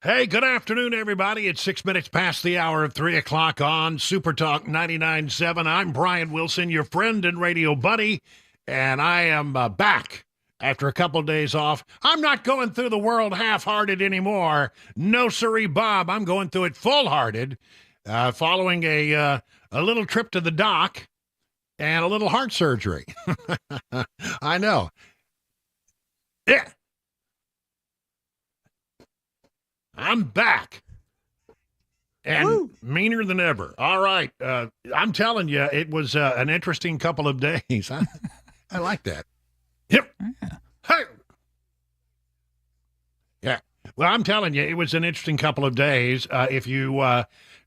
Hey, good afternoon, everybody. It's 6 minutes past the hour of 3 o'clock on Super Talk 99.7. I'm Brian Wilson, your friend and radio buddy, and I am back after a couple of days off. I'm not going through the world half-hearted anymore. No, sirree, Bob. I'm going through it full-hearted, following a little trip to the doc and a little heart surgery. I know. Yeah. I'm back and meaner than ever. All right. I'm telling you, it was an interesting couple of days. I like that. Yep. Yeah. Hey. Yeah. Well, I'm telling you, it was an interesting couple of days. If you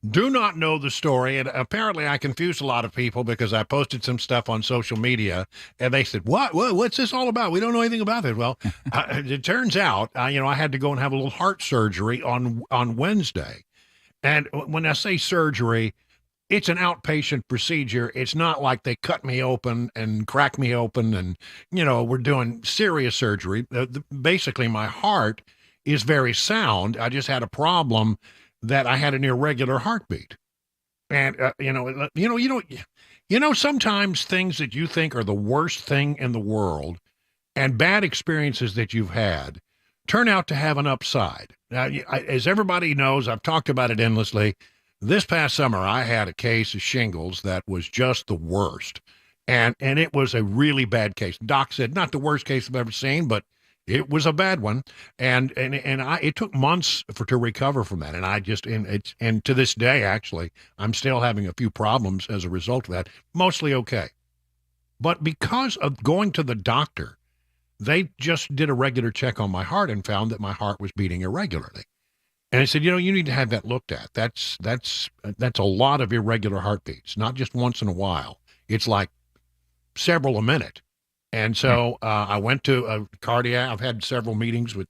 do not know the story, and apparently I confused a lot of people because I posted some stuff on social media, and they said, what's this all about? We don't know anything about it. Well, it turns out, I had to go and have a little heart surgery on Wednesday. And when I say surgery, it's an outpatient procedure. It's not like they cut me open and crack me open and, we're doing serious surgery. Basically, my heart is very sound. I just had a problem that I had an irregular heartbeat. And, sometimes things that you think are the worst thing in the world and bad experiences that you've had turn out to have an upside. Now, as everybody knows, I've talked about it endlessly. This past summer, I had a case of shingles that was just the worst. And it was a really bad case. Doc said, not the worst case I've ever seen, but it was a bad one, and it took months to recover from that, and to this day, actually, I'm still having a few problems as a result of that. Mostly okay, but because of going to the doctor, they just did a regular check on my heart and found that my heart was beating irregularly, and I said, you need to have that looked at. That's a lot of irregular heartbeats, not just once in a while. It's like several a minute. And so I went to a cardiac. I've had several meetings with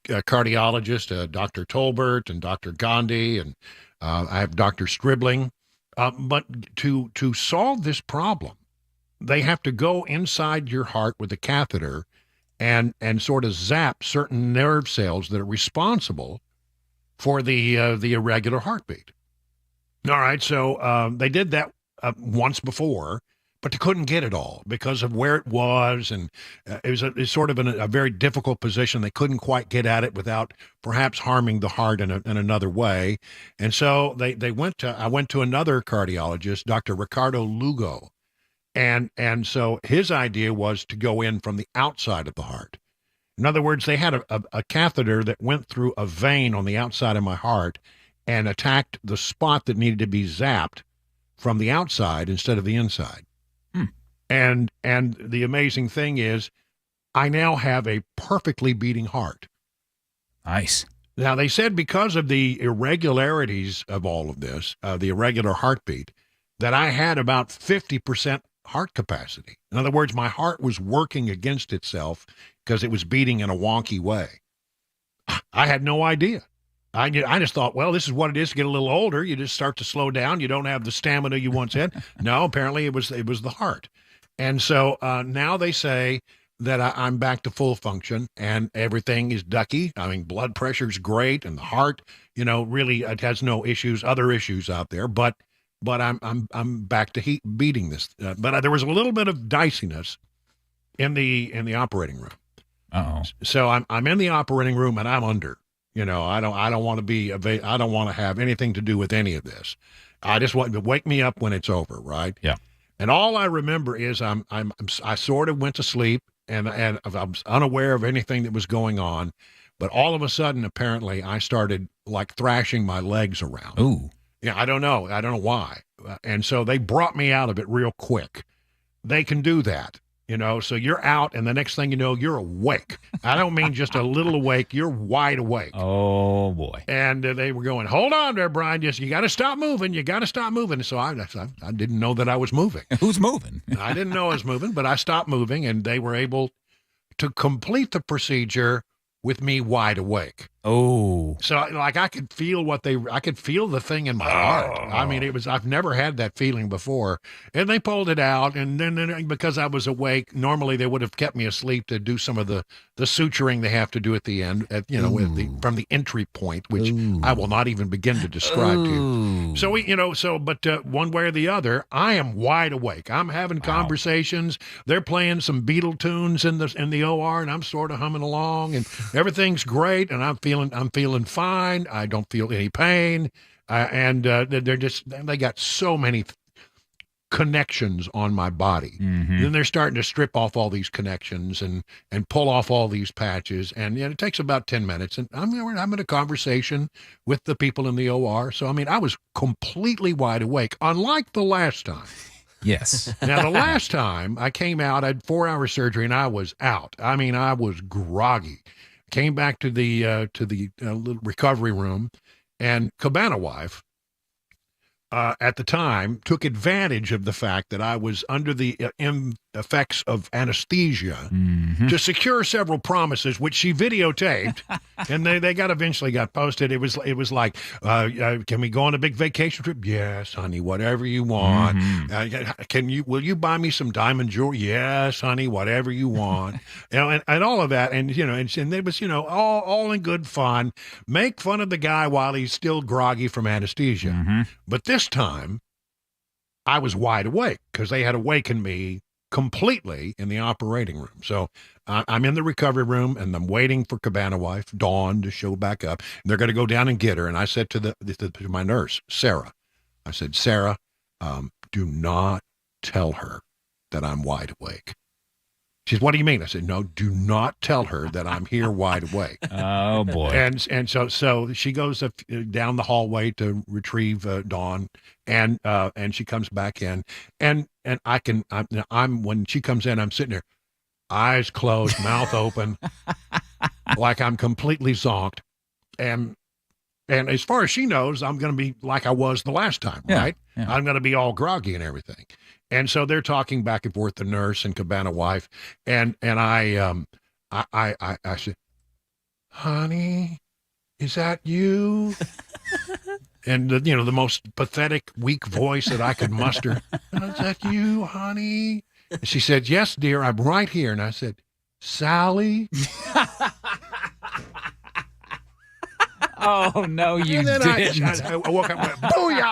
cardiologists, Dr. Tolbert and Dr. Gandhi, and I have Dr. Stribling. But to solve this problem, they have to go inside your heart with a catheter and sort of zap certain nerve cells that are responsible for the irregular heartbeat. All right, so they did that once before, but they couldn't get it all because of where it was, and it's sort of in a very difficult position. They couldn't quite get at it without perhaps harming the heart in another way. And so I went to another cardiologist, Dr. Ricardo Lugo, and so his idea was to go in from the outside of the heart. In other words, they had a catheter that went through a vein on the outside of my heart and attacked the spot that needed to be zapped from the outside instead of the inside. And the amazing thing is, I now have a perfectly beating heart. Nice. Now, they said because of the irregularities of all of this, the irregular heartbeat, that I had about 50% heart capacity. In other words, my heart was working against itself because it was beating in a wonky way. I had no idea. I just thought, well, this is what it is to get a little older. You just start to slow down. You don't have the stamina you once had. No, apparently it was the heart. And so now they say that I'm back to full function and everything is ducky. I mean, blood pressure's great and the heart, really it has no issues, other issues out there. But I'm back to beating this. But there was a little bit of diciness in the operating room. Uh-oh. So I'm in the operating room and I'm under. I don't want to have anything to do with any of this. I just want to wake me up when it's over, right? Yeah. And all I remember is I sort of went to sleep and I was unaware of anything that was going on, but all of a sudden, apparently, I started like thrashing my legs around. Ooh. Yeah, I don't know why. And so they brought me out of it real quick. They can do that. So you're out, and the next thing you know, you're awake. I don't mean just a little awake. You're wide awake. Oh, boy. And they were going, hold on there, Brian. You got to stop moving. You got to stop moving. So I didn't know that I was moving. Who's moving? I didn't know I was moving, but I stopped moving, and they were able to complete the procedure with me wide awake. Oh. So like I could feel I could feel the thing in my heart. I mean, I've never had that feeling before. And they pulled it out. And then because I was awake, normally they would have kept me asleep to do some of the suturing they have to do at the end, from the entry point, which I will not even begin to describe to you. So but one way or the other, I am wide awake. I'm having conversations. They're playing some Beatle tunes in the OR, and I'm sort of humming along, and everything's great, and I'm feeling fine. I don't feel any pain, and they got so many connections on my body. Then they're starting to strip off all these connections and pull off all these patches, and it takes about 10 minutes. And I'm having a conversation with the people in the OR. So I mean, I was completely wide awake, unlike the last time. Yes. Now, the last time I came out, I had 4-hour surgery, and I was out. I mean, I was groggy. Came back to the little recovery room, and Cabana wife, at the time, took advantage of the fact that I was under the effects of anesthesia to secure several promises, which she videotaped, and they eventually got posted. It was like, can we go on a big vacation trip? Yes, honey, whatever you want. Will you buy me some diamond jewelry? Yes, honey, whatever you want. And all of that, and it was all in good fun. Make fun of the guy while he's still groggy from anesthesia. But this time, I was wide awake because they had awakened me completely in the operating room. So I'm in the recovery room, and I'm waiting for Cabana wife, Dawn, to show back up. And they're going to go down and get her. And I said to my nurse, Sarah, I said, Sarah, do not tell her that I'm wide awake. She said, what do you mean? I said, no, do not tell her that I'm here wide awake. Oh, boy. And so she goes down the hallway to retrieve Dawn, and she comes back in, and when she comes in, I'm sitting there, eyes closed, mouth open, like I'm completely zonked, and as far as she knows, I'm going to be like I was the last time, right? Yeah. I'm going to be all groggy and everything. And so they're talking back and forth, the nurse and Cabana wife, and I said, honey, is that you? And the most pathetic, weak voice that I could muster. Is that you, honey? And she said, yes, dear, I'm right here. And I said, Sally? Oh, no, you didn't. I woke up and went, booyah!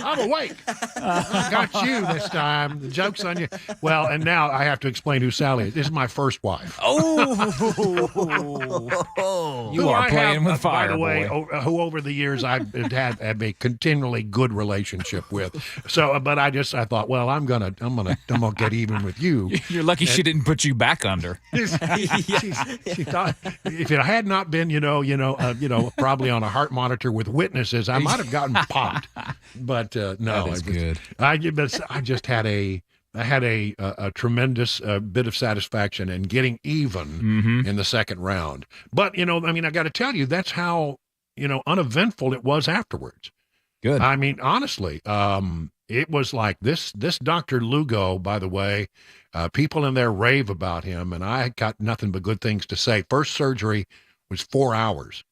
I'm awake. I got you this time. The joke's on you. Well, and now I have to explain who Sally is. This is my first wife. Oh! You are playing with fire, by the way, boy. Who over the years I've had a continually good relationship with. So, but I thought, well, I'm gonna get even with you. You're lucky she didn't put you back under. She thought if it had not been, probably on a heart monitor with witnesses, I might have gotten popped. But no, that is good. I just had a tremendous bit of satisfaction in getting even in the second round. But I got to tell you, that's how uneventful it was afterwards. Good. I mean, honestly, it was like this Dr. Lugo, by the way, people in there rave about him, and I got nothing but good things to say. First surgery was 4 hours.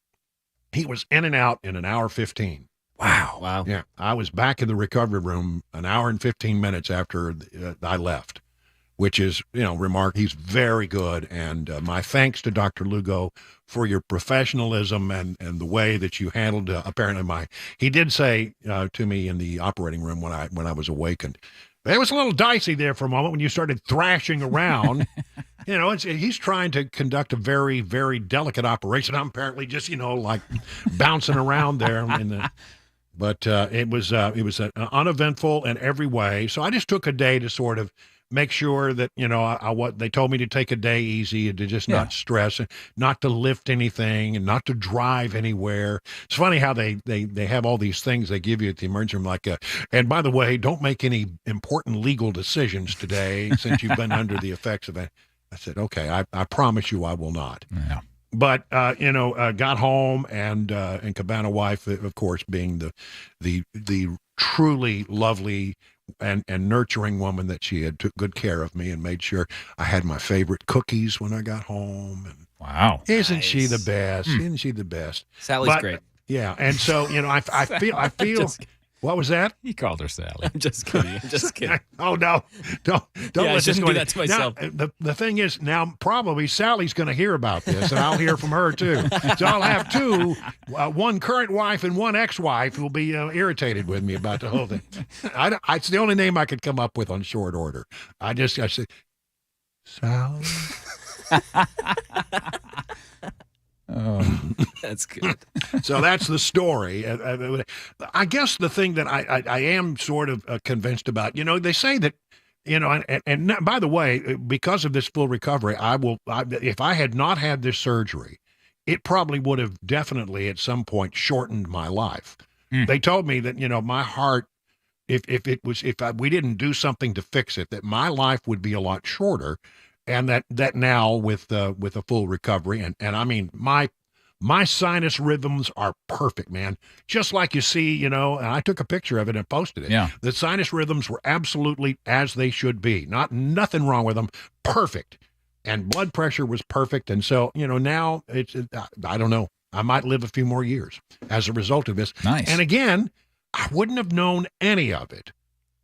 He was in and out in an hour 15. Wow. Yeah. I was back in the recovery room an hour and 15 minutes after I left, which is, he's very good. And my thanks to Dr. Lugo for your professionalism and the way that you handled, he did say to me in the operating room when I was awakened, it was a little dicey there for a moment when you started thrashing around. He's trying to conduct a very, very delicate operation. I'm apparently just, like bouncing around there. But it was uneventful in every way. So I just took a day to sort of make sure that, they told me to take a day easy and to just not stress, and not to lift anything and not to drive anywhere. It's funny how they have all these things they give you at the emergency room, like, and by the way, don't make any important legal decisions today since you've been under the effects of it. I said, okay, I promise you I will not. Yeah. But, got home and Cabana wife, of course, being the truly lovely and nurturing woman that she had, took good care of me and made sure I had my favorite cookies when I got home. And Wow. Isn't she the Nice. best? Isn't she the best? Sally's But, great. Yeah, and so I feel. Just- What was that? He called her Sally. I'm just kidding. I'm just kidding. Oh no! Don't Yeah, I let this shouldn't go do in. that to myself. Now, the thing is, now probably Sally's going to hear about this, and I'll hear from her too. So I'll have two, one current wife and one ex-wife who will be irritated with me about the whole thing. It's the only name I could come up with on short order. I said, Sally. Oh. That's good. So that's the story. I guess the thing that I am sort of convinced about, they say that, and by the way, because of this full recovery, if I had not had this surgery, it probably would have definitely at some point shortened my life. They told me that, my heart, if we didn't do something to fix it, that my life would be a lot shorter. And that now with a full recovery, and I mean my sinus rhythms are perfect, man. Just like you see, and I took a picture of it and posted it. Yeah. The sinus rhythms were absolutely as they should be. Nothing wrong with them. Perfect. And blood pressure was perfect. And so, now I don't know. I might live a few more years as a result of this. Nice. And again, I wouldn't have known any of it.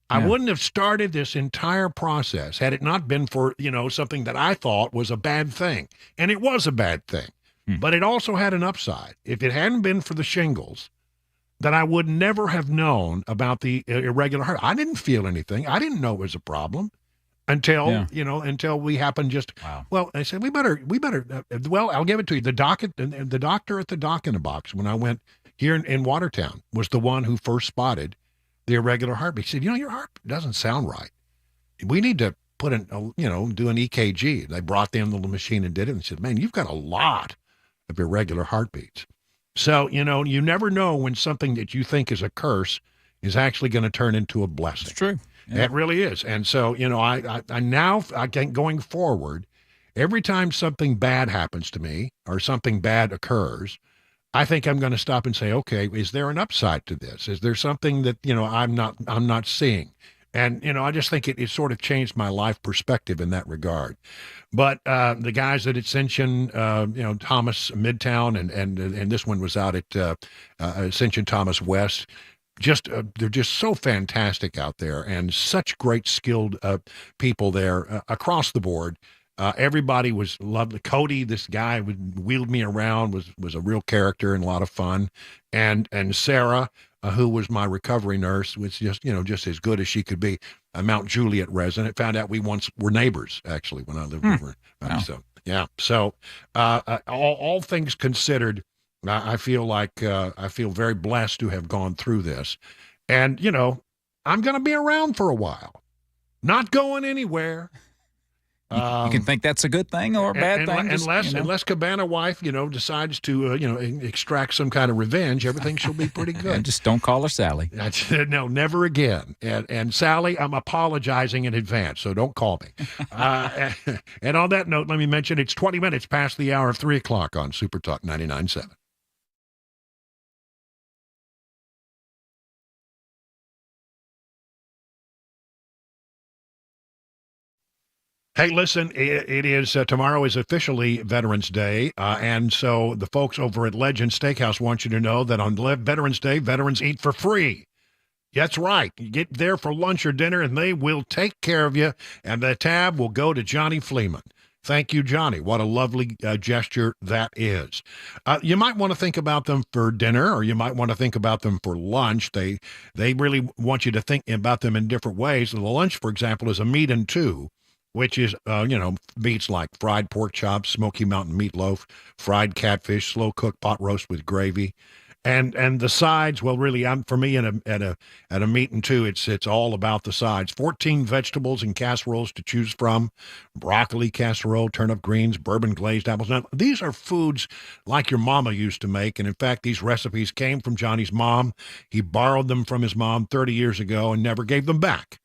I Yeah. wouldn't have started this entire process had it not been for, something that I thought was a bad thing. And it was a bad thing. But it also had an upside. If it hadn't been for the shingles, then I would never have known about the irregular heart. I didn't feel anything. I didn't know it was a problem until, until we happened Wow. well, I said, we better, well, I'll give it to you. The doctor at the doc in the box when I went here in Watertown was the one who first spotted the irregular heartbeat. He said, your heart doesn't sound right. We need to put do an EKG. They brought the little machine and did it and said, man, you've got a lot of irregular heartbeats. So, you never know when something that you think is a curse is actually going to turn into a blessing. It's true. Yeah. It really is. And so, I now think going forward, every time something bad happens to me or something bad occurs, I think I'm going to stop and say, okay, is there an upside to this? Is there something that, I'm not seeing? And, I just think it sort of changed my life perspective in that regard. But the guys at Ascension, Thomas Midtown, and this one was out at Ascension Thomas West, they're just so fantastic out there and such great skilled people there across the board. Everybody was lovely. Cody, this guy who wheeled me around, was a real character and a lot of fun. And Sarah, who was my recovery nurse, was just as good as she could be. A Mount Juliet resident. Found out we once were neighbors, actually, when I lived over. Wow. So, yeah. So all things considered, I feel like I feel very blessed to have gone through this. And, I'm going to be around for a while. Not going anywhere. You can think that's a good thing or a bad thing. Unless Cabana wife, decides to, extract some kind of revenge, everything shall be pretty good. And just don't call her Sally. No, never again. And Sally, I'm apologizing in advance, so don't call me. And on that note, let me mention it's 20 minutes past the hour of 3 o'clock on Super Talk 99.7. Hey, listen, it is tomorrow is officially Veterans Day, and so the folks over at Legend Steakhouse want you to know that on Veterans Day, veterans eat for free. That's right. You get there for lunch or dinner, and they will take care of you, and the tab will go to Johnny Fleeman. Thank you, Johnny. What a lovely gesture that is. You might want to think about them for dinner, or you might want to think about them for lunch. They really want you to think about them in different ways. The lunch, for example, is a meat and two, which is, meats like fried pork chops, Smoky Mountain meatloaf, fried catfish, slow-cooked pot roast with gravy. And the sides, well, really, for me, at a meat and two, it's all about the sides. 14 vegetables and casseroles to choose from: broccoli casserole, turnip greens, bourbon glazed apples. Now, these are foods like your mama used to make, and in fact, these recipes came from Johnny's mom. He borrowed them from his mom 30 years ago and never gave them back.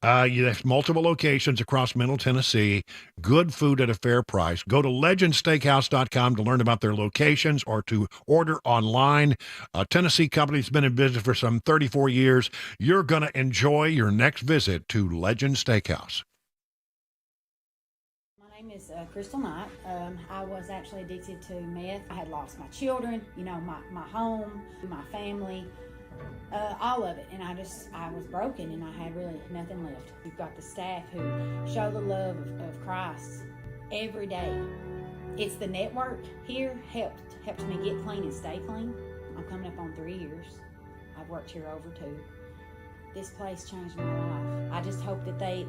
You have multiple locations across Middle Tennessee, good food at a fair price. Go to legendsteakhouse.com to learn about their locations or to order online. A Tennessee company that's been in business for some 34 years. You're going to enjoy your next visit to Legend Steakhouse. My name name is Crystal Knight. I was actually addicted to meth. I had lost my children, my home, my family, all of it. And I was broken and I had really nothing left. You've got the staff who show the love of Christ every day. It's the network here helped me get clean and stay clean. I'm coming up on 3 years. I've worked here over 2. This place changed my life. I just hope that they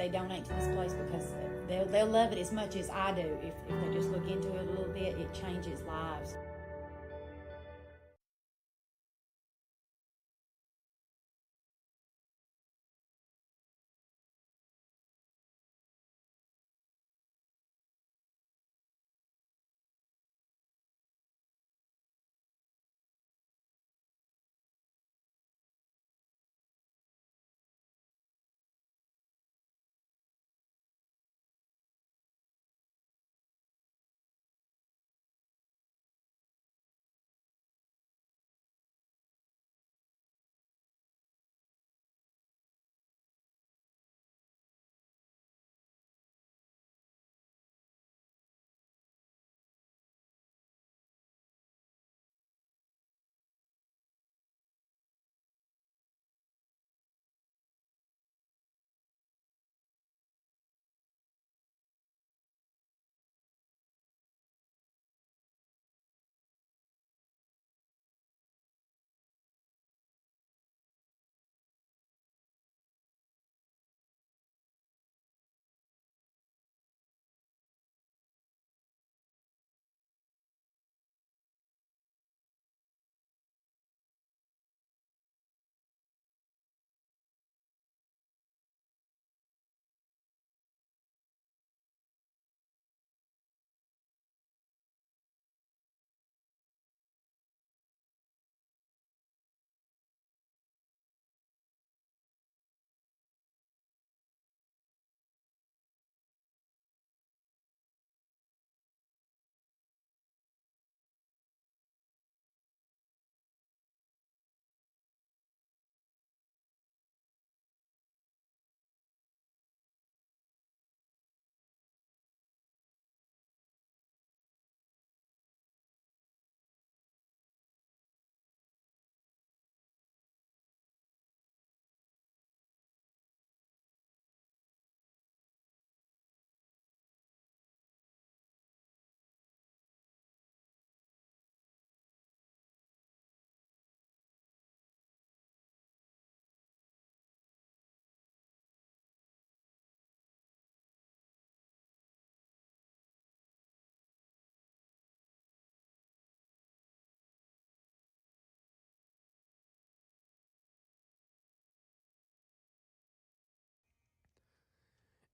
donate to this place because they'll love it as much as I do. If they just look into it a little bit, it changes lives.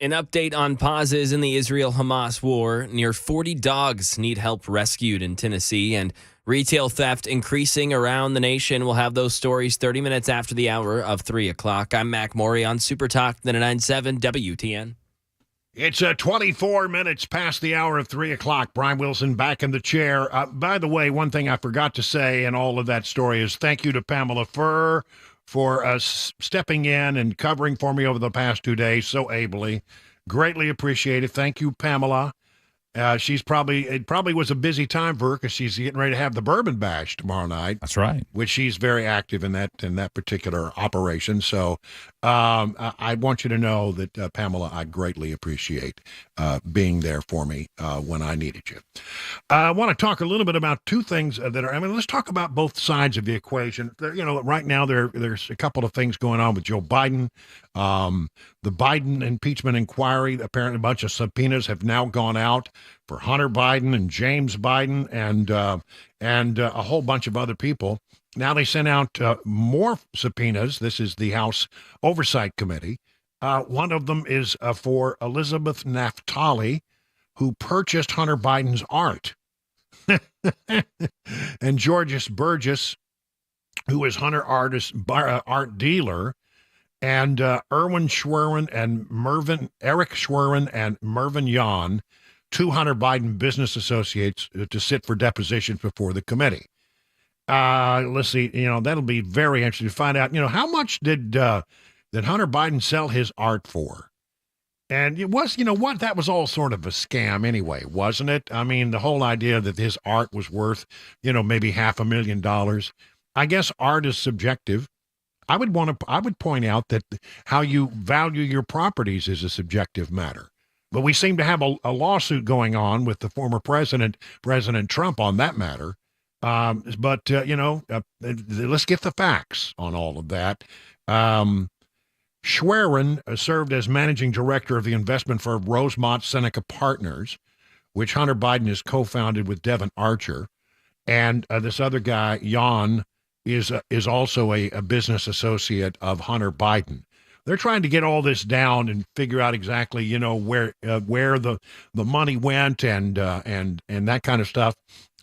An update on pauses in the Israel-Hamas war. Near 40 dogs need help rescued in Tennessee, and retail theft increasing around the nation. We'll have those stories 30 minutes after the hour of 3 o'clock. I'm Mac Maury on Super Talk 99.7 WTN. It's 24 minutes past the hour of 3 o'clock. Brian Wilson back in the chair. By the way, one thing I forgot to say in all of that story is thank you to Pamela Furr for stepping in and covering for me over the past 2 days so ably. Greatly appreciated. Thank you, Pamela. It probably was a busy time for her because she's getting ready to have the Bourbon Bash tomorrow night. That's right. Which she's very active in that particular operation. So I want you to know that, Pamela, I greatly appreciate being there for me when I needed you. I want to talk a little bit about two things let's talk about both sides of the equation. Right now there's a couple of things going on with Joe Biden. The Biden impeachment inquiry, apparently a bunch of subpoenas have now gone out for Hunter Biden and James Biden and a whole bunch of other people. Now they sent out more subpoenas. This is the House Oversight Committee. One of them is for Elizabeth Naftali, who purchased Hunter Biden's art. And Georges Burgess, who is Hunter art dealer, and Erwin Schwerin and Eric Schwerin and Mervyn Yon, two Hunter Biden business associates, to sit for depositions before the committee. Let's see, that'll be very interesting to find out, how much did Hunter Biden sell his art for? And it was, you know what, that was all sort of a scam anyway, wasn't it? I mean, the whole idea that his art was worth, maybe $500,000. I guess art is subjective. I would point out that how you value your properties is a subjective matter. But we seem to have a lawsuit going on with the former president, President Trump, on that matter. Let's get the facts on all of that. Schwerin served as managing director of the investment firm Rosemont Seneca Partners, which Hunter Biden has co-founded with Devin Archer. And this other guy, Jan, is also a business associate of Hunter Biden. They're trying to get all this down and figure out exactly, where the money went and that kind of stuff.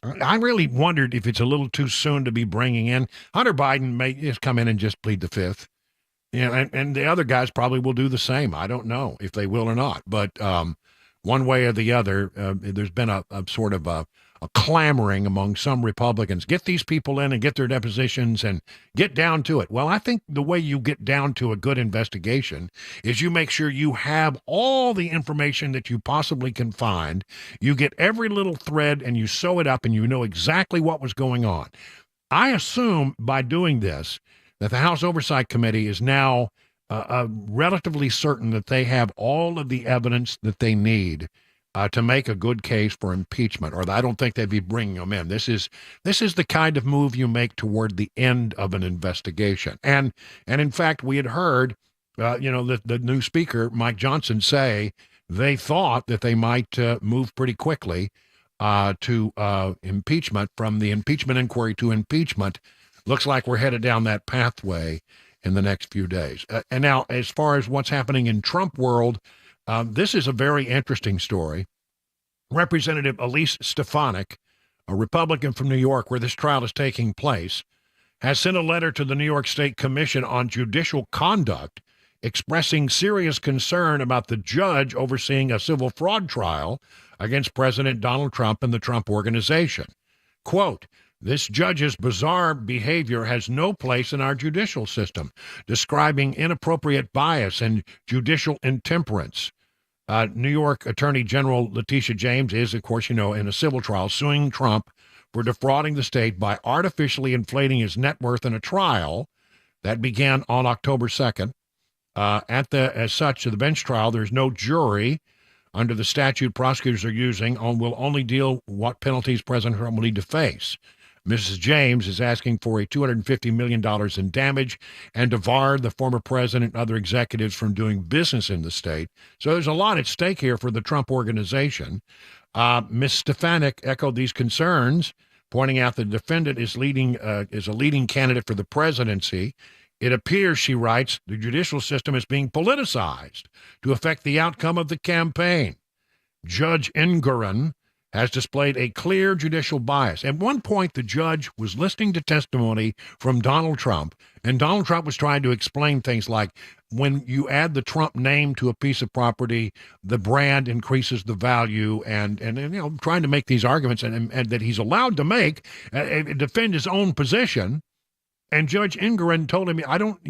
I really wondered if it's a little too soon to be bringing in. Hunter Biden may just come in and just plead the fifth. And the other guys probably will do the same. I don't know if they will or not. But one way or the other, there's been a sort of a clamoring among some Republicans. Get these people in and get their depositions and get down to it. Well, I think the way you get down to a good investigation is you make sure you have all the information that you possibly can find. You get every little thread and you sew it up and you know exactly what was going on. I assume by doing this that the House Oversight Committee is now relatively certain that they have all of the evidence that they need to make a good case for impeachment, or I don't think they'd be bringing them in. This is the kind of move you make toward the end of an investigation. And in fact, we had heard, the new speaker, Mike Johnson, say they thought that they might move pretty quickly to impeachment, from the impeachment inquiry to impeachment. Looks like we're headed down that pathway in the next few days. And now, as far as what's happening in Trump world, this is a very interesting story. Representative Elise Stefanik, a Republican from New York, where this trial is taking place, has sent a letter to the New York State Commission on Judicial Conduct expressing serious concern about the judge overseeing a civil fraud trial against President Donald Trump and the Trump Organization. Quote, "This judge's bizarre behavior has no place in our judicial system, describing inappropriate bias and judicial intemperance." New York Attorney General Letitia James is, of course, in a civil trial suing Trump for defrauding the state by artificially inflating his net worth in a trial that began on October 2nd. As such, the bench trial, there's no jury. Under the statute prosecutors are using, will only deal what penalties President Trump will need to face. Mrs. James is asking for a $250 million in damage and to bar the former president and other executives from doing business in the state. So there's a lot at stake here for the Trump Organization. Ms. Stefanik echoed these concerns, pointing out the defendant is a leading candidate for the presidency. It appears, she writes, the judicial system is being politicized to affect the outcome of the campaign. Judge Engoron has displayed a clear judicial bias. At one point, the judge was listening to testimony from Donald Trump, and Donald Trump was trying to explain things like, when you add the Trump name to a piece of property, the brand increases the value, and trying to make these arguments and that he's allowed to make, defend his own position. And Judge Engoron told him, I don't,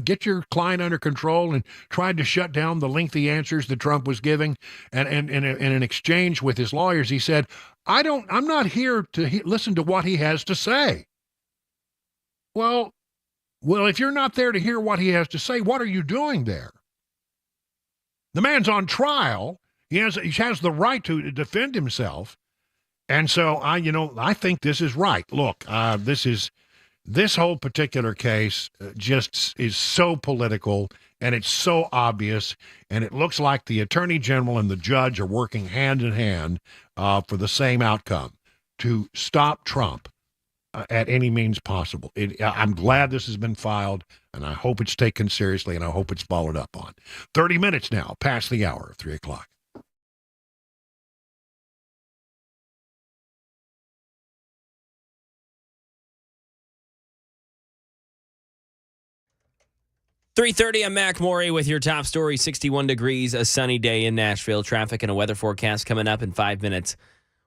get your client under control, and tried to shut down the lengthy answers that Trump was giving. And in an exchange with his lawyers, he said, I'm not here to listen to what he has to say. Well, if you're not there to hear what he has to say, what are you doing there? The man's on trial. He has the right to defend himself. And so I think this is right. Look, this whole particular case just is so political, and it's so obvious, and it looks like the attorney general and the judge are working hand in hand for the same outcome, to stop Trump at any means possible. I'm glad this has been filed, and I hope it's taken seriously, and I hope it's followed up on. 30 minutes now, past the hour of 3 o'clock. .30, I'm Mac Morey with your top story. 61 degrees, a sunny day in Nashville. Traffic and a weather forecast coming up in 5 minutes.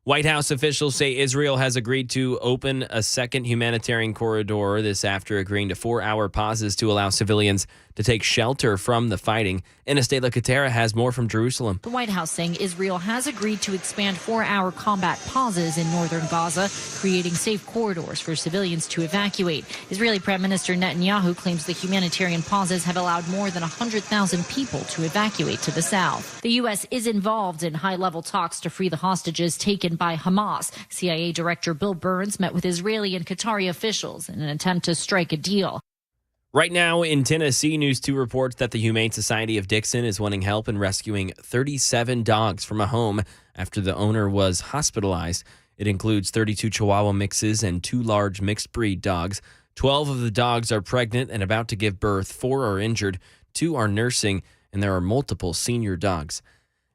White House officials say Israel has agreed to open a second humanitarian corridor this after agreeing to 4-hour pauses to allow civilians to take shelter from the fighting. Inestela Katera has more from Jerusalem. The White House saying Israel has agreed to expand 4-hour combat pauses in northern Gaza, creating safe corridors for civilians to evacuate. Israeli Prime Minister Netanyahu claims the humanitarian pauses have allowed more than 100,000 people to evacuate to the south. The U.S. is involved in high-level talks to free the hostages taken by Hamas. CIA Director Bill Burns met with Israeli and Qatari officials in an attempt to strike a deal. Right now in Tennessee, News 2 reports that the Humane Society of Dixon is wanting help in rescuing 37 dogs from a home after the owner was hospitalized. It includes 32 Chihuahua mixes and 2 large mixed breed dogs. 12 of the dogs are pregnant and about to give birth. 4 are injured. 2 are nursing, and there are multiple senior dogs.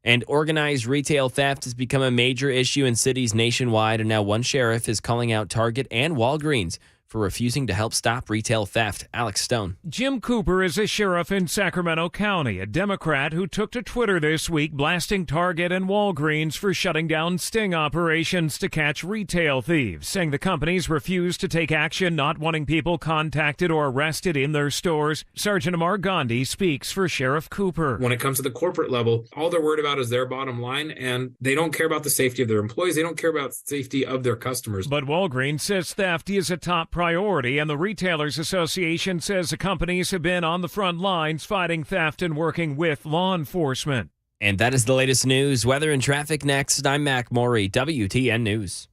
And organized retail theft has become a major issue in cities nationwide, and now one sheriff is calling out Target and Walgreens for refusing to help stop retail theft. Alex Stone. Jim Cooper is a sheriff in Sacramento County, a Democrat who took to Twitter this week blasting Target and Walgreens for shutting down sting operations to catch retail thieves, saying the companies refused to take action, not wanting people contacted or arrested in their stores. Sergeant Amar Gandhi speaks for Sheriff Cooper. When it comes to the corporate level, all they're worried about is their bottom line, and they don't care about the safety of their employees. They don't care about the safety of their customers. But Walgreens says theft is a top priority, and the Retailers Association says the companies have been on the front lines fighting theft and working with law enforcement. And that is the latest news. Weather and traffic next. I'm Mac Maury, WTN News.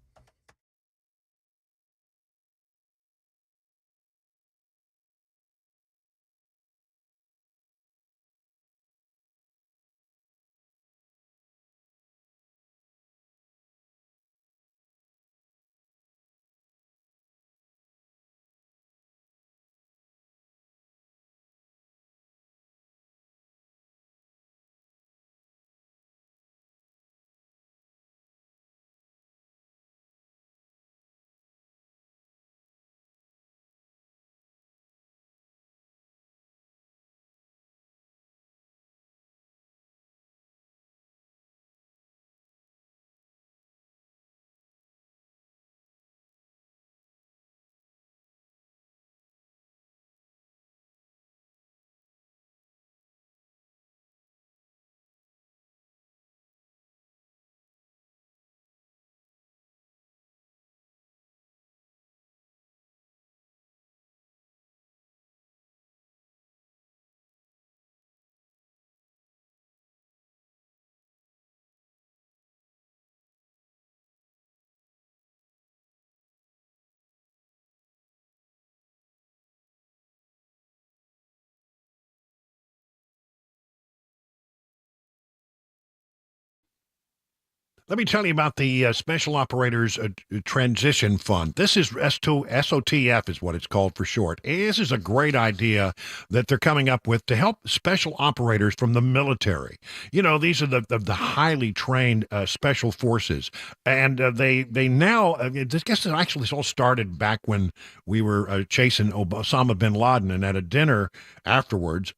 Let me tell you about the Special Operators Transition Fund. This is SOTF is what it's called for short. This is a great idea that they're coming up with to help special operators from the military. You know, these are the highly trained special forces. And they now, I guess actually this all started back when we were chasing Osama bin Laden. And at a dinner afterwards,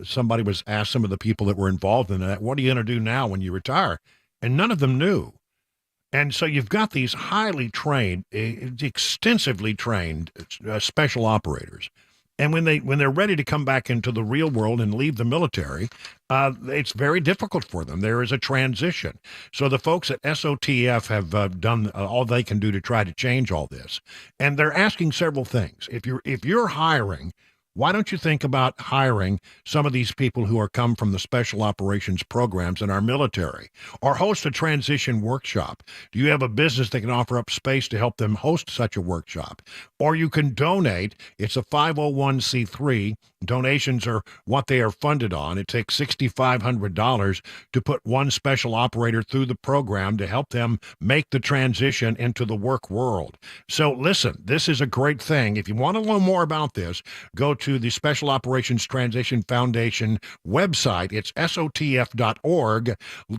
somebody was asked, some of the people that were involved in that, what are you going to do now when you retire? And none of them knew. And so you've got these highly trained, extensively trained special operators. And when they're ready to come back into the real world and leave the military, it's very difficult for them. There is a transition. So the folks at SOTF have done all they can do to try to change all this. And they're asking several things. If you're hiring, why don't you think about hiring some of these people who are come from the special operations programs in our military, or host a transition workshop? Do you have a business that can offer up space to help them host such a workshop? Or you can donate. It's a 501c3. Donations are what they are funded on. It takes $6,500 to put one special operator through the program to help them make the transition into the work world. So listen, this is a great thing. If you want to learn more about this, go to the Special Operations Transition Foundation website. It's sotf.org.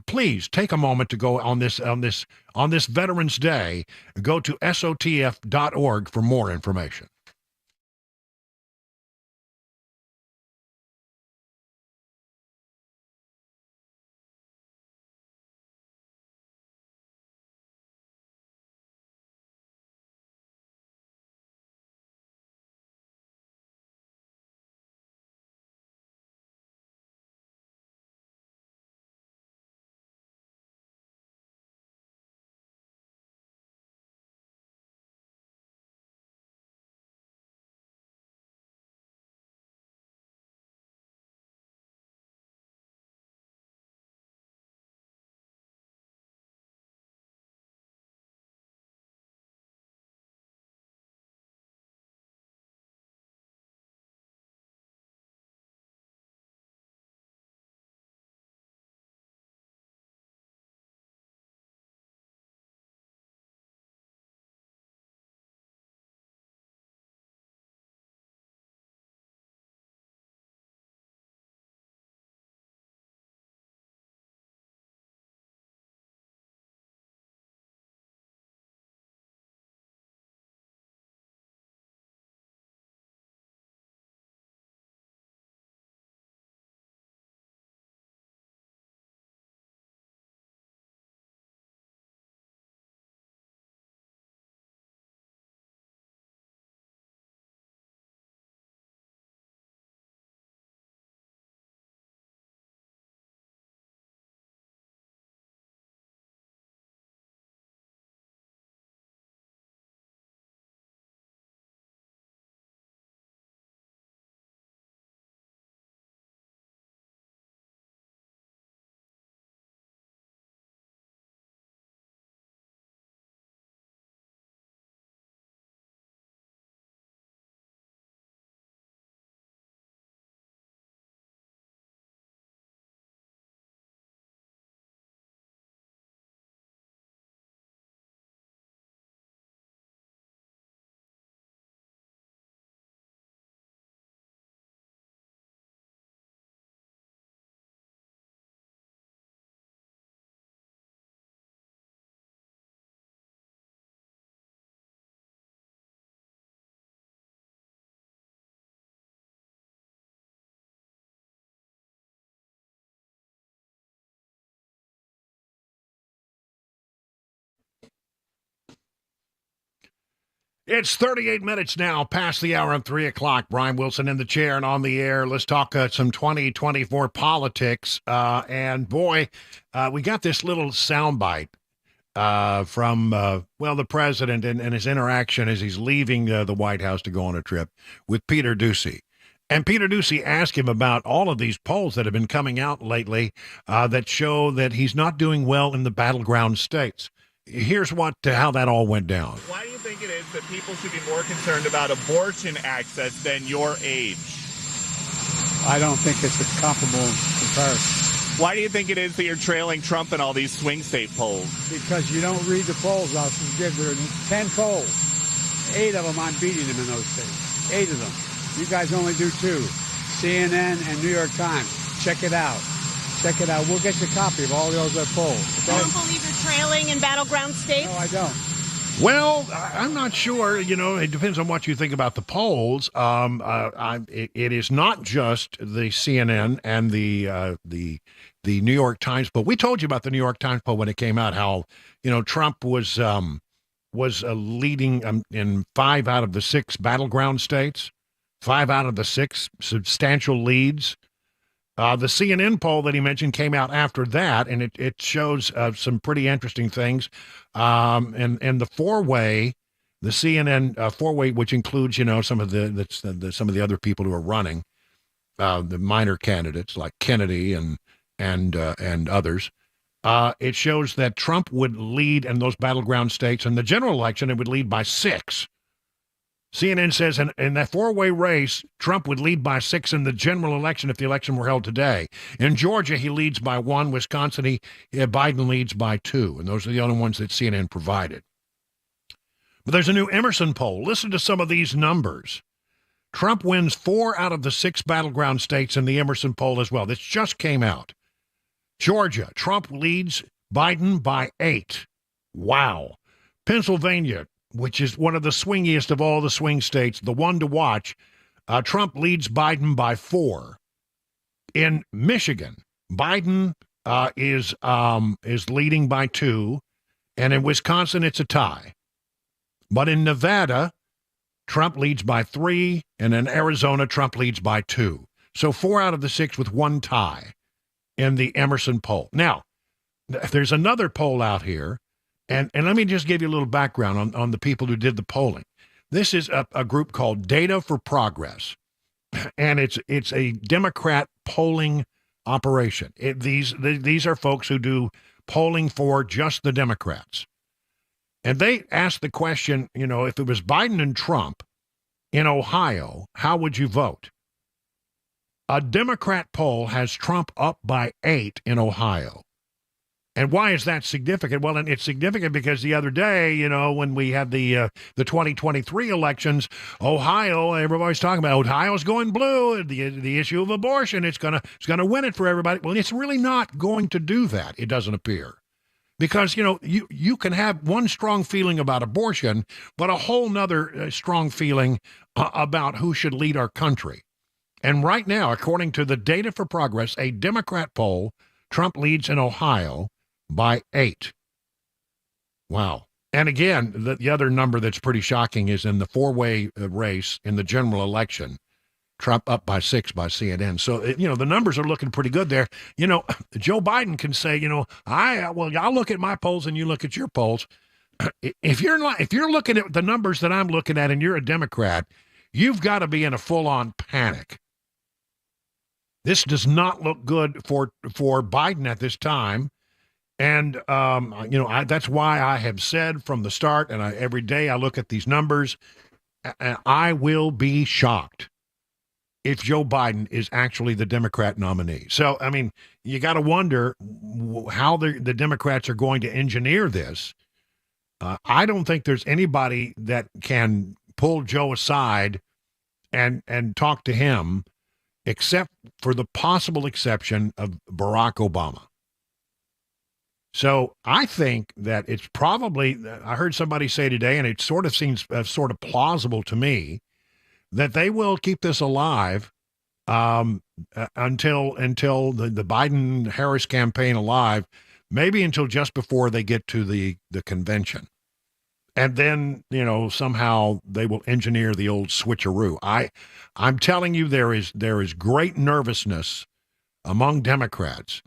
Please take a moment to go on this Veterans Day. Go to sotf.org for more information. It's 38 minutes now past the hour of 3 o'clock. Brian Wilson in the chair and on the air. Let's talk some 2024 politics. And boy, we got this little soundbite from, the president and his interaction as he's leaving the White House to go on a trip with Peter Doocy. And Peter Doocy asked him about all of these polls that have been coming out lately that show that he's not doing well in the battleground states. Here's how that all went down. Why do you think it is that people should be more concerned about abortion access than your age? I don't think it's a comparable comparison. Why do you think it is that you're trailing Trump in all these swing state polls? Because you don't read the polls. I'll give there are 10 polls. 8 of them I'm beating him in those states. 8 of them. You guys only do 2. CNN and New York Times. Check it out. Check it out. We'll get you a copy of all those polls. Okay? You don't believe you're trailing in battleground states? No, I don't. Well, I'm not sure. It depends on what you think about the polls. It is not just the CNN and the New York Times poll. We told you about the New York Times poll when it came out. How Trump was leading in 5 out of the 6 battleground states, 5 out of the 6 substantial leads. The CNN poll that he mentioned came out after that, and it shows some pretty interesting things. And the four-way, the CNN four-way, which includes some of the other people who are running, the minor candidates like Kennedy and others. It shows that Trump would lead in those battleground states. In the general election, it would lead by 6. CNN says in that 4-way race, Trump would lead by 6 in the general election if the election were held today. In Georgia, he leads by 1. Wisconsin, Biden leads by 2. And those are the only ones that CNN provided. But there's a new Emerson poll. Listen to some of these numbers. Trump wins 4 out of the 6 battleground states in the Emerson poll as well. This just came out. Georgia, Trump leads Biden by 8. Wow. Pennsylvania, which is one of the swingiest of all the swing states, the one to watch, Trump leads Biden by 4. In Michigan, Biden is leading by 2, and in Wisconsin, it's a tie. But in Nevada, Trump leads by 3, and in Arizona, Trump leads by 2. So 4 out of the 6 with 1 tie in the Emerson poll. Now, there's another poll out here. And let me just give you a little background on the people who did the polling. This is a group called Data for Progress, and it's a Democrat polling operation. These are folks who do polling for just the Democrats. And they asked the question, if it was Biden and Trump in Ohio, how would you vote? A Democrat poll has Trump up by 8 in Ohio. And why is that significant? Well, and it's significant because the other day, when we had the 2023 elections, Ohio, everybody's talking about Ohio's going blue. The issue of abortion, it's gonna win it for everybody. Well, it's really not going to do that. It doesn't appear, because you can have one strong feeling about abortion, but a whole nother strong feeling about who should lead our country. And right now, according to the Data for Progress, a Democrat poll, Trump leads in Ohio by 8. Wow. And again, the other number that's pretty shocking is in the 4-way race in the general election, Trump up by 6 by CNN. So, the numbers are looking pretty good there. Joe Biden can say, I'll look at my polls and you look at your polls. If you're looking at the numbers that I'm looking at and you're a Democrat, you've got to be in a full-on panic. This does not look good for Biden at this time. And, that's why I have said from the start, and every day I look at these numbers, and I will be shocked if Joe Biden is actually the Democrat nominee. So, you got to wonder how the Democrats are going to engineer this. I don't think there's anybody that can pull Joe aside and talk to him, except for the possible exception of Barack Obama. So I think that it's probably, I heard somebody say today, and it sort of seems sort of plausible to me, that they will keep this alive until the Biden-Harris campaign alive, maybe until just before they get to the convention. And then, somehow they will engineer the old switcheroo. I'm telling you, there is great nervousness among Democrats.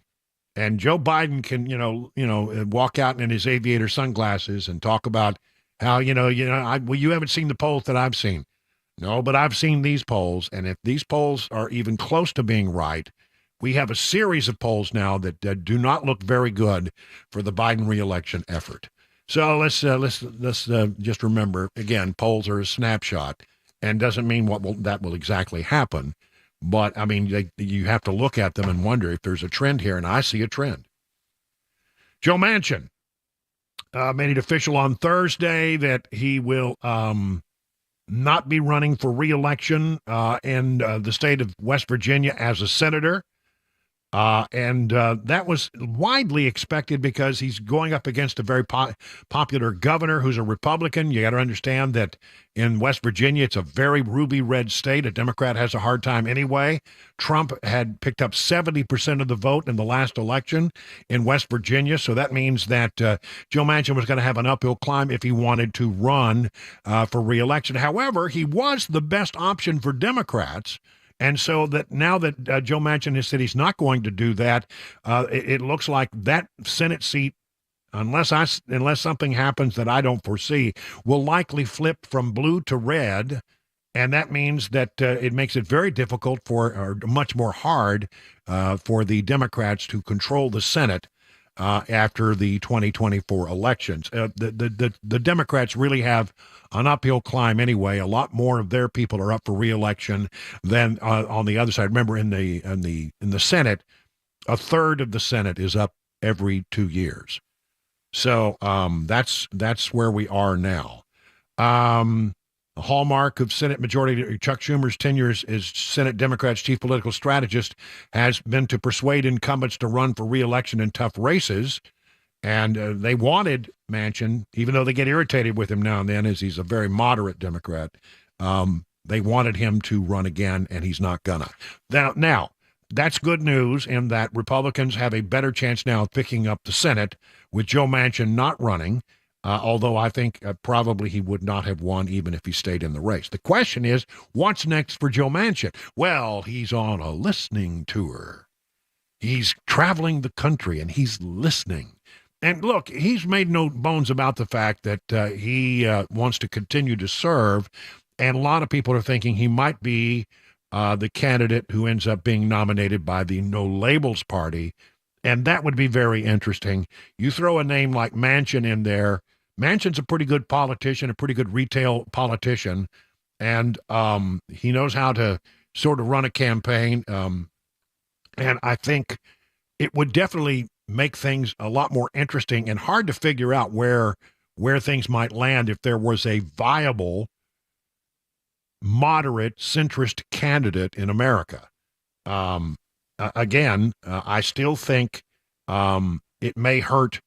And Joe Biden can, walk out in his aviator sunglasses and talk about how, you haven't seen the polls that I've seen. No, but I've seen these polls. And if these polls are even close to being right, we have a series of polls now that do not look very good for the Biden reelection effort. So let's just remember, again, polls are a snapshot and doesn't mean that will exactly happen. But, I mean, you have to look at them and wonder if there's a trend here, and I see a trend. Joe Manchin made it official on Thursday that he will not be running for re-election in the state of West Virginia as a senator. And that was widely expected because he's going up against a very popular governor who's a Republican. You got to understand that in West Virginia, it's a very ruby red state. A Democrat has a hard time anyway. Trump had picked up 70% of the vote in the last election in West Virginia. So that means that Joe Manchin was going to have an uphill climb if he wanted to run for re-election. However, he was the best option for Democrats. And so that now that Joe Manchin has said he's not going to do that, it looks like that Senate seat, unless something happens that I don't foresee, will likely flip from blue to red. And that means that it makes it very difficult or much more hard for the Democrats to control the Senate after the 2024 elections. The Democrats really have an uphill climb anyway. A lot more of their people are up for re-election than on the other side. Remember, in the Senate, a third of the Senate is up every 2 years. So that's where we are now. The hallmark of Senate Majority Chuck Schumer's tenure as Senate Democrats' chief political strategist has been to persuade incumbents to run for re-election in tough races. And they wanted Manchin, even though they get irritated with him now and then, as he's a very moderate Democrat. They wanted him to run again, and he's not gonna. Now, that's good news in that Republicans have a better chance now of picking up the Senate with Joe Manchin not running. Although I think probably he would not have won even if he stayed in the race. The question is, what's next for Joe Manchin? Well, he's on a listening tour. He's traveling the country, and he's listening. And look, he's made no bones about the fact that he wants to continue to serve, and a lot of people are thinking he might be the candidate who ends up being nominated by the No Labels Party, and that would be very interesting. You throw a name like Manchin in there. Manchin's a pretty good politician, a pretty good retail politician, and he knows how to sort of run a campaign, and I think it would definitely make things a lot more interesting and hard to figure out where things might land if there was a viable, moderate, centrist candidate in America. Again, I still think it may hurt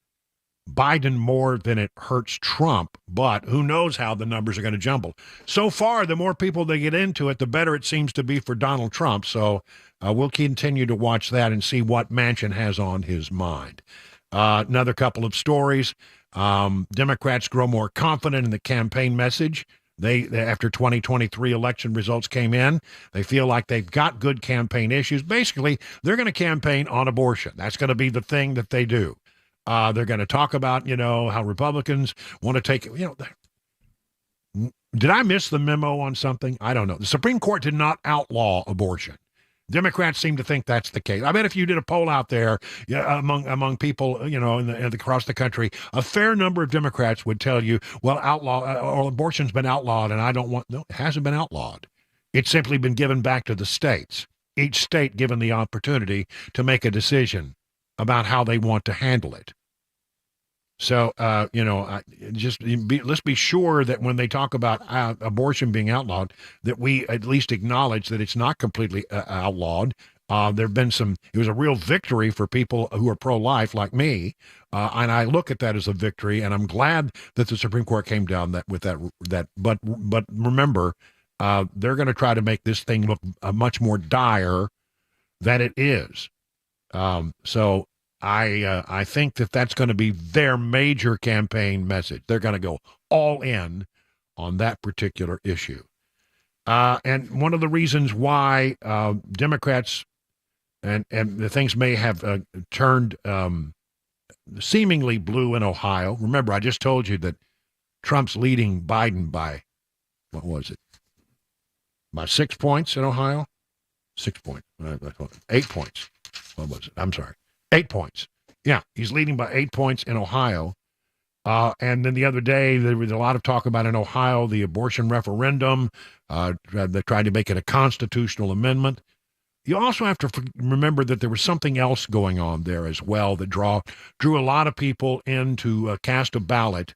Biden more than it hurts Trump, but who knows how the numbers are going to jumble. So far, the more people they get into it, the better it seems to be for Donald Trump. So we'll continue to watch that and see what Manchin has on his mind. Another couple of stories. Democrats grow more confident in the campaign message. They after 2023 election results came in, they feel like they've got good campaign issues. Basically, they're going to campaign on abortion. That's going to be the thing that they do. They're going to talk about, how Republicans want to take, did I miss the memo on something? I don't know. The Supreme Court did not outlaw abortion. Democrats seem to think that's the case. I bet if you did a poll out there among people, across the country, a fair number of Democrats would tell you, well, abortion's been outlawed, and no, it hasn't been outlawed. It's simply been given back to the states, each state given the opportunity to make a decision about how they want to handle it. So, let's be sure that when they talk about abortion being outlawed, that we at least acknowledge that it's not completely outlawed. There have been it was a real victory for people who are pro-life like me. And I look at that as a victory, and I'm glad that the Supreme Court came down with that. But remember, they're going to try to make this thing look much more dire than it is. So I think that that's going to be their major campaign message. They're going to go all in on that particular issue. And one of the reasons why Democrats and the things may have turned seemingly blue in Ohio. Remember, I just told you that Trump's leading Biden by, what was it? By 6 points in Ohio? 6 points. 8 points. What was it? I'm sorry. 8 points. Yeah, he's leading by 8 points in Ohio. And then the other day, there was a lot of talk about in Ohio, the abortion referendum. They tried to make it a constitutional amendment. You also have to remember that there was something else going on there as well that drew a lot of people in to cast a ballot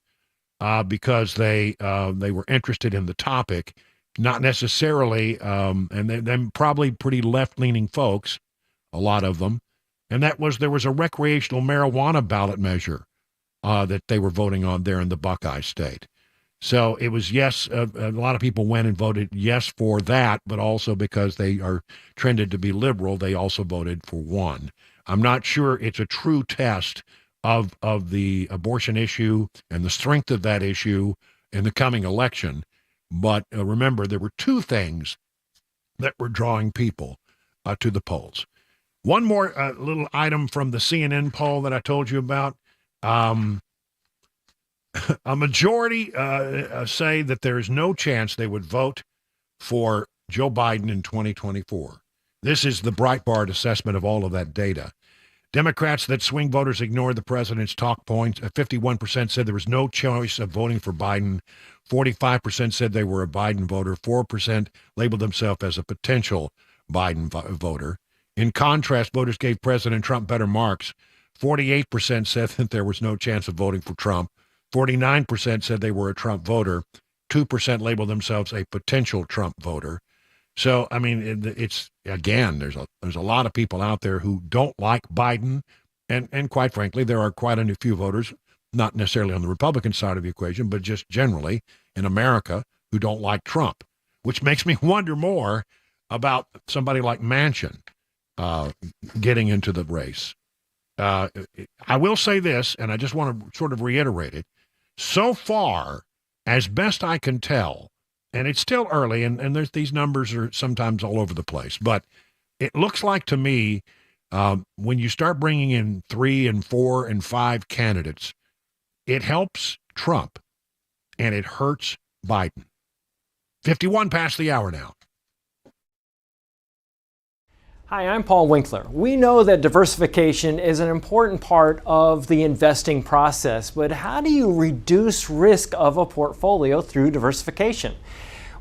because they were interested in the topic, not necessarily, and they're probably pretty left-leaning folks, a lot of them. And there was a recreational marijuana ballot measure that they were voting on there in the Buckeye State. So it was yes, a lot of people went and voted yes for that, but also because they are trended to be liberal, they also voted for one. I'm not sure it's a true test of the abortion issue and the strength of that issue in the coming election. But remember, there were two things that were drawing people to the polls. One more little item from the CNN poll that I told you about. A majority say that there is no chance they would vote for Joe Biden in 2024. This is the Breitbart assessment of all of that data. Democrats that swing voters ignored the president's talk points. 51% said there was no choice of voting for Biden. 45% said they were a Biden voter. 4% labeled themselves as a potential Biden voter. In contrast, voters gave President Trump better marks. 48% said that there was no chance of voting for Trump. 49% said they were a Trump voter. 2% labeled themselves a potential Trump voter. So, I mean, it's, again, there's a lot of people out there who don't like Biden. And quite frankly, there are quite a few voters, not necessarily on the Republican side of the equation, but just generally in America who don't like Trump, which makes me wonder more about somebody like Manchin getting into the race. I will say this, and I just want to sort of reiterate it. So far, as best I can tell, and it's still early, and there's these numbers are sometimes all over the place, but it looks like to me when you start bringing in 3 and 4 and 5 candidates, it helps Trump and it hurts Biden. 51 past the hour now. Hi, I'm Paul Winkler. We know that diversification is an important part of the investing process, but how do you reduce risk of a portfolio through diversification?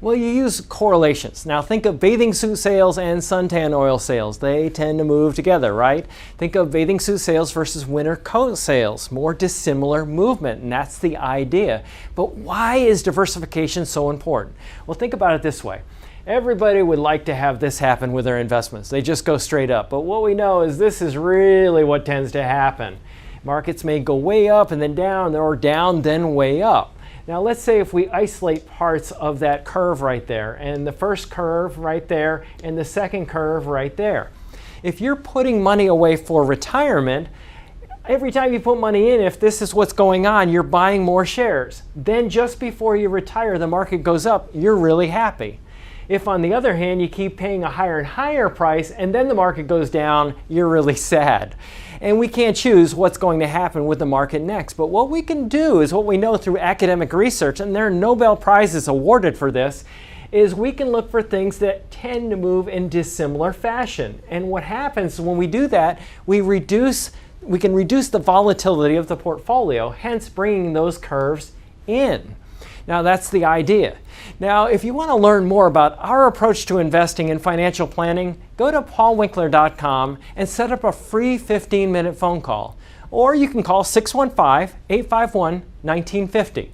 Well, you use correlations. Now think of bathing suit sales and suntan oil sales. They tend to move together, right? Think of bathing suit sales versus winter coat sales. More dissimilar movement, and that's the idea. But why is diversification so important? Well, think about it this way. Everybody would like to have this happen with their investments. They just go straight up. But what we know is this is really what tends to happen. Markets may go way up and then down, or down, then way up. Now let's say if we isolate parts of that curve right there, and the first curve right there, and the second curve right there. If you're putting money away for retirement, every time you put money in, if this is what's going on, you're buying more shares. Then just before you retire, the market goes up, you're really happy. If, on the other hand, you keep paying a higher and higher price and then the market goes down, you're really sad. And we can't choose what's going to happen with the market next. But what we can do is what we know through academic research, and there are Nobel Prizes awarded for this, is we can look for things that tend to move in dissimilar fashion. And what happens when we do that, we can reduce the volatility of the portfolio, hence bringing those curves in. Now that's the idea. Now, if you want to learn more about our approach to investing and financial planning, go to paulwinkler.com and set up a free 15-minute phone call. Or you can call 615-851-1950.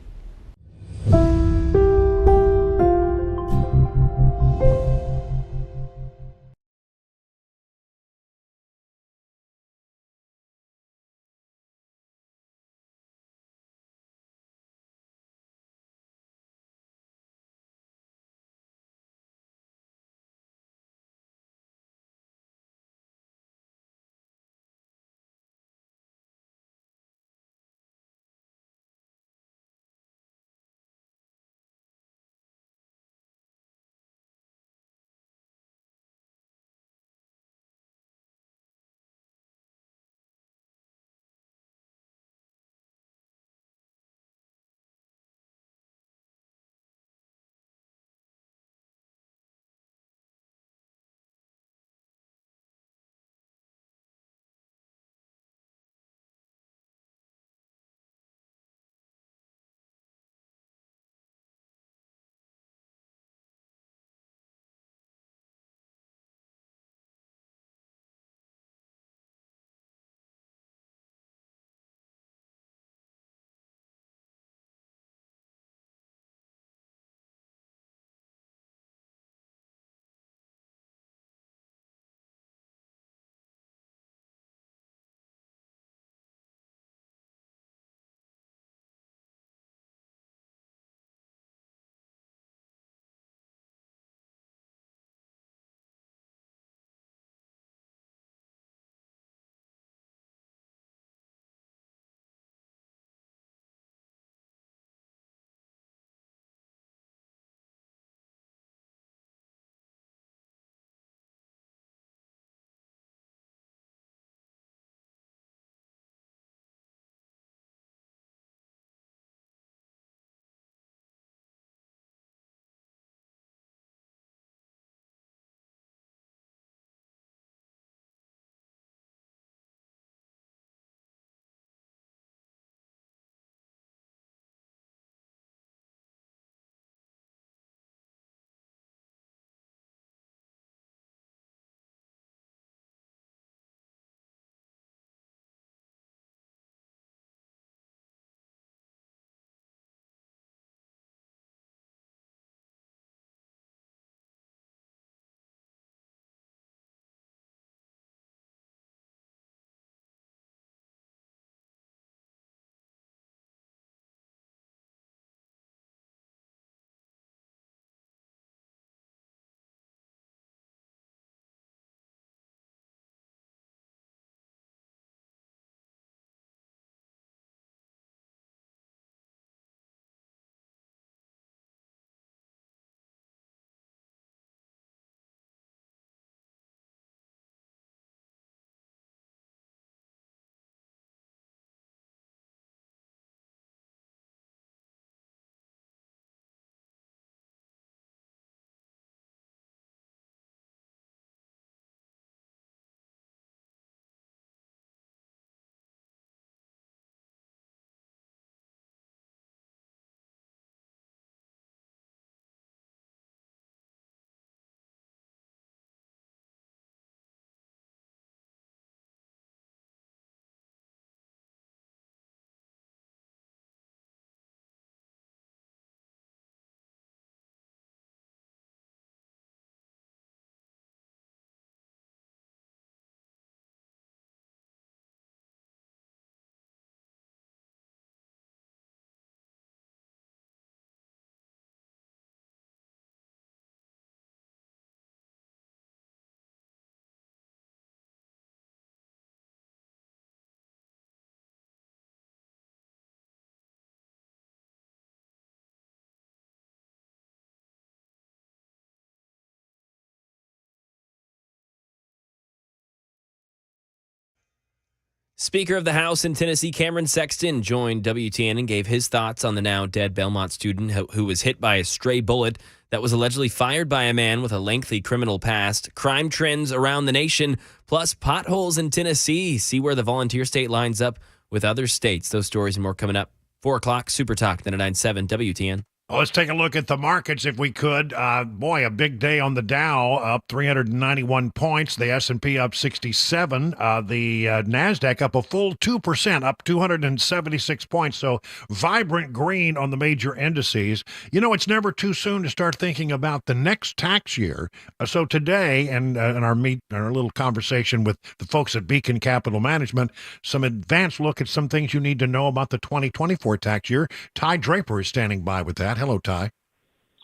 Speaker of the House in Tennessee, Cameron Sexton, joined WTN and gave his thoughts on the now dead Belmont student who was hit by a stray bullet that was allegedly fired by a man with a lengthy criminal past, crime trends around the nation, plus potholes in Tennessee. See where the volunteer state lines up with other states. Those stories and more coming up. 4 o'clock, Super Talk, 99.7 WTN. Well, let's take a look at the markets if we could. Boy, a big day on the Dow, up 391 points. The S&P up 67. The NASDAQ up a full 2%, up 276 points. So vibrant green on the major indices. You know, it's never too soon to start thinking about the next tax year. So today, and in our little conversation with the folks at Beacon Capital Management, some advanced look at some things you need to know about the 2024 tax year. Ty Draper is standing by with that. Hello, Ty.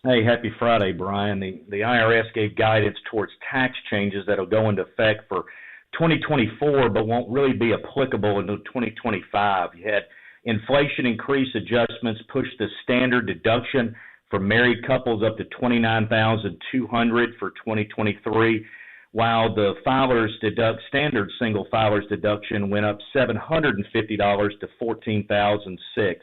Hey, happy Friday, Brian. The IRS gave guidance towards tax changes that'll go into effect for 2024, but won't really be applicable until 2025. You had inflation increase adjustments push the standard deduction for married couples up to $29,200 for 2023, while the standard single filers deduction went up $750 to $14,006.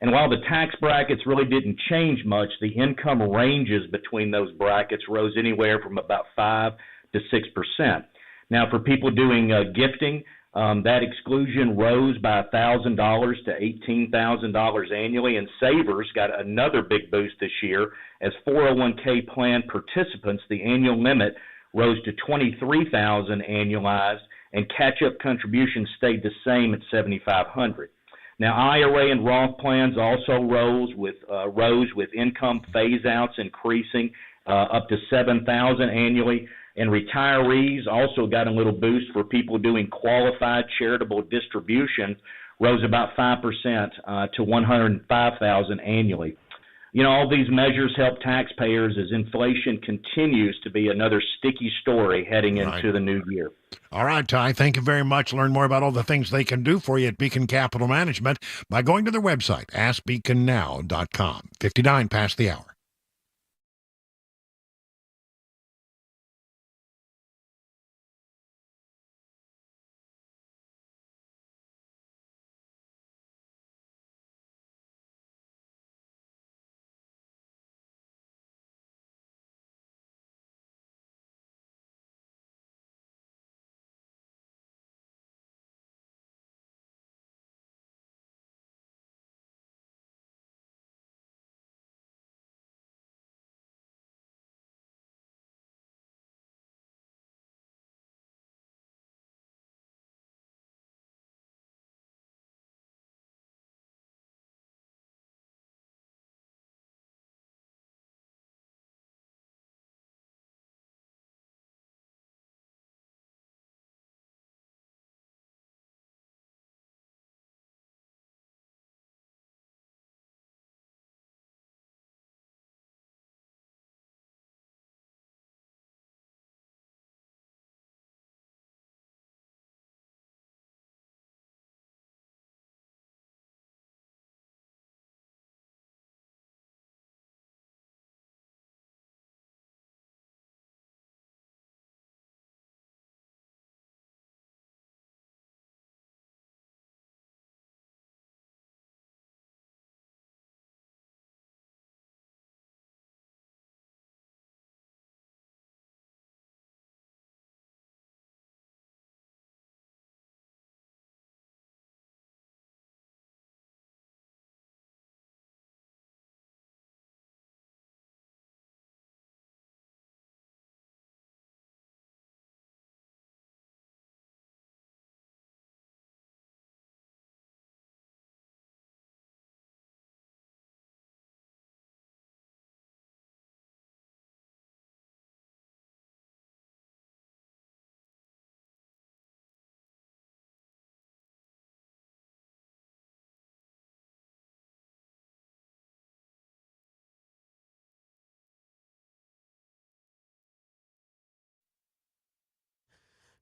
And while the tax brackets really didn't change much, the income ranges between those brackets rose anywhere from about 5 to 6%. Now, for people doing gifting, that exclusion rose by $1,000 to $18,000 annually, and savers got another big boost this year as 401k plan participants. The annual limit rose to $23,000 annualized, and catch-up contributions stayed the same at $7,500. Now, IRA and Roth plans also rose with income phase-outs increasing up to $7,000 annually, and retirees also got a little boost for people doing qualified charitable distribution, rose about 5% to $105,000 annually. You know, all these measures help taxpayers as inflation continues to be another sticky story heading into the new year. All right, Ty, thank you very much. Learn more about all the things they can do for you at Beacon Capital Management by going to their website, askbeaconnow.com. 59 past the hour.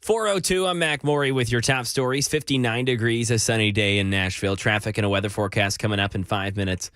.402, I'm Mac Maury with your top stories. 59 degrees, a sunny day in Nashville. Traffic and a weather forecast coming up in 5 minutes.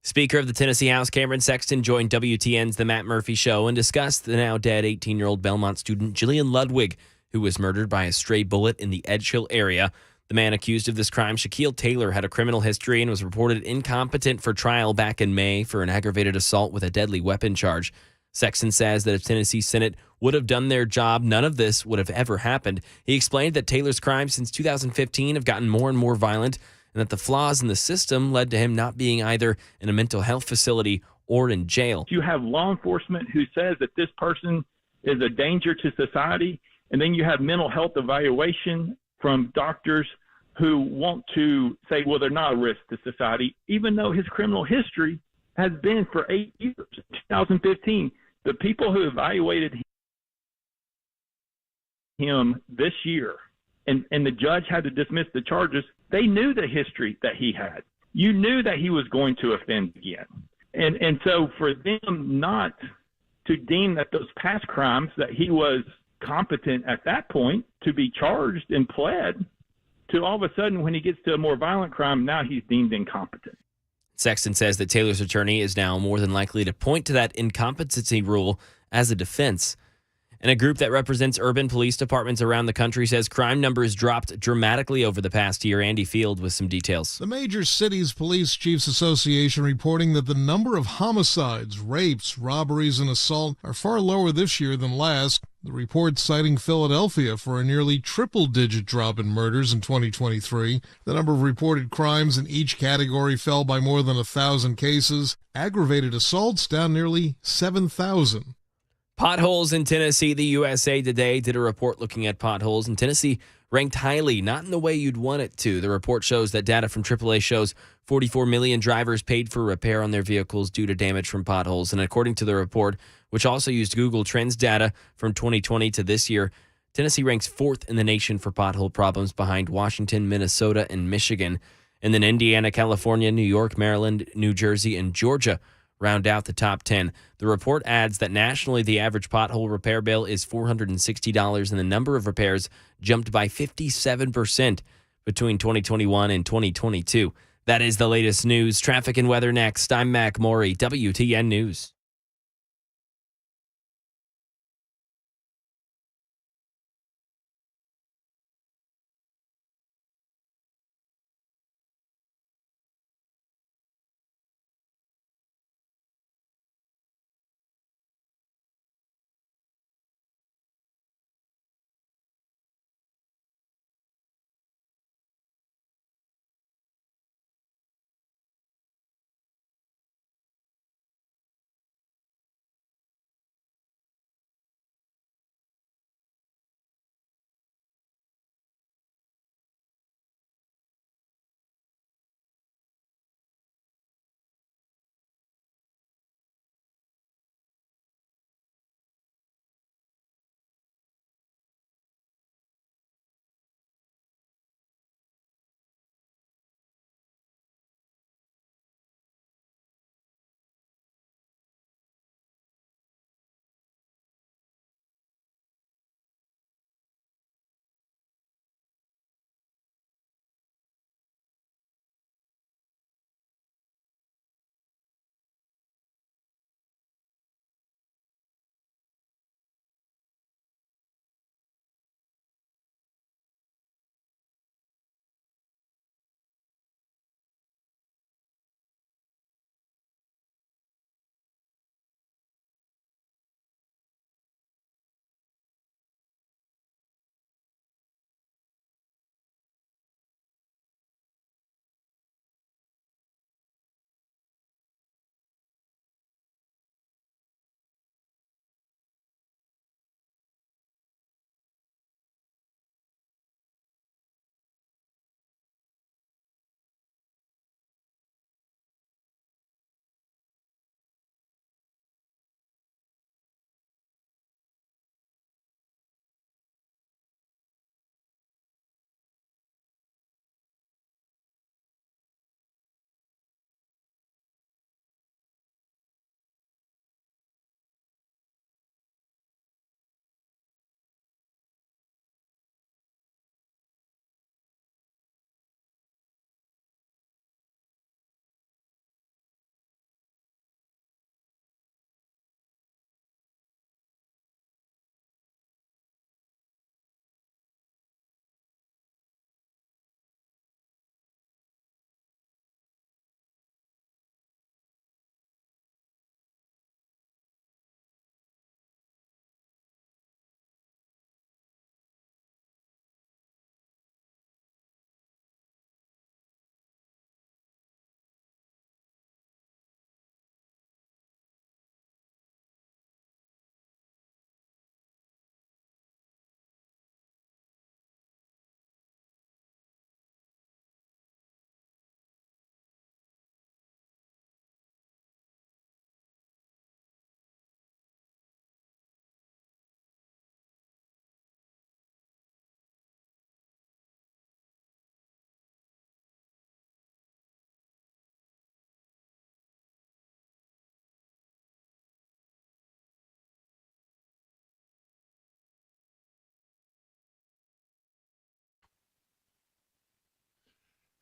Speaker of the Tennessee House, Cameron Sexton, joined WTN's The Matt Murphy Show and discussed the now dead 18-year-old Belmont student Jillian Ludwig, who was murdered by a stray bullet in the Edge Hill area. The man accused of this crime, Shaquille Taylor, had a criminal history and was reported incompetent for trial back in May for an aggravated assault with a deadly weapon charge. Sexton says that if Tennessee Senate would have done their job, none of this would have ever happened. He explained that Taylor's crimes since 2015 have gotten more and more violent, and that the flaws in the system led to him not being either in a mental health facility or in jail. You have law enforcement who says that this person is a danger to society, and then you have mental health evaluation from doctors who want to say, well, they're not a risk to society, even though his criminal history has been for 8 years. 2015, the people who evaluated him this year, and the judge had to dismiss the charges, they knew the history that he had. You knew that he was going to offend again. And so for them not to deem that those past crimes, that he was competent at that point to be charged and pled, to all of a sudden when he gets to a more violent crime, now he's deemed incompetent. Sexton says that Taylor's attorney is now more than likely to point to that incompetency rule as a defense. And a group that represents urban police departments around the country says crime numbers dropped dramatically over the past year. Andy Field with some details. The Major Cities Police Chiefs Association reporting that the number of homicides, rapes, robberies, and assault are far lower this year than last. The report citing Philadelphia for a nearly triple-digit drop in murders in 2023. The number of reported crimes in each category fell by more than 1,000 cases. Aggravated assaults down nearly 7,000. Potholes in Tennessee. The USA Today did a report looking at potholes, and Tennessee ranked highly, not in the way you'd want it to. The report shows that data from AAA shows 44 million drivers paid for repair on their vehicles due to damage from potholes. And according to the report, which also used Google Trends data from 2020 to this year, Tennessee ranks 4th in the nation for pothole problems behind Washington, Minnesota, and Michigan. And then Indiana, California, New York, Maryland, New Jersey, and Georgia round out the top 10. The report adds that nationally, the average pothole repair bill is $460, and the number of repairs jumped by 57% between 2021 and 2022. That is the latest news. Traffic and weather next. I'm Mac Maury, WTN News.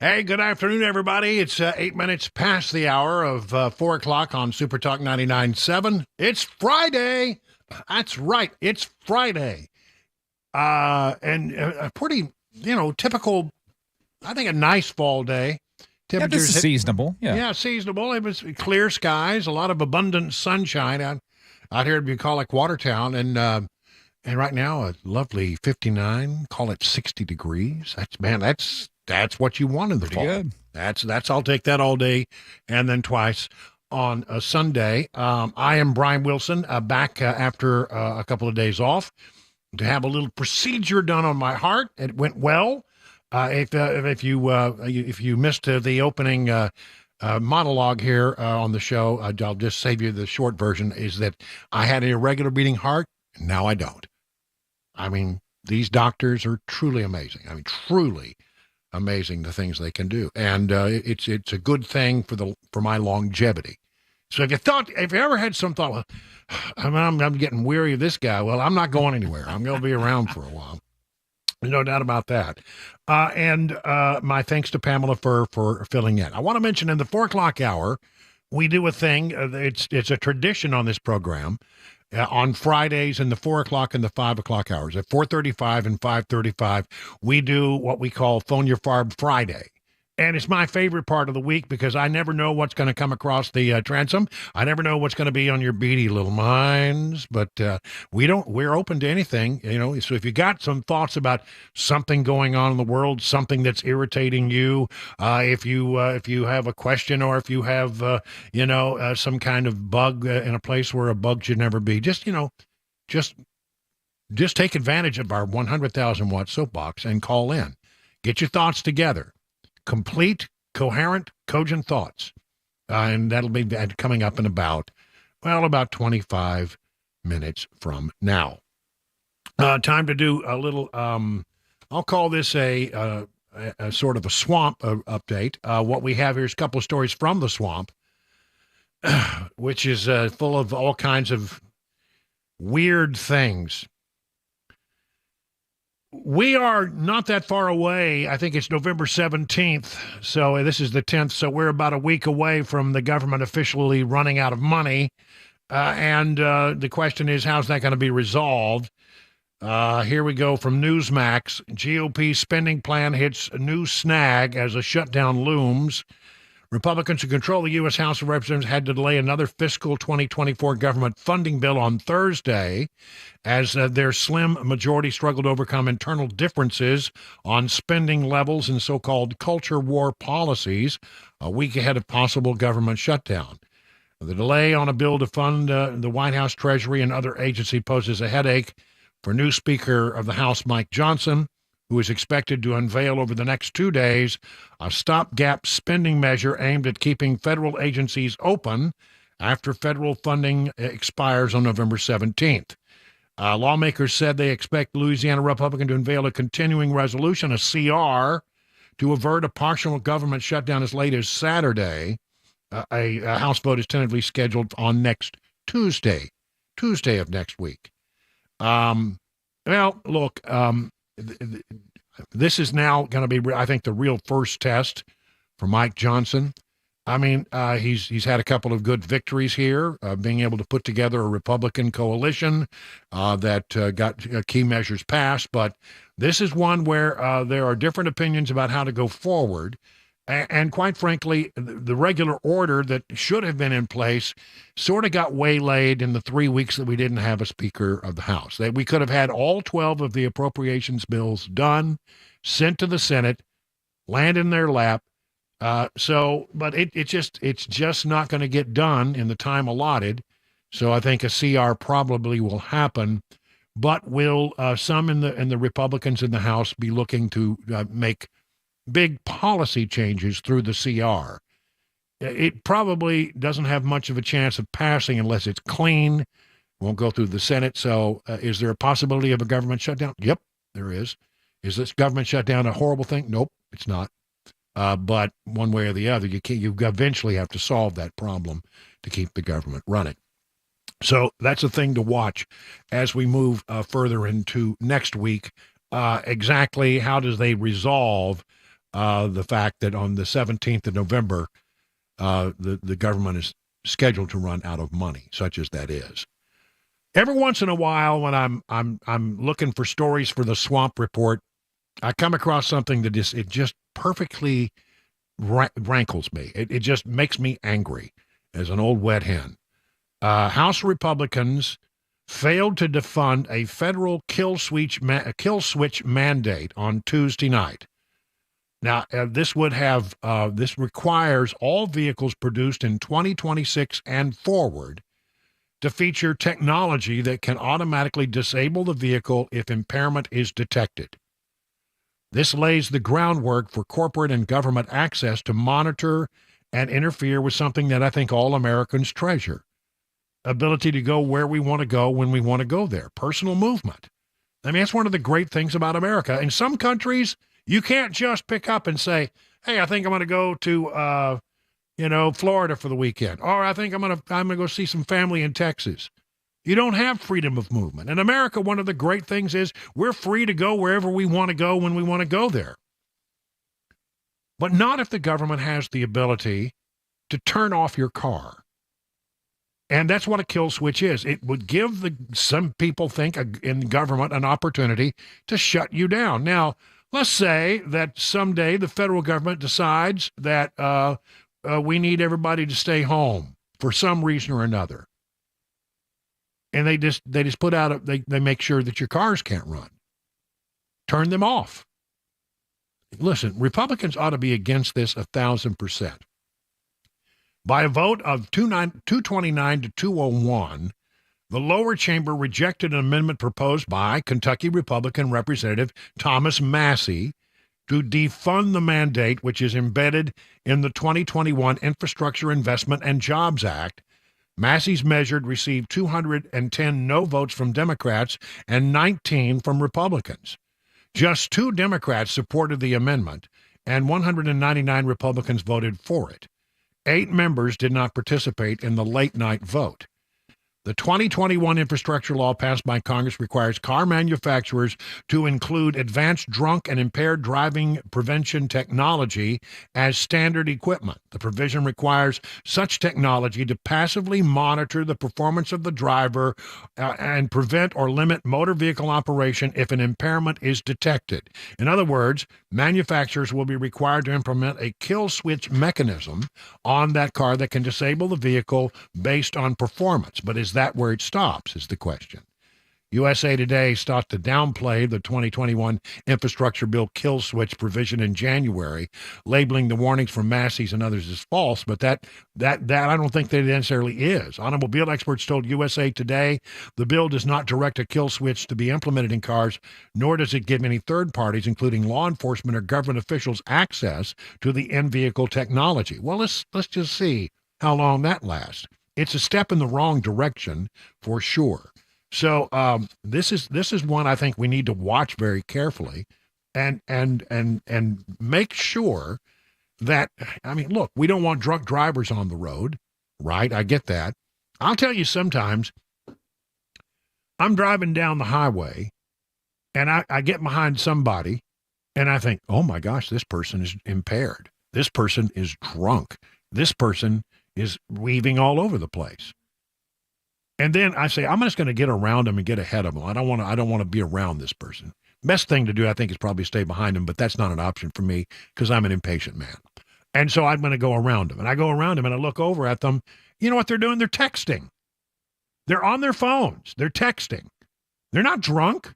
Hey, good afternoon, everybody. It's 8 minutes past the hour of 4 o'clock on Super Talk 99.7. It's Friday. That's right. It's Friday. And a pretty, typical, I think a nice fall day. Yeah, this is seasonable. Yeah, seasonable. It was clear skies, a lot of abundant sunshine out here at bucolic Watertown. And right now, a lovely 59, call it 60 degrees. That's what you want in the fall. Good. That's I'll take that all day, and then twice on a Sunday. I am Brian Wilson, back after a couple of days off to have a little procedure done on my heart. It went well. If you missed the opening monologue here on the show, I'll just save you the short version. Is that I had an irregular beating heart, and now I don't. I mean, these doctors are truly amazing. I mean, truly amazing, the things they can do, and it's a good thing for my longevity. So if you ever had some thought, well, I'm getting weary of this guy, well, I'm not going anywhere. I'm going to be around for a while. No doubt about that. And my thanks to Pamela for filling in. I want to mention in the 4 o'clock hour, we do a thing. It's a tradition on this program. On Fridays in the 4 o'clock and the 5 o'clock hours, at 4:35 and 5:35, we do what we call Phone Your Farb Friday. And it's my favorite part of the week because I never know what's going to come across the transom. I never know what's going to be on your beady little minds, but we're open to anything, So if you got some thoughts about something going on in the world, something that's irritating you, if you have a question, or if you have, some kind of bug in a place where a bug should never be, just take advantage of our 100,000 watt soapbox and call in. Get your thoughts together. Complete, coherent, cogent thoughts. And that'll be coming up in about 25 minutes from now. Time to do a little, I'll call this a sort of a swamp update. What we have here is a couple of stories from the swamp, which is full of all kinds of weird things. We are not that far away. I think it's November 17th. So this is the 10th. So we're about a week away from the government officially running out of money. And the question is, how's that going to be resolved? Here we go from Newsmax. GOP spending plan hits a new snag as a shutdown looms. Republicans who control the U.S. House of Representatives had to delay another fiscal 2024 government funding bill on Thursday as their slim majority struggled to overcome internal differences on spending levels and so-called culture war policies a week ahead of possible government shutdown. The delay on a bill to fund the White House, Treasury, and other agencies poses a headache for new Speaker of the House, Mike Johnson, who is expected to unveil over the next 2 days a stopgap spending measure aimed at keeping federal agencies open after federal funding expires on November 17th. Lawmakers said they expect Louisiana Republican to unveil a continuing resolution, a CR, to avert a partial government shutdown as late as Saturday. A House vote is tentatively scheduled on next Tuesday of next week. This is now going to be, I think, the real first test for Mike Johnson. I mean, he's had a couple of good victories here, being able to put together a Republican coalition that got key measures passed. But this is one where there are different opinions about how to go forward. And quite frankly, the regular order that should have been in place sort of got waylaid in the 3 weeks that we didn't have a Speaker of the House. We could have had all 12 of the appropriations bills done, sent to the Senate, land in their lap. But it's just not going to get done in the time allotted. So I think a CR probably will happen. But will some in the Republicans in the House be looking to make big policy changes through the CR? It probably doesn't have much of a chance of passing unless it's clean. Won't go through the Senate. So is there a possibility of a government shutdown? Yep, there is. Is this government shutdown a horrible thing? Nope, it's not. But one way or the other, you eventually have to solve that problem to keep the government running. So that's a thing to watch as we move further into next week. Exactly how does they resolve the fact that on the 17th of November, the government is scheduled to run out of money, such as that is. Every once in a while, when I'm looking for stories for the Swamp Report, I come across something that just perfectly rankles me. It just makes me angry as an old wet hen. House Republicans failed to defund a federal kill switch mandate on Tuesday night. Now, this requires all vehicles produced in 2026 and forward to feature technology that can automatically disable the vehicle if impairment is detected. This lays the groundwork for corporate and government access to monitor and interfere with something that I think all Americans treasure: ability to go where we want to go when we want to go there, personal movement. I mean, it's one of the great things about America. In some countries, you can't just pick up and say, hey, I think I'm going to go to, Florida for the weekend, or I think I'm going to go see some family in Texas. You don't have freedom of movement. In America, one of the great things is we're free to go wherever we want to go when we want to go there. But not if the government has the ability to turn off your car. And that's what a kill switch is. It would give some people think in government an opportunity to shut you down. Now, let's say that someday the federal government decides that we need everybody to stay home for some reason or another. And they just put out they make sure that your cars can't run. Turn them off. Listen, Republicans ought to be against this 1,000%. By a vote of 229 to 201, the lower chamber rejected an amendment proposed by Kentucky Republican Representative Thomas Massey to defund the mandate, which is embedded in the 2021 Infrastructure Investment and Jobs Act. Massey's measure received 210 no votes from Democrats and 19 from Republicans. Just 2 Democrats supported the amendment, and 199 Republicans voted for it. 8 members did not participate in the late-night vote. The 2021 infrastructure law passed by Congress requires car manufacturers to include advanced drunk and impaired driving prevention technology as standard equipment. The provision requires such technology to passively monitor the performance of the driver and prevent or limit motor vehicle operation if an impairment is detected. In other words, manufacturers will be required to implement a kill switch mechanism on that car that can disable the vehicle based on performance. But is that where it stops, is the question. USA Today sought to downplay the 2021 infrastructure bill kill switch provision in January, labeling the warnings from Massey's and others as false, but that I don't think that it necessarily is. Automobile experts told USA Today the bill does not direct a kill switch to be implemented in cars, nor does it give any third parties, including law enforcement or government officials, access to the in-vehicle technology. Well, let's just see how long that lasts. It's a step in the wrong direction for sure. So this is one I think we need to watch very carefully, and make sure that, I mean, look, we don't want drunk drivers on the road, right? I get that. I'll tell you, sometimes I'm driving down the highway and I get behind somebody and I think, oh my gosh, this person is impaired. This person is drunk. This person is weaving all over the place. And then I say, I'm just going to get around him and get ahead of him. I don't want to be around this person. Best thing to do, I think, is probably stay behind him, but that's not an option for me because I'm an impatient man. And so I'm going to go around him. And I go around him and I look over at them. You know what they're doing? They're texting. They're on their phones. They're texting. They're not drunk.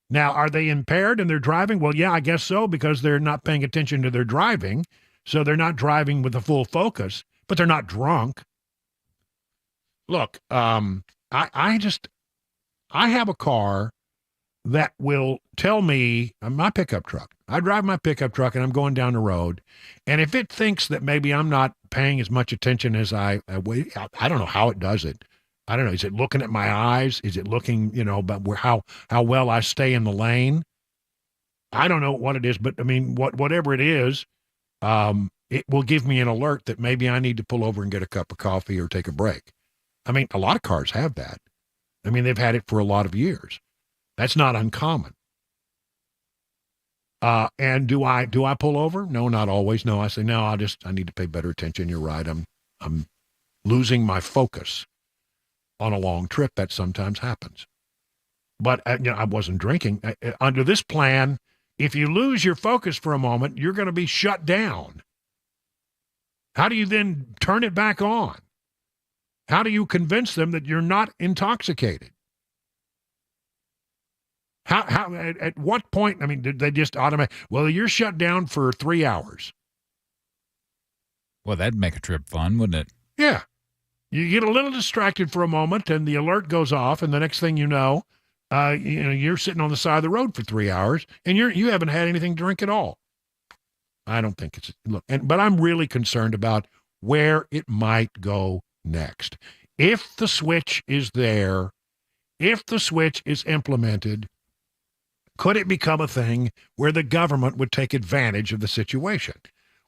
Now, are they impaired and they're driving? Well, yeah, I guess so, because they're not paying attention to their driving. So they're not driving with a full focus, but they're not drunk. Look, I have a car that will tell me, my pickup truck. I drive my pickup truck and I'm going down the road. And if it thinks that maybe I'm not paying as much attention as I don't know how it does it. I don't know. Is it looking at my eyes? Is it looking, about how well I stay in the lane? I don't know what it is, but I mean, whatever it is, it will give me an alert that maybe I need to pull over and get a cup of coffee or take a break. I mean, a lot of cars have that. I mean, they've had it for a lot of years. That's not uncommon. And do I pull over? No, not always. No, I say, no, I need to pay better attention. You're right. I'm losing my focus on a long trip. That sometimes happens. But I wasn't drinking. Under this plan, if you lose your focus for a moment, you're going to be shut down. How do you then turn it back on? How do you convince them that you're not intoxicated? How at what point? I mean, did they just automatically? Well, you're shut down for 3 hours. Well, that'd make a trip fun, wouldn't it? Yeah. You get a little distracted for a moment, and the alert goes off, and the next thing you know, you're sitting on the side of the road for 3 hours, and you haven't had anything to drink at all. I don't think it's but I'm really concerned about where it might go next. If the switch is there, if the switch is implemented, could it become a thing where the government would take advantage of the situation?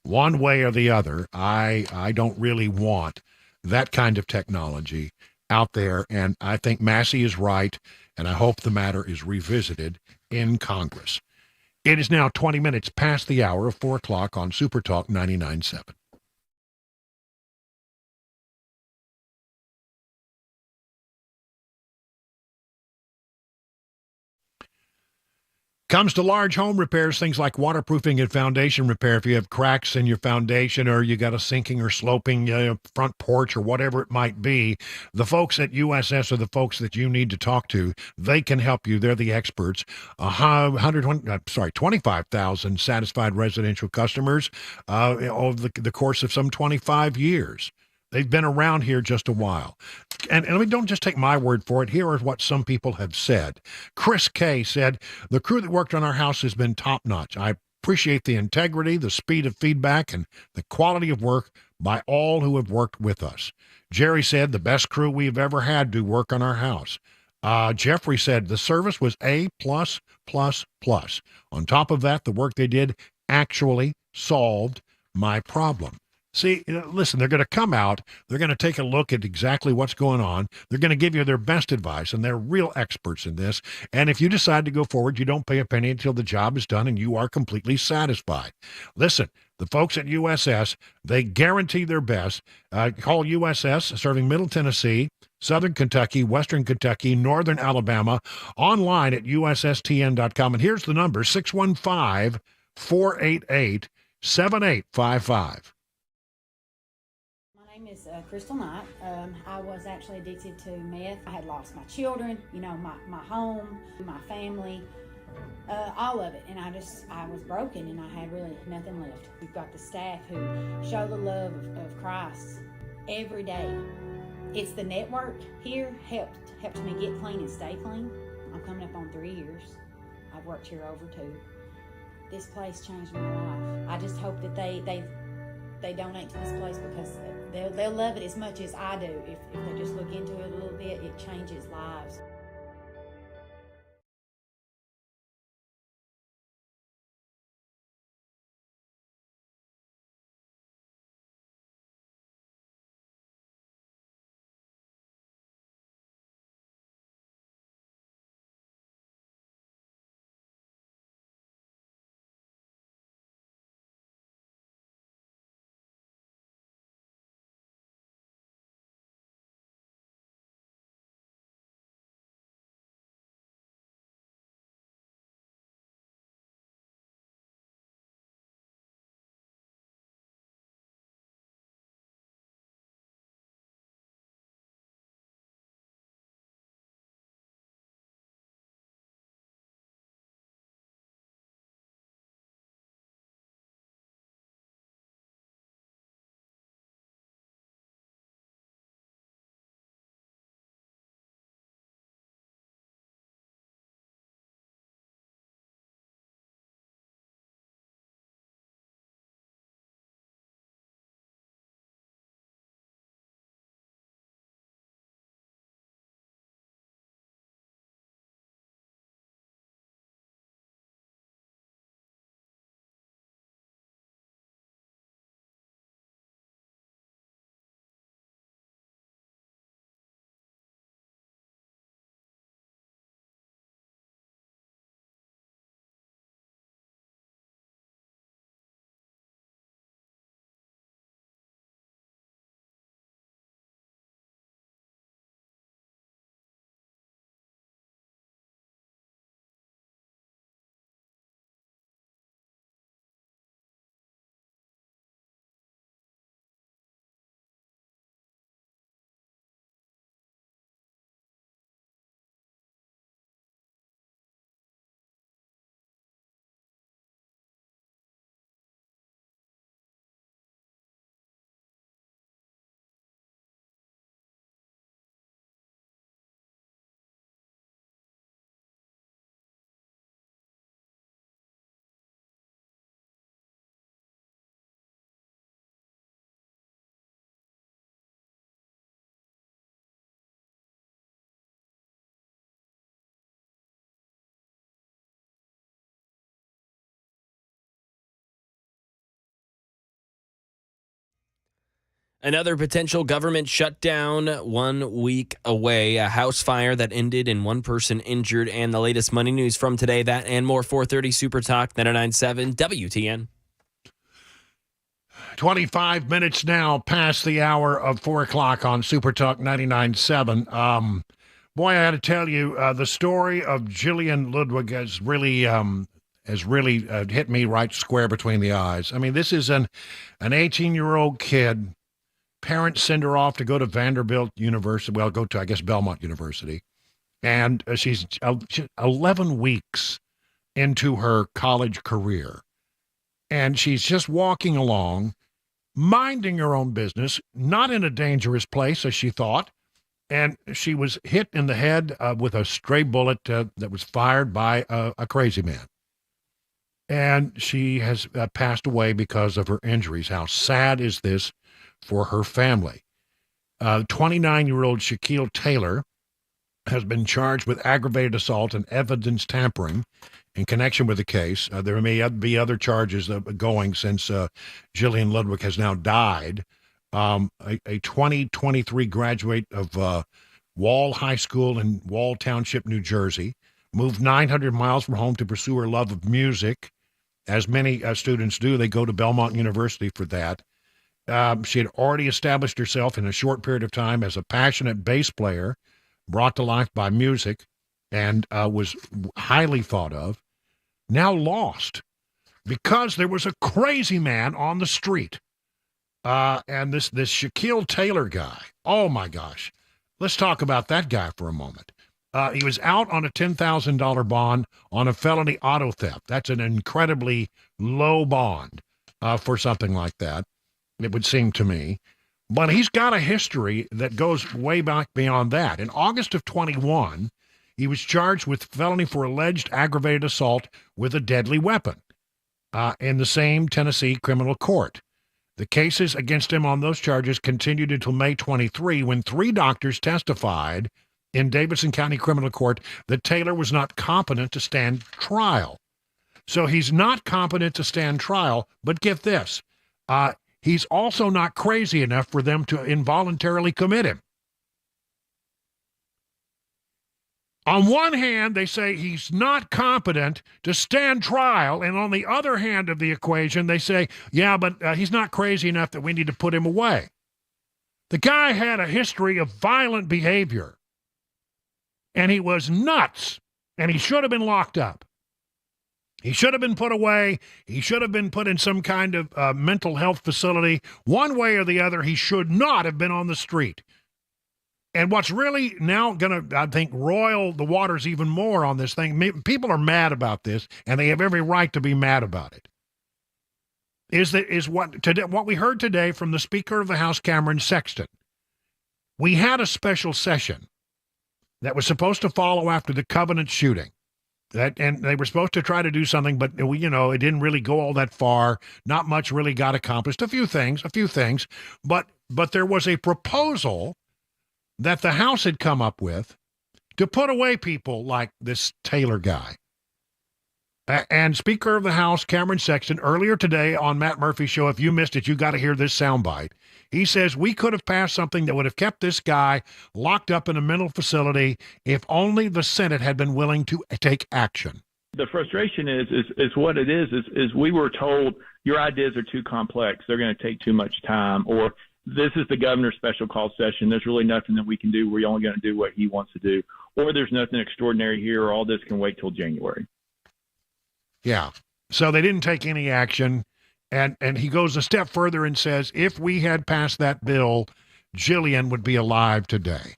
One way or the other, I don't really want that kind of technology out there, and I think Massey is right, and I hope the matter is revisited in Congress. It is now 20 minutes past the hour of 4 o'clock on Super Talk 99.7. Comes to large home repairs, things like waterproofing and foundation repair. If you have cracks in your foundation or you got a sinking or sloping front porch or whatever it might be, the folks at USS are the folks that you need to talk to. They can help you. They're the experts. 25,000 satisfied residential customers over the course of some 25 years. They've been around here just a while. And I mean, don't just take my word for it. Here is what some people have said. Chris Kay said, the crew that worked on our house has been top-notch. I appreciate the integrity, the speed of feedback, and the quality of work by all who have worked with us. Jerry said, the best crew we've ever had do work on our house. Jeffrey said, the service was A+++. On top of that, the work they did actually solved my problem. See, listen, they're going to come out. They're going to take a look at exactly what's going on. They're going to give you their best advice, and they're real experts in this. And if you decide to go forward, you don't pay a penny until the job is done and you are completely satisfied. Listen, the folks at USS, they guarantee their best. Call USS, serving Middle Tennessee, Southern Kentucky, Western Kentucky, Northern Alabama, online at USSTN.com. And here's the number, 615-488-7855. My name is Crystal Knight. I was actually addicted to meth. I had lost my children, my home, my family, all of it. And I was broken and I had really nothing left. We've got the staff who show the love of Christ every day. It's the network here helped me get clean and stay clean. I'm coming up on 3 years. I've worked here over 2. This place changed my life. I just hope that they donate to this place because they'll love it as much as I do. If they just look into it a little bit, it changes lives. Another potential government shutdown 1 week away. A house fire that ended in one person injured. And the latest money news from today. That and more. 4:30 Super Talk 99.7 WTN. 25 minutes now past the hour of 4 o'clock on Super Talk 99.7. Boy, I had to tell you, the story of Jillian Ludwig has really hit me right square between the eyes. I mean, this is an 18-year-old kid. Parents send her off to go to Vanderbilt University. Well, go to, I guess, Belmont University. And she's 11 weeks into her college career. And she's just walking along, minding her own business, not in a dangerous place, as she thought. And she was hit in the head with a stray bullet that was fired by a crazy man. And she has passed away because of her injuries. How sad is this for her family? 29-year-old Shaquille Taylor has been charged with aggravated assault and evidence tampering in connection with the case. There may be other charges going since Jillian Ludwig has now died. A 2023 graduate of Wall High School in Wall Township, New Jersey, moved 900 miles from home to pursue her love of music. As many students do, they go to Belmont University for that. She had already established herself in a short period of time as a passionate bass player, brought to life by music, and was highly thought of. Now lost because there was a crazy man on the street. And this Shaquille Taylor guy, oh my gosh. Let's talk about that guy for a moment. He was out on a $10,000 bond on a felony auto theft. That's an incredibly low bond for something like that, it would seem to me. But he's got a history that goes way back beyond that. In August of 21, he was charged with felony for alleged aggravated assault with a deadly weapon in the same Tennessee criminal court. The cases against him on those charges continued until May 23, when 3 doctors testified in Davidson County Criminal Court that Taylor was not competent to stand trial. So he's not competent to stand trial, but get this, he's also not crazy enough for them to involuntarily commit him. On one hand, they say he's not competent to stand trial, and on the other hand of the equation, they say, yeah, but he's not crazy enough that we need to put him away. The guy had a history of violent behavior, and he was nuts, and he should have been locked up. He should have been put away. He should have been put in some kind of mental health facility. One way or the other, he should not have been on the street. And what's really now going to, I think, roil the waters even more on this thing, people are mad about this, and they have every right to be mad about it, is what we heard today from the Speaker of the House, Cameron Sexton. We had a special session that was supposed to follow after the Covenant shooting. And they were supposed to try to do something, but, it didn't really go all that far. Not much really got accomplished. A few things. But there was a proposal that the House had come up with to put away people like this Taylor guy. And Speaker of the House, Cameron Sexton, earlier today on Matt Murphy's show, if you missed it, you got to hear this soundbite. He says we could have passed something that would have kept this guy locked up in a mental facility if only the Senate had been willing to take action. The frustration is what it is we were told your ideas are too complex. They're going to take too much time, or this is the governor's special call session. There's really nothing that we can do. We're only going to do what he wants to do, or there's nothing extraordinary here, or all this can wait till January. Yeah. So they didn't take any action. And he goes a step further and says, if we had passed that bill, Jillian would be alive today.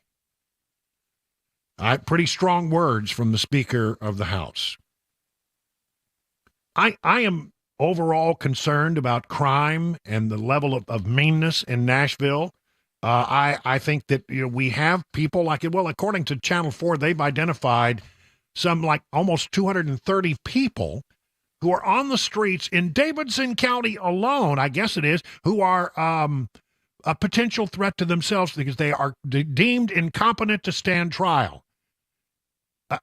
Pretty strong words from the Speaker of the House. I am overall concerned about crime and the level of meanness in Nashville. I think that we have people like it. Well, according to Channel 4, they've identified some like almost 230 people who are on the streets in Davidson County alone, I guess it is, who are a potential threat to themselves because they are deemed incompetent to stand trial.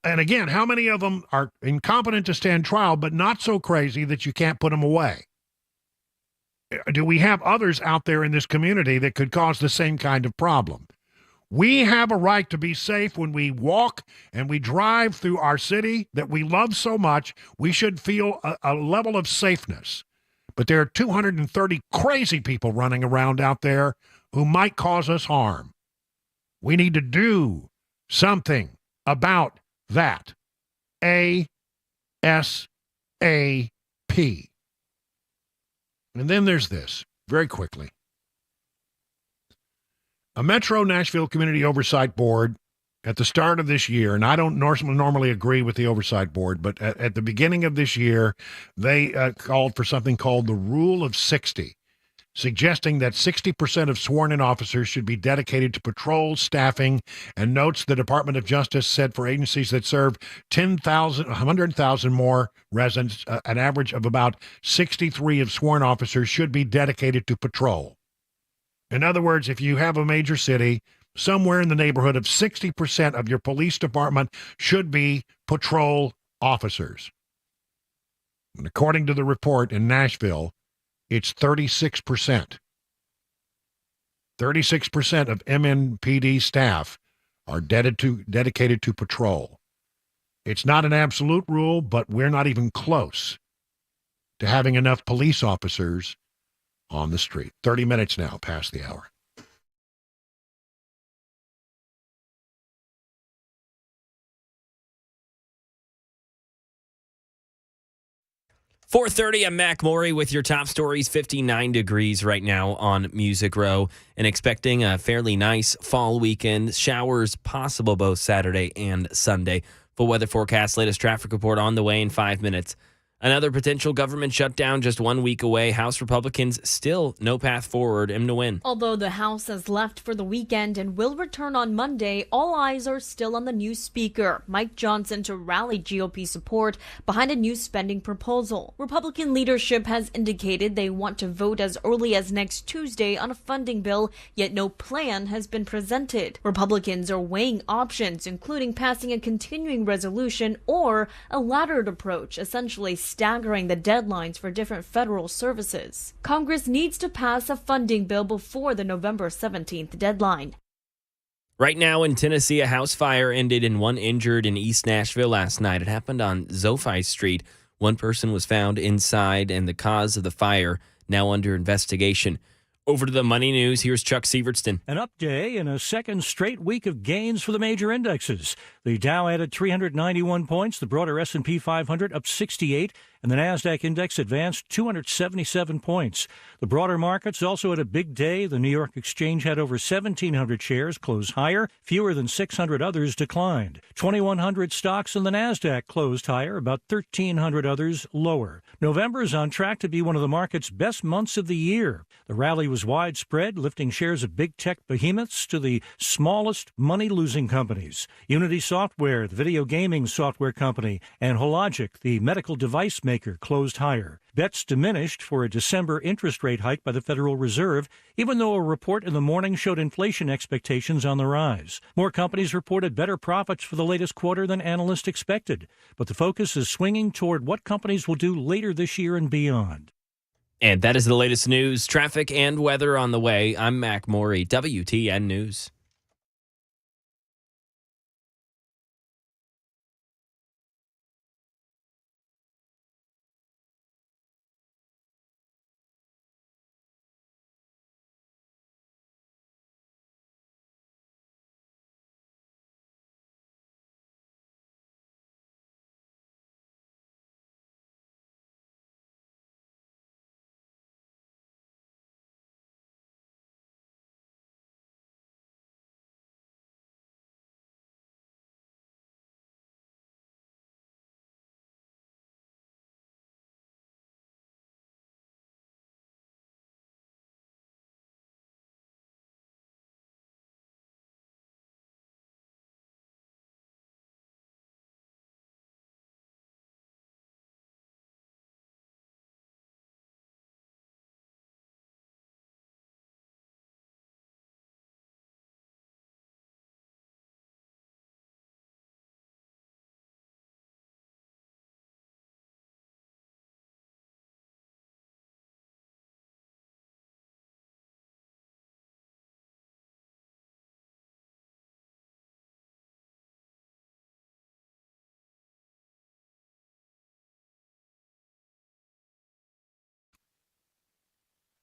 And again, how many of them are incompetent to stand trial, but not so crazy that you can't put them away? do we have others out there in this community that could cause the same kind of problem? We have a right to be safe when we walk and we drive through our city that we love so much. We should feel a level of safeness. But there are 230 crazy people running around out there who might cause us harm. We need to do something about that. ASAP. And then there's this, very quickly. A Metro Nashville Community Oversight Board at the start of this year, and I don't normally agree with the Oversight Board, but at the beginning of this year, they called for something called the Rule of 60, suggesting that 60% of sworn-in officers should be dedicated to patrol staffing, and notes the Department of Justice said for agencies that serve 100,000 more residents, an average of about 63 of sworn officers should be dedicated to patrol. In other words, if you have a major city, somewhere in the neighborhood of 60% of your police department should be patrol officers. And according to the report in Nashville, it's 36%. 36% of MNPD staff are dedicated to patrol. It's not an absolute rule, but we're not even close to having enough police officers on the street. 30 minutes now past the hour. .30, I'm Mac Maury with your top stories. 59 degrees right now on Music Row, and expecting a fairly nice fall weekend. Showers possible both Saturday and Sunday. Full weather forecast, latest traffic report on the way in 5 minutes. Another potential government shutdown just 1 week away. House Republicans still no path forward. M to win. Although the House has left for the weekend and will return on Monday, all eyes are still on the new Speaker, Mike Johnson, to rally GOP support behind a new spending proposal. Republican leadership has indicated they want to vote as early as next Tuesday on a funding bill, yet no plan has been presented. Republicans are weighing options, including passing a continuing resolution or a laddered approach, essentially staggering the deadlines for different federal services. Congress needs to pass a funding bill before the November 17th deadline. Right now in Tennessee, a house fire ended in one injured in East Nashville last night. It happened on Zophai Street. One person was found inside, and the cause of the fire now under investigation. Over to the money news. Here's Chuck Sievertson. An up day and a second straight week of gains for the major indexes. The Dow added 391 points, the broader S&P 500 up 68, and the Nasdaq index advanced 277 points. The broader markets also had a big day. The New York Exchange had over 1,700 shares close higher. Fewer than 600 others declined. 2,100 stocks in the Nasdaq closed higher, about 1,300 others lower. November is on track to be one of the market's best months of the year. The rally was widespread, lifting shares of big tech behemoths to the smallest money-losing companies. Unity Software, the video gaming software company, and Hologic, the medical device maker, closed higher. Bets diminished for a December interest rate hike by the Federal Reserve, even though a report in the morning showed inflation expectations on the rise. More companies reported better profits for the latest quarter than analysts expected, but the focus is swinging toward what companies will do later this year and beyond. And that is the latest news, traffic, and weather on the way. I'm Mac Maury, WTN News.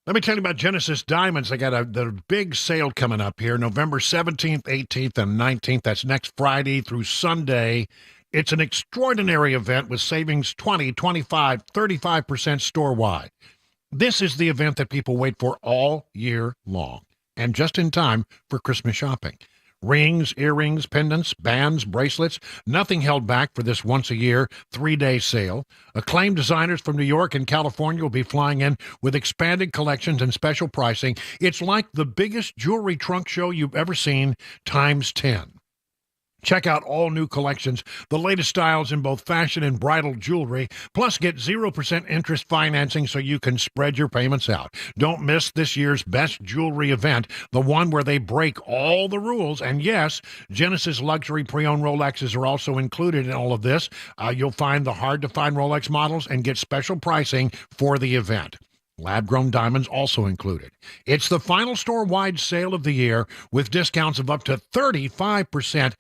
Let me tell you about Genesis Diamonds. They got the big sale coming up here, November 17th, 18th, and 19th. That's next Friday through Sunday. It's an extraordinary event with savings 20, 25, 35% store-wide. This is the event that people wait for all year long, and just in time for Christmas shopping. Rings, earrings, pendants, bands, bracelets, nothing held back for this once-a-year, 3-day sale. Acclaimed designers from New York and California will be flying in with expanded collections and special pricing. It's like the biggest jewelry trunk show you've ever seen times 10. Check out all new collections, the latest styles in both fashion and bridal jewelry, plus get 0% interest financing so you can spread your payments out. Don't miss this year's best jewelry event, the one where they break all the rules. And yes, Genesis luxury pre-owned Rolexes are also included in all of this. You'll find the hard-to-find Rolex models and get special pricing for the event. Lab-grown diamonds also included. It's the final store-wide sale of the year with discounts of up to 35%.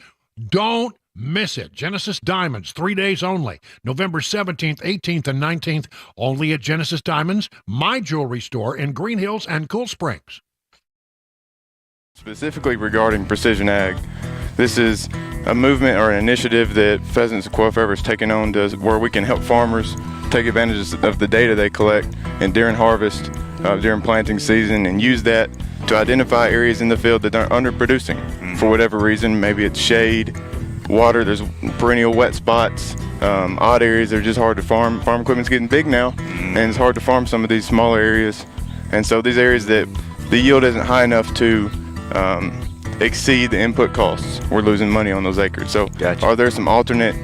Don't miss it. Genesis Diamonds, 3 days only. November 17th, 18th, and 19th, only at Genesis Diamonds, my jewelry store in Green Hills and Cool Springs. Specifically regarding precision ag, this is a movement or an initiative that Pheasants and Quail Forever is taking on where we can help farmers take advantage of the data they collect and during harvest, during planting season, and use that to identify areas in the field that are underproducing for whatever reason. Maybe it's shade, water, there's perennial wet spots, odd areas that are just hard to farm. Farm equipment's getting big now, and it's hard to farm some of these smaller areas. And so these areas that the yield isn't high enough to exceed the input costs, we're losing money on those acres. So Are there some alternate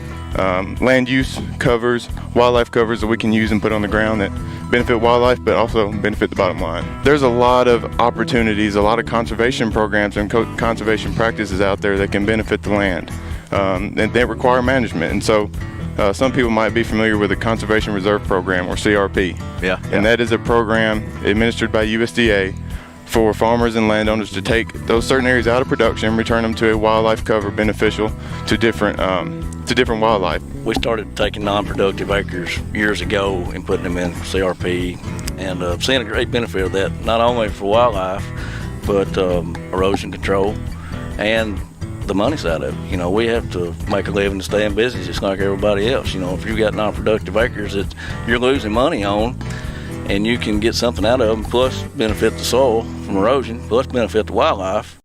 land use covers, wildlife covers that we can use and put on the ground that benefit wildlife but also benefit the bottom line? There's a lot of opportunities, a lot of conservation programs and conservation practices out there that can benefit the land, and they require management. And so some people might be familiar with the Conservation Reserve Program, or CRP. And that is a program administered by USDA for farmers and landowners to take those certain areas out of production and return them to a wildlife cover beneficial to different wildlife. We started taking non-productive acres years ago and putting them in CRP, and seeing a great benefit of that, not only for wildlife, but erosion control and the money side of it. You know, we have to make a living to stay in business just like everybody else. You know, if you've got non-productive acres that you're losing money on, and you can get something out of them, plus benefit the soil from erosion, plus benefit the wildlife.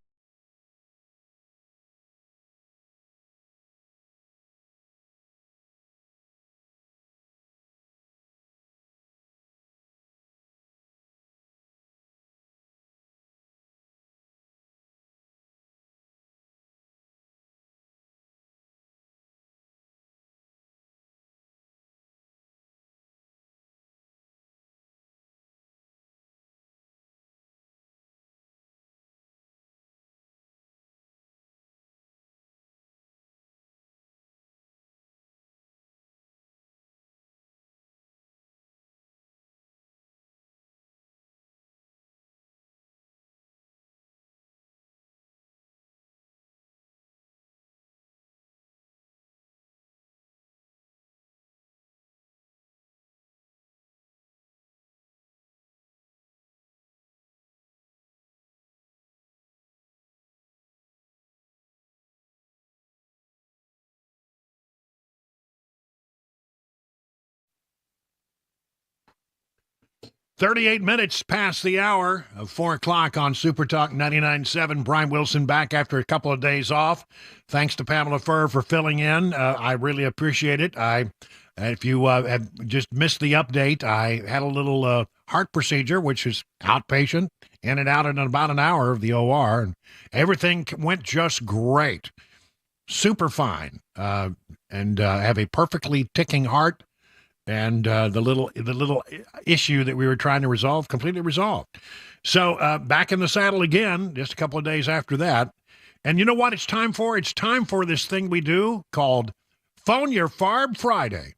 "38 minutes past the hour of 4 o'clock on Super Talk 99.7. Brian Wilson back after a couple of days off. Thanks to Pamela Farb for filling in. I really appreciate it. If you have just missed the update, I had a little heart procedure, which is outpatient, in and out in about an hour of the OR, and everything went just great. Super fine. And have a perfectly ticking heart. And the little issue that we were trying to resolve, completely resolved. So back in the saddle again, just a couple of days after that. And you know what it's time for? It's time for this thing we do called Phone Your Farb Friday.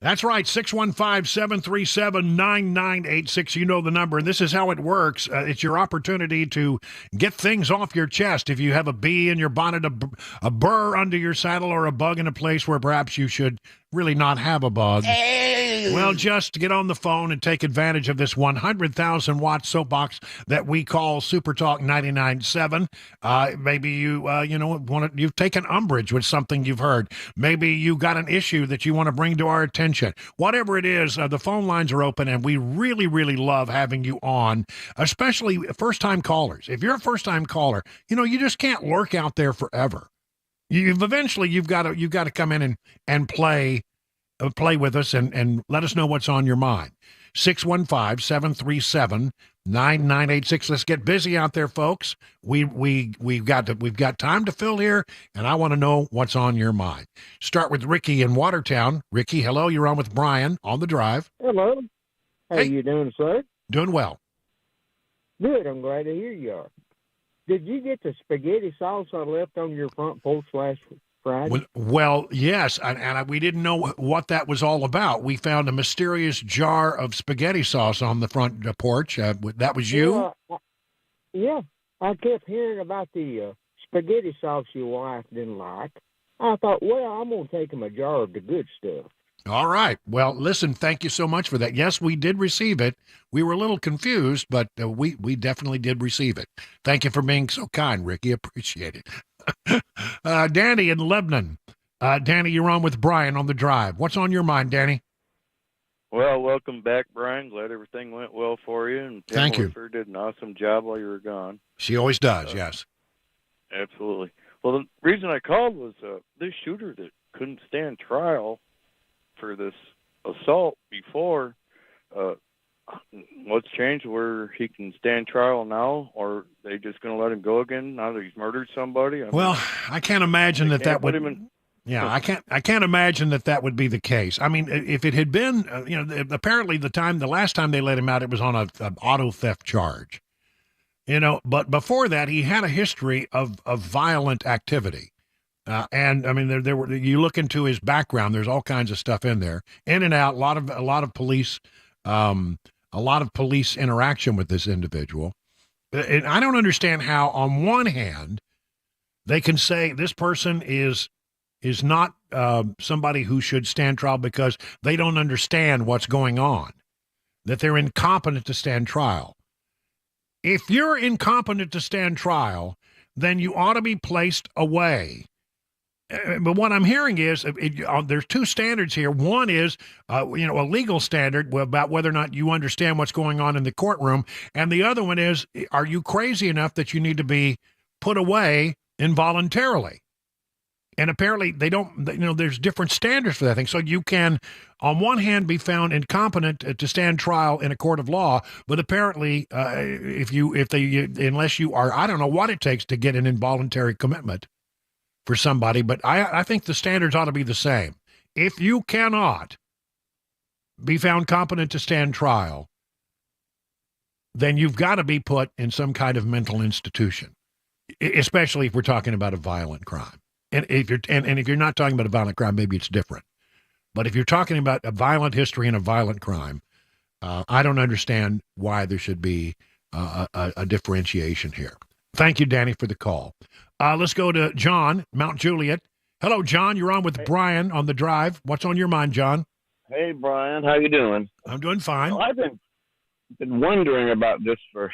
That's right, 615-737-9986. You know the number. And this is how it works. It's your opportunity to get things off your chest. If you have a bee in your bonnet, a burr under your saddle, or a bug in a place where perhaps you should really not have a bug. Well, just get on the phone and take advantage of this 100,000 watt soapbox that we call Super Talk 99.7. Maybe you've taken umbrage with something you've heard. Maybe you got an issue that you want to bring to our attention. Whatever it is, the phone lines are open, and we really, really love having you on, especially first-time callers. If you're a first-time caller, you just can't lurk out there forever. You've got to come in and play with us and let us know what's on your mind. 615-737-9986. Let's get busy out there, folks. We've got time to fill here, and I want to know what's on your mind. Start with Ricky in Watertown. Ricky, hello. You're on with Brian on the drive. Hello. How Hey. you doing, sir? Doing well. Good. I'm glad to hear you are. Did you get the spaghetti sauce I left on your front porch last Friday? Well, yes, and we didn't know what that was all about. We found a mysterious jar of spaghetti sauce on the front porch. That was you? Yeah. I kept hearing about the spaghetti sauce your wife didn't like. I thought, well, I'm going to take him a jar of the good stuff. All right. Well, listen, thank you so much for that. Yes, we did receive it. We were a little confused, but we definitely did receive it. Thank you for being so kind, Ricky. Appreciate it. Danny in Lebanon. Danny, you're on with Brian on the drive. What's on your mind, Danny? Well, welcome back, Brian. Glad everything went well for you. And Thank you. Pamela did an awesome job while you were gone. She always does, yes. Absolutely. Well, the reason I called was this shooter that couldn't stand trial for this assault before, what's changed where he can stand trial now, or are they just going to let him go again now that he's murdered somebody? I can't imagine that would. Yeah, I can't imagine that would be the case. I mean, if it had been, apparently the last time they let him out, it was on an auto theft charge. But before that, he had a history of violent activity. And I mean, there were, you look into his background, there's all kinds of stuff in there, in and out, a lot of police interaction with this individual. And I don't understand how, on one hand, they can say this person is not somebody who should stand trial because they don't understand what's going on, that they're incompetent to stand trial. If you're incompetent to stand trial, then you ought to be placed away. But what I'm hearing is there's two standards here. One is, a legal standard about whether or not you understand what's going on in the courtroom. And the other one is, are you crazy enough that you need to be put away involuntarily? And apparently they don't, there's different standards for that thing. So you can, on one hand, be found incompetent to stand trial in a court of law, but apparently unless you are, I don't know what it takes to get an involuntary commitment for somebody, but I think the standards ought to be the same. If you cannot be found competent to stand trial, then you've got to be put in some kind of mental institution, especially if we're talking about a violent crime. And if you're not talking about a violent crime, maybe it's different. But if you're talking about a violent history and a violent crime, I don't understand why there should be a differentiation here. Thank you, Danny, for the call. Let's go to John, Mount Juliet. Hello, John. You're on with Brian on the drive. What's on your mind, John? Hey, Brian. How you doing? I'm doing fine. Well, I've been wondering about this for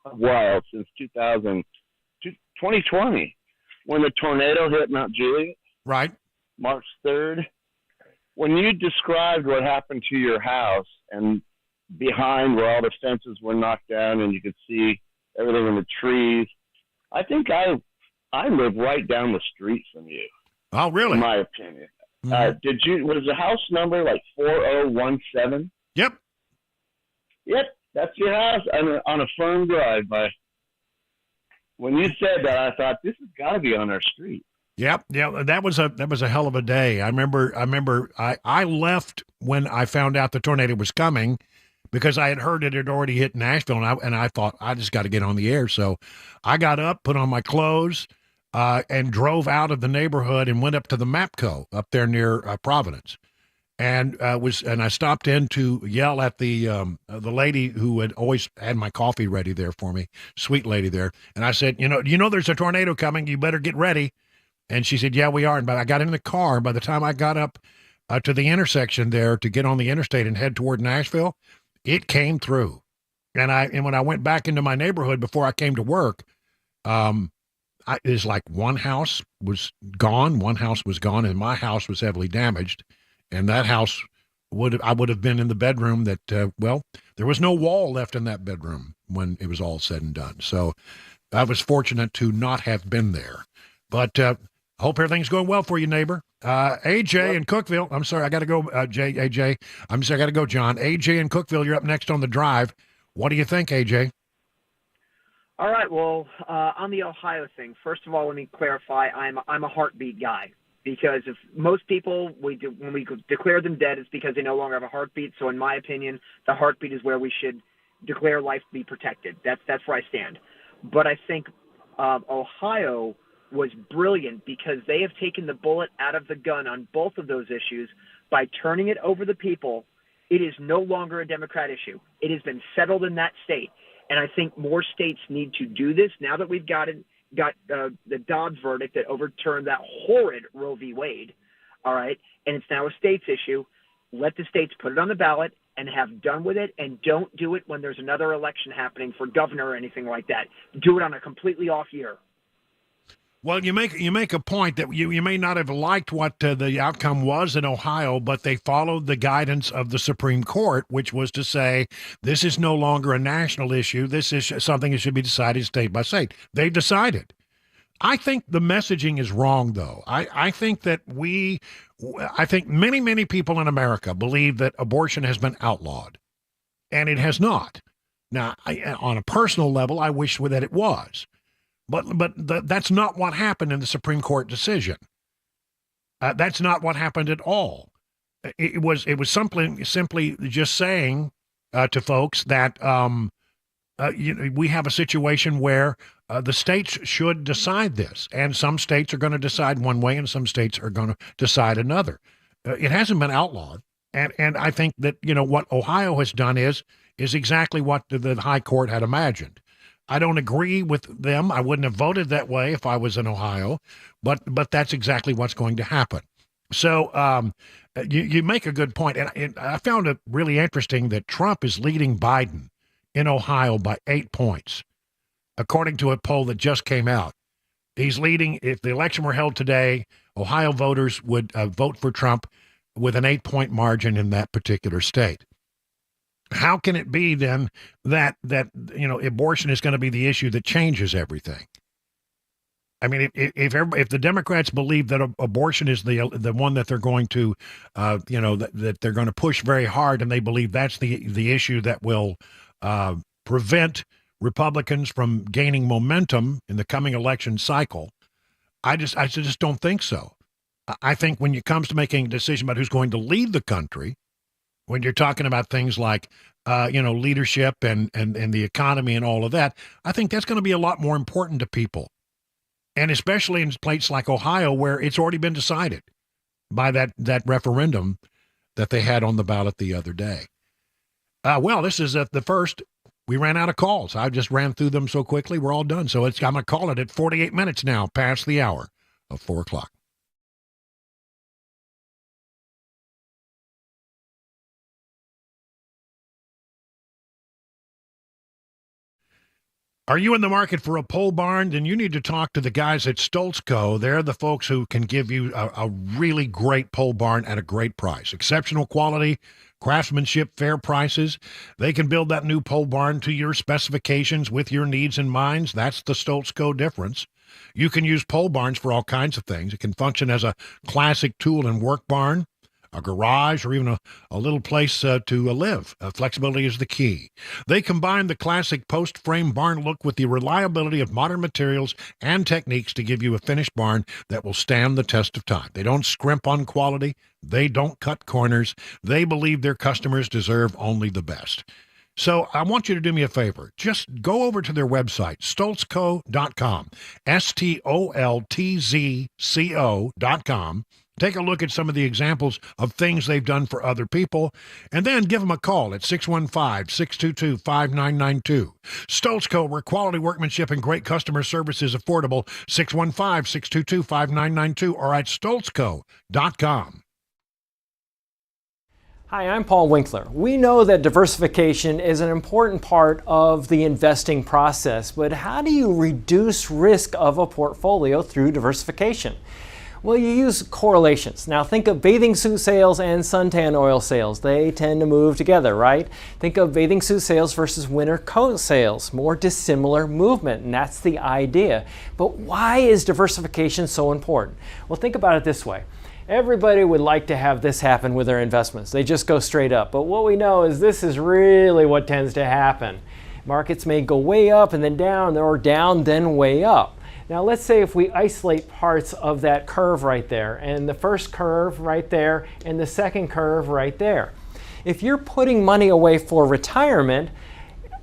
a while, since 2020, when the tornado hit Mount Juliet. Right. March 3rd. When you described what happened to your house and behind where all the fences were knocked down and you could see everything in the trees, I think I live right down the street from you. Oh, really? In my opinion. Mm-hmm. Was the house number like 4017? Yep. Yep, that's your house on a Fone Drive. When you said that, I thought this has got to be on our street. Yep. Yeah, that was a hell of a day. I remember I left when I found out the tornado was coming, because I had heard it had already hit Nashville, and I thought, I just got to get on the air. So I got up, put on my clothes, and drove out of the neighborhood and went up to the MAPCO up there near Providence. and I stopped in to yell at the lady who had always had my coffee ready there for me, sweet lady there, and I said, you know, there's a tornado coming. You better get ready. And she said, yeah, we are. But I got in the car. By the time I got up to the intersection there to get on the interstate and head toward Nashville, it came through. And when I went back into my neighborhood before I came to work, it's like one house was gone, and my house was heavily damaged. And that house I would have been in the bedroom that, there was no wall left in that bedroom when it was all said and done. So I was fortunate to not have been there. But I hope everything's going well for you, neighbor. AJ in Cookeville. I'm sorry, I got to go, AJ. I'm sorry, I got to go, John. AJ in Cookeville, you're up next on the drive. What do you think, AJ? All right. Well, on the Ohio thing, first of all, let me clarify. I'm a heartbeat guy, because if most people when we declare them dead, it's because they no longer have a heartbeat. So, in my opinion, the heartbeat is where we should declare life to be protected. That's where I stand. But I think Ohio was brilliant because they have taken the bullet out of the gun on both of those issues by turning it over the people. It is no longer a Democrat issue. It has been settled in that state. And I think more states need to do this now that we've got the Dobbs verdict that overturned that horrid Roe v. Wade. All right. And it's now a state's issue. Let the states put it on the ballot and have done with it, and don't do it when there's another election happening for governor or anything like that. Do it on a completely off year. Well, you make a point that you may not have liked what the outcome was in Ohio, but they followed the guidance of the Supreme Court, which was to say this is no longer a national issue. This is something that should be decided state by state. They decided. I think the messaging is wrong, though. I think that many people in America believe that abortion has been outlawed, and it has not. Now, on a personal level, I wish that it was. But that's not what happened in the Supreme Court decision. That's not what happened at all. It was simply just saying to folks that we have a situation where the states should decide this, and some states are going to decide one way, and some states are going to decide another. It hasn't been outlawed, and I think that what Ohio has done is exactly what the high court had imagined. I don't agree with them. I wouldn't have voted that way if I was in Ohio, but that's exactly what's going to happen. So you make a good point, and I found it really interesting that Trump is leading Biden in Ohio by 8 points, according to a poll that just came out. He's leading. If the election were held today, Ohio voters would vote for Trump with an 8-point margin in that particular state. How can it be then that abortion is going to be the issue that changes everything? I mean, if the Democrats believe that abortion is the one that they're going to, that they're going to push very hard, and they believe that's the issue that will prevent Republicans from gaining momentum in the coming election cycle, I just don't think so. I think when it comes to making a decision about who's going to lead the country, when you're talking about things like, leadership and the economy and all of that, I think that's going to be a lot more important to people. And especially in places like Ohio, where it's already been decided by that referendum that they had on the ballot the other day. Well, this is the first. We ran out of calls. I just ran through them so quickly. We're all done. So I'm going to call it at 48 minutes now, past the hour of 4 o'clock. Are you in the market for a pole barn? Then you need to talk to the guys at Stoltzco. They're the folks who can give you a really great pole barn at a great price. Exceptional quality, craftsmanship, fair prices. They can build that new pole barn to your specifications with your needs in mind. That's the Stoltzco difference. You can use pole barns for all kinds of things. It can function as a classic tool and work barn, a garage, or even a little place to live. Flexibility is the key. They combine the classic post-frame barn look with the reliability of modern materials and techniques to give you a finished barn that will stand the test of time. They don't scrimp on quality. They don't cut corners. They believe their customers deserve only the best. So I want you to do me a favor. Just go over to their website, stoltzco.com, STOLTZCO.com, Take a look at some of the examples of things they've done for other people, and then give them a call at 615-622-5992. Stoltz Co., where quality workmanship and great customer service is affordable, 615-622-5992 or at stoltzco.com. Hi, I'm Paul Winkler. We know that diversification is an important part of the investing process, but how do you reduce risk of a portfolio through diversification? Well, you use correlations. Now think of bathing suit sales and suntan oil sales. They tend to move together, right? Think of bathing suit sales versus winter coat sales. More dissimilar movement, and that's the idea. But why is diversification so important? Well, think about it this way. Everybody would like to have this happen with their investments. They just go straight up. But what we know is this is really what tends to happen. Markets may go way up and then down, or down then way up. Now let's say if we isolate parts of that curve right there, and the first curve right there, and the second curve right there. If you're putting money away for retirement,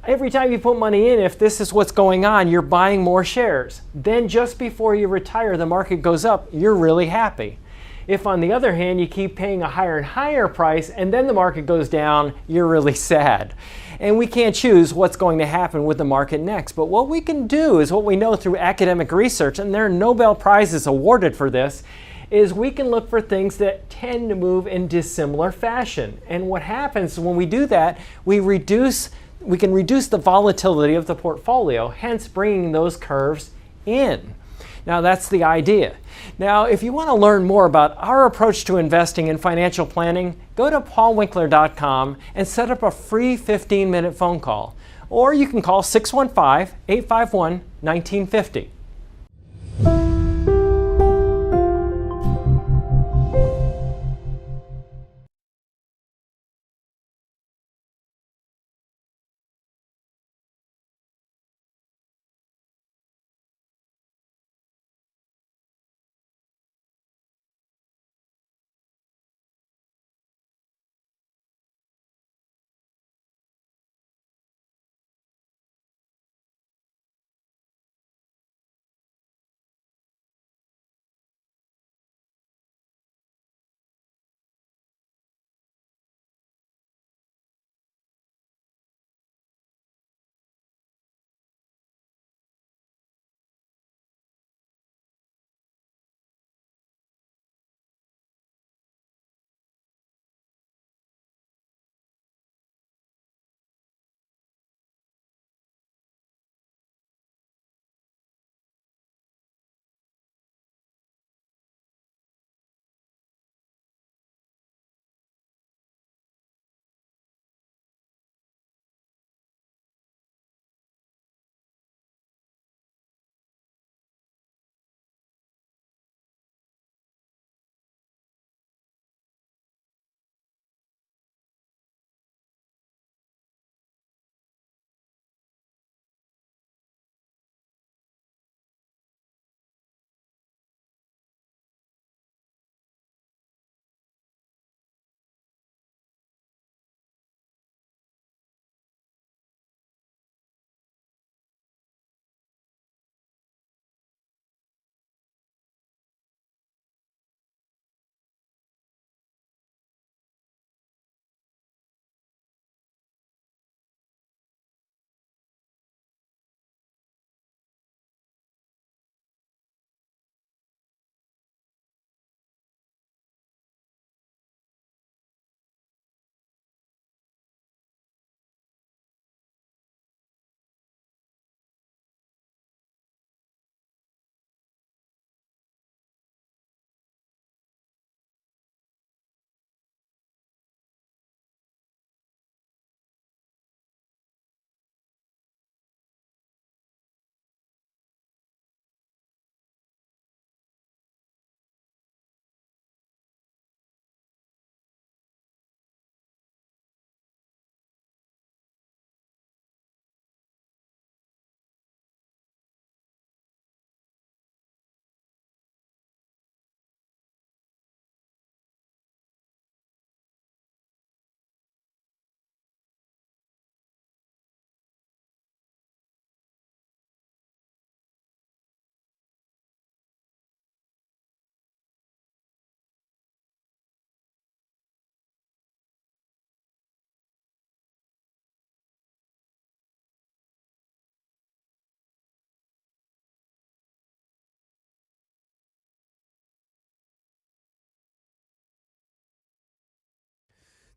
every time you put money in, if this is what's going on, you're buying more shares. Then just before you retire, the market goes up, you're really happy. If on the other hand, you keep paying a higher and higher price, and then the market goes down, you're really sad. And we can't choose what's going to happen with the market next. But what we can do is what we know through academic research, and there are Nobel Prizes awarded for this, is we can look for things that tend to move in dissimilar fashion. And what happens when we do that, we can reduce the volatility of the portfolio, hence bringing those curves in. Now that's the idea. Now if you want to learn more about our approach to investing and financial planning, go to paulwinkler.com and set up a free 15-minute phone call. Or you can call 615-851-1950.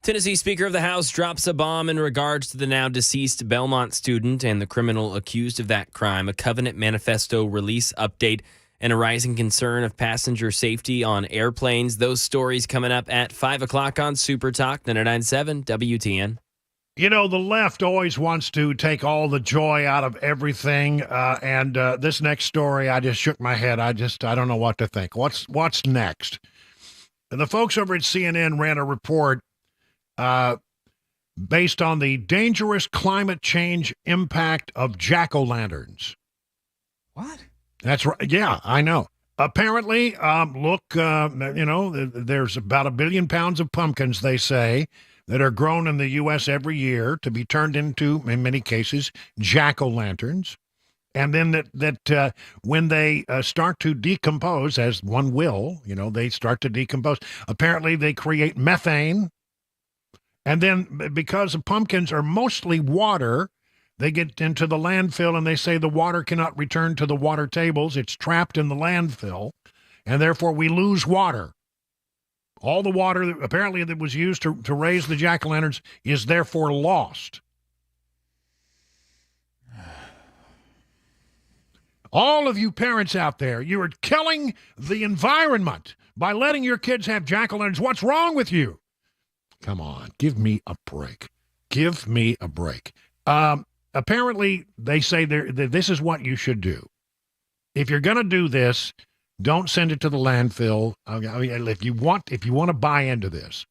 Tennessee Speaker of the House drops a bomb in regards to the now deceased Belmont student and the criminal accused of that crime. A Covenant Manifesto release update and a rising concern of passenger safety on airplanes. Those stories coming up at 5 o'clock on Super Talk 99.7 WTN. You know, the left always wants to take all the joy out of everything. And this next story, I just shook my head. I don't know what to think. What's next? And the folks over at CNN ran a report based on the dangerous climate change impact of jack-o'-lanterns. What? That's right. Yeah, I know. Apparently, there's about 1 billion pounds of pumpkins, they say, that are grown in the U.S. every year to be turned into, in many cases, jack-o'-lanterns. And then that when they start to decompose, as one will, they start to decompose. Apparently, they create methane. And then because the pumpkins are mostly water, they get into the landfill and they say the water cannot return to the water tables. It's trapped in the landfill, and therefore we lose water. All the water that apparently that was used to raise the jack-o'-lanterns is therefore lost. All of you parents out there, you are killing the environment by letting your kids have jack-o'-lanterns. What's wrong with you? Come on, give me a break. Give me a break. Apparently, they say that this is what you should do. If you're going to do this, don't send it to the landfill. I mean, if you want to buy into this,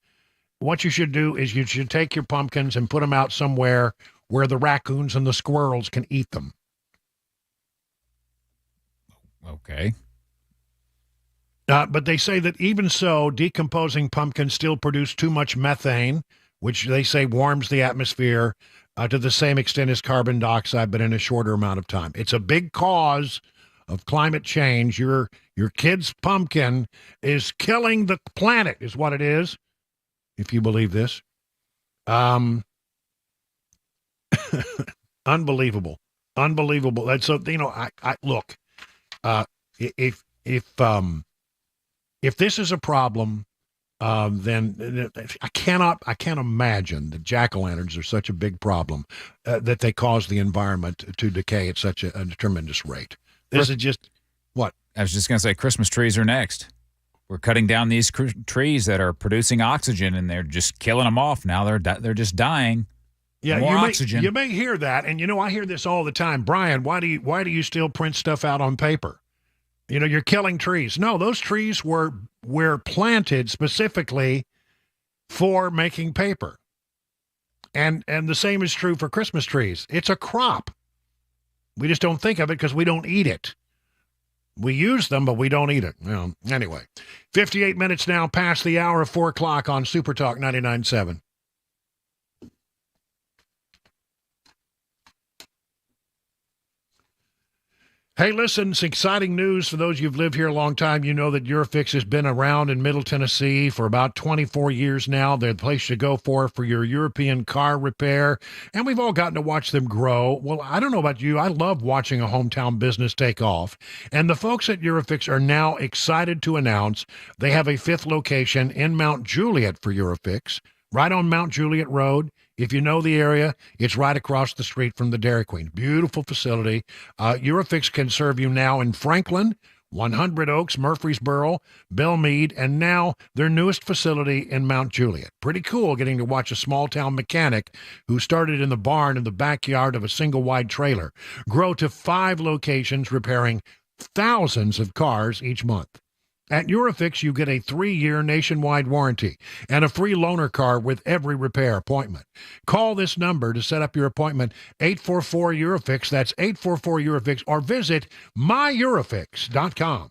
what you should do is you should take your pumpkins and put them out somewhere where the raccoons and the squirrels can eat them. Okay. But they say that even so, decomposing pumpkins still produce too much methane, which they say warms the atmosphere to the same extent as carbon dioxide, but in a shorter amount of time. It's a big cause of climate change. Your kid's pumpkin is killing the planet, is what it is, if you believe this. Unbelievable. That's so, I look, if this is a problem, then I can't imagine that jack-o'-lanterns are such a big problem that they cause the environment to decay at such a tremendous rate. This is just what? I was just going to say Christmas trees are next. We're cutting down these trees that are producing oxygen, and they're just killing them off now. They're just dying. Yeah, more oxygen. You may hear that, and I hear this all the time. Brian, why do you still print stuff out on paper? You're killing trees. No, those trees were planted specifically for making paper. And the same is true for Christmas trees. It's a crop. We just don't think of it because we don't eat it. We use them, but we don't eat it. Anyway, 58 minutes now past the hour of 4 o'clock on Super Talk 99.7. Hey, listen, it's exciting news for those who've lived here a long time. You know that Eurofix has been around in Middle Tennessee for about 24 years now. They're the place to go for your European car repair, and we've all gotten to watch them grow. Well, I don't know about you. I love watching a hometown business take off, and the folks at Eurofix are now excited to announce they have a 5th location in Mount Juliet for Eurofix, right on Mount Juliet Road. If you know the area, it's right across the street from the Dairy Queen. Beautiful facility. Eurofix can serve you now in Franklin, 100 Oaks, Murfreesboro, Belmead, and now their newest facility in Mount Juliet. Pretty cool getting to watch a small-town mechanic who started in the barn in the backyard of a single-wide trailer grow to 5 locations repairing thousands of cars each month. At Eurofix, you get a 3-year nationwide warranty and a free loaner car with every repair appointment. Call this number to set up your appointment, 844-EUROFIX. That's 844-EUROFIX, or visit myEurofix.com.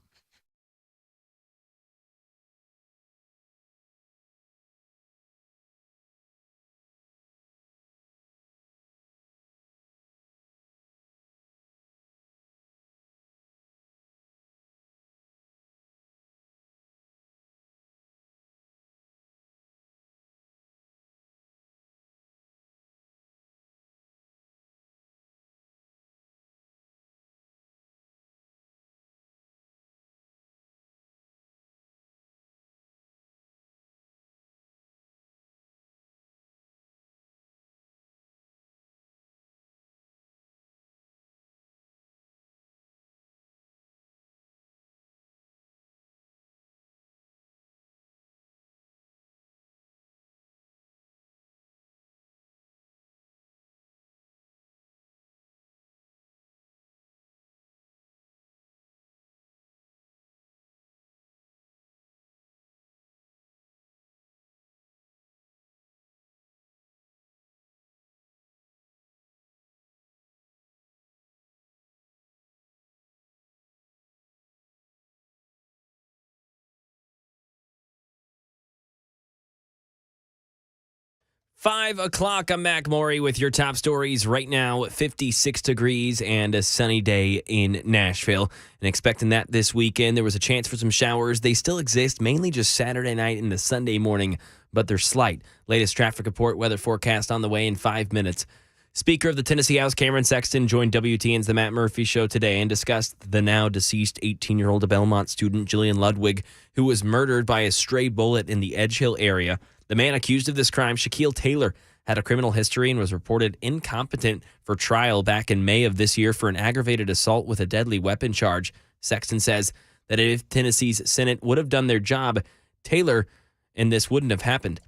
5 o'clock, I'm Mac Maury with your top stories right now. 56 degrees and a sunny day in Nashville. And expecting that this weekend. There was a chance for some showers. They still exist, mainly just Saturday night and the Sunday morning, but they're slight. Latest traffic report, weather forecast on the way in 5 minutes. Speaker of the Tennessee House, Cameron Sexton, joined WTN's The Matt Murphy Show today and discussed the now deceased 18-year-old Belmont student, Jillian Ludwig, who was murdered by a stray bullet in the Edge Hill area. The man accused of this crime, Shaquille Taylor, had a criminal history and was reported incompetent for trial back in May of this year for an aggravated assault with a deadly weapon charge. Sexton says that if Tennessee's Senate would have done their job, Taylor and this wouldn't have happened.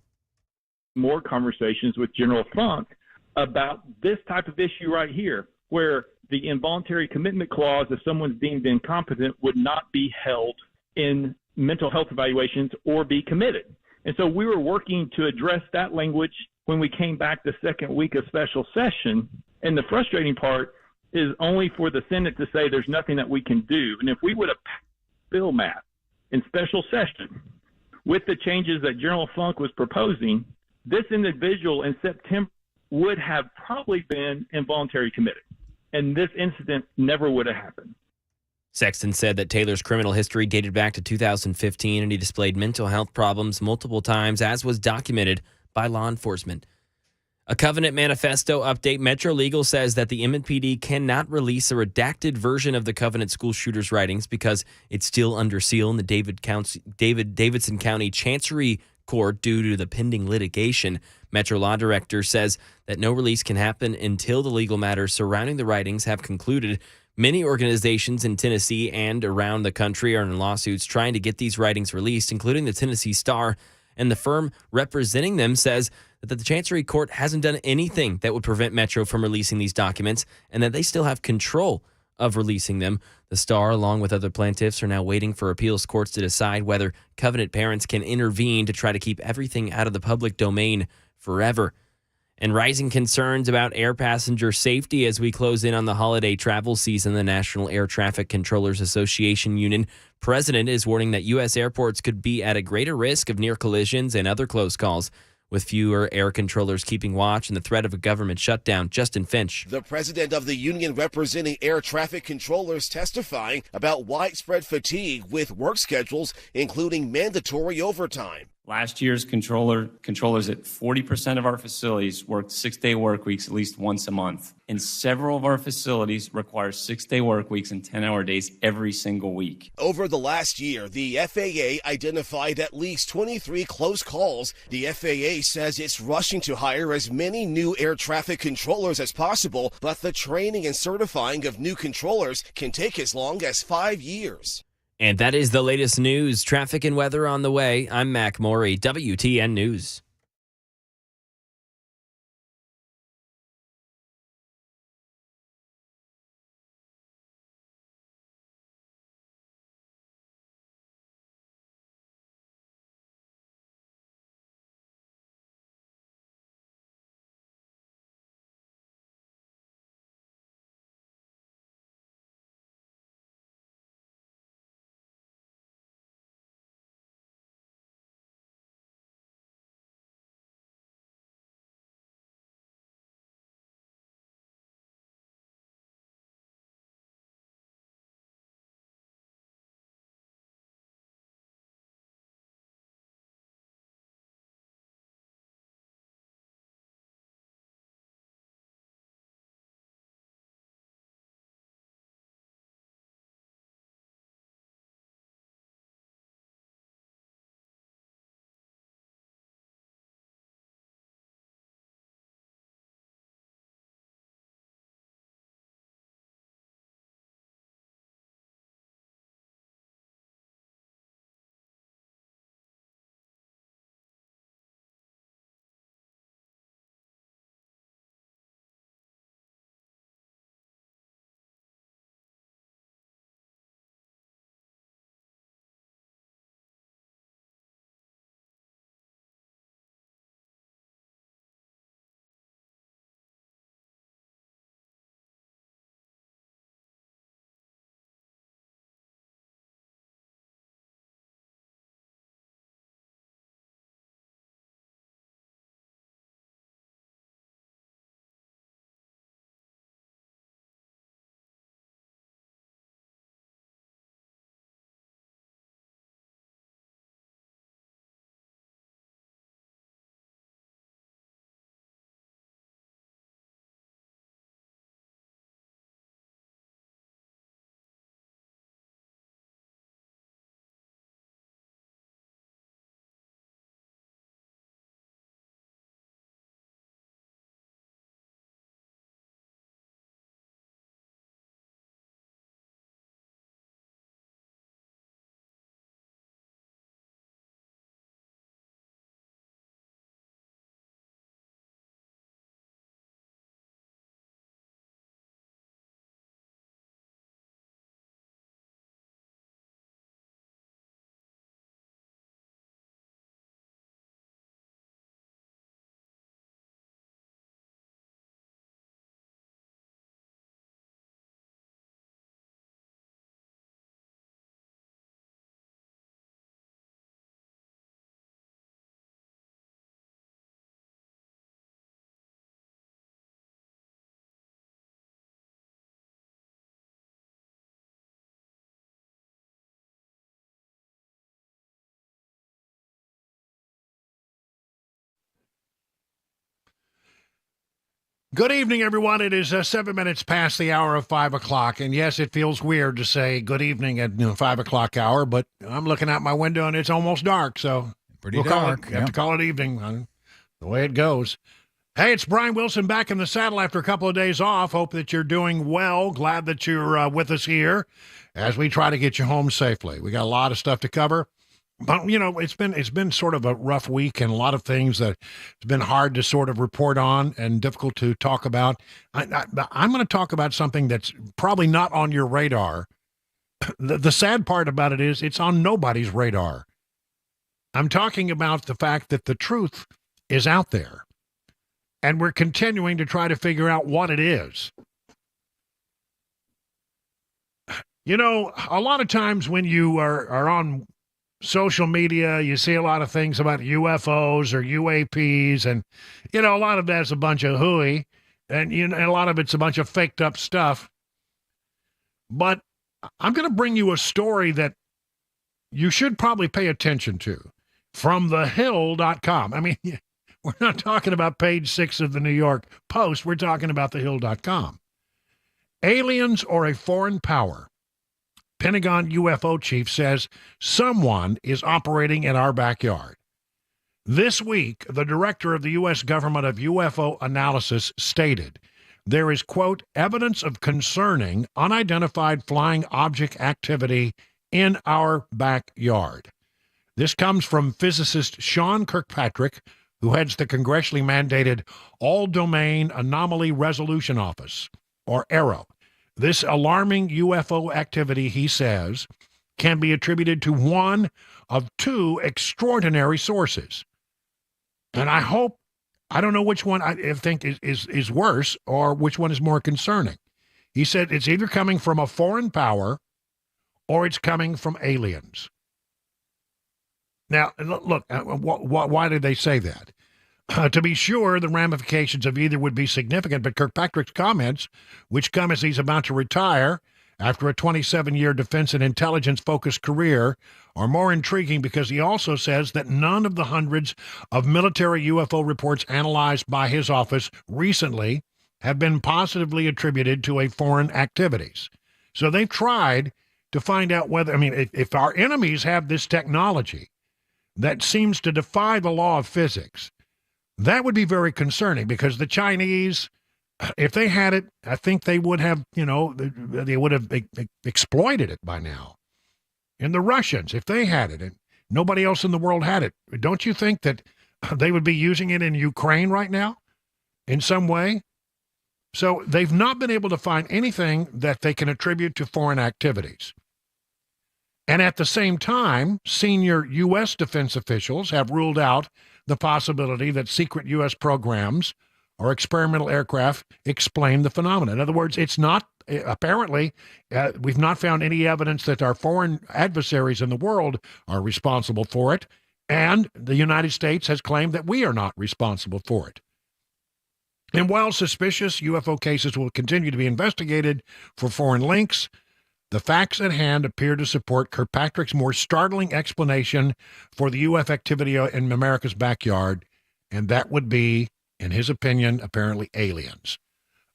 More conversations with General Funk about this type of issue right here, where the involuntary commitment clause, if someone's deemed incompetent, would not be held in mental health evaluations or be committed. And so we were working to address that language when we came back the second week of special session. And the frustrating part is only for the Senate to say there's nothing that we can do. And if we would have passed bill, Matt, in special session with the changes that General Funk was proposing, this individual in September would have probably been involuntary committed. And this incident never would have happened. Sexton said that Taylor's criminal history dated back to 2015, and he displayed mental health problems multiple times, as was documented by law enforcement. A Covenant Manifesto update. Metro Legal says that the MPD cannot release a redacted version of the Covenant school shooters' writings because it's still under seal in the Davidson County Chancery Court due to the pending litigation. Metro Law Director says that no release can happen until the legal matters surrounding the writings have concluded. Many organizations in Tennessee and around the country are in lawsuits trying to get these writings released, including the Tennessee Star, and the firm representing them says that the Chancery Court hasn't done anything that would prevent Metro from releasing these documents and that they still have control of releasing them. The Star, along with other plaintiffs, are now waiting for appeals courts to decide whether Covenant parents can intervene to try to keep everything out of the public domain forever. And rising concerns about air passenger safety as we close in on the holiday travel season. The National Air Traffic Controllers Association Union president is warning that U.S. airports could be at a greater risk of near collisions and other close calls, with fewer air controllers keeping watch and the threat of a government shutdown. Justin Finch. The president of the union representing air traffic controllers testifying about widespread fatigue with work schedules, including mandatory overtime. Last year's controllers at 40% of our facilities worked 6-day work weeks at least once a month. And several of our facilities require 6-day work weeks and 10-hour days every single week. Over the last year, the FAA identified at least 23 close calls. The FAA says it's rushing to hire as many new air traffic controllers as possible, but the training and certifying of new controllers can take as long as 5 years. And that is the latest news. Traffic and weather on the way. I'm Mac Maury, WTN News. Good evening, everyone. It is 7 minutes past the hour of 5 o'clock. And yes, it feels weird to say good evening at 5 o'clock hour, but I'm looking out my window and it's almost dark. So Pretty dark. Have to call it evening. The way it goes. Hey, it's Brian Wilson back in the saddle after a couple of days off. Hope that you're doing well. Glad that you're with us here as we try to get you home safely. We got a lot of stuff to cover. But, it's been sort of a rough week and a lot of things that it's been hard to sort of report on and difficult to talk about. I'm going to talk about something that's probably not on your radar. The sad part about it is it's on nobody's radar. I'm talking about the fact that the truth is out there, and we're continuing to try to figure out what it is. A lot of times when you are on social media, you see a lot of things about UFOs or UAPs, and, a lot of that's a bunch of hooey, and, and a lot of it's a bunch of faked up stuff. But I'm going to bring you a story that you should probably pay attention to from thehill.com. I mean, we're not talking about page 6 of the New York Post. We're talking about thehill.com. Aliens or a foreign power? Pentagon UFO chief says someone is operating in our backyard. This week, the director of the U.S. government of UFO analysis stated there is, quote, evidence of concerning unidentified flying object activity in our backyard. This comes from physicist Sean Kirkpatrick, who heads the congressionally mandated All-Domain Anomaly Resolution Office, or ARROW. This alarming UFO activity, he says, can be attributed to one of two extraordinary sources. And I don't know which one I think is worse or which one is more concerning. He said it's either coming from a foreign power or it's coming from aliens. Now, look, why did they say that? To be sure, the ramifications of either would be significant, but Kirkpatrick's comments, which come as he's about to retire after a 27-year defense and intelligence-focused career, are more intriguing because he also says that none of the hundreds of military UFO reports analyzed by his office recently have been positively attributed to a foreign activities. So they've tried to find out whether, if our enemies have this technology that seems to defy the law of physics, that would be very concerning because the Chinese, if they had it, I think they would have, they would have exploited it by now. And the Russians, if they had it, and nobody else in the world had it, don't you think that they would be using it in Ukraine right now in some way? So they've not been able to find anything that they can attribute to foreign activities. And at the same time, senior U.S. defense officials have ruled out the possibility that secret U.S. programs or experimental aircraft explain the phenomenon. In other words, it's not, apparently, we've not found any evidence that our foreign adversaries in the world are responsible for it, and the United States has claimed that we are not responsible for it. And while suspicious UFO cases will continue to be investigated for foreign links, the facts at hand appear to support Kirkpatrick's more startling explanation for the UFO activity in America's backyard, and that would be, in his opinion, apparently aliens.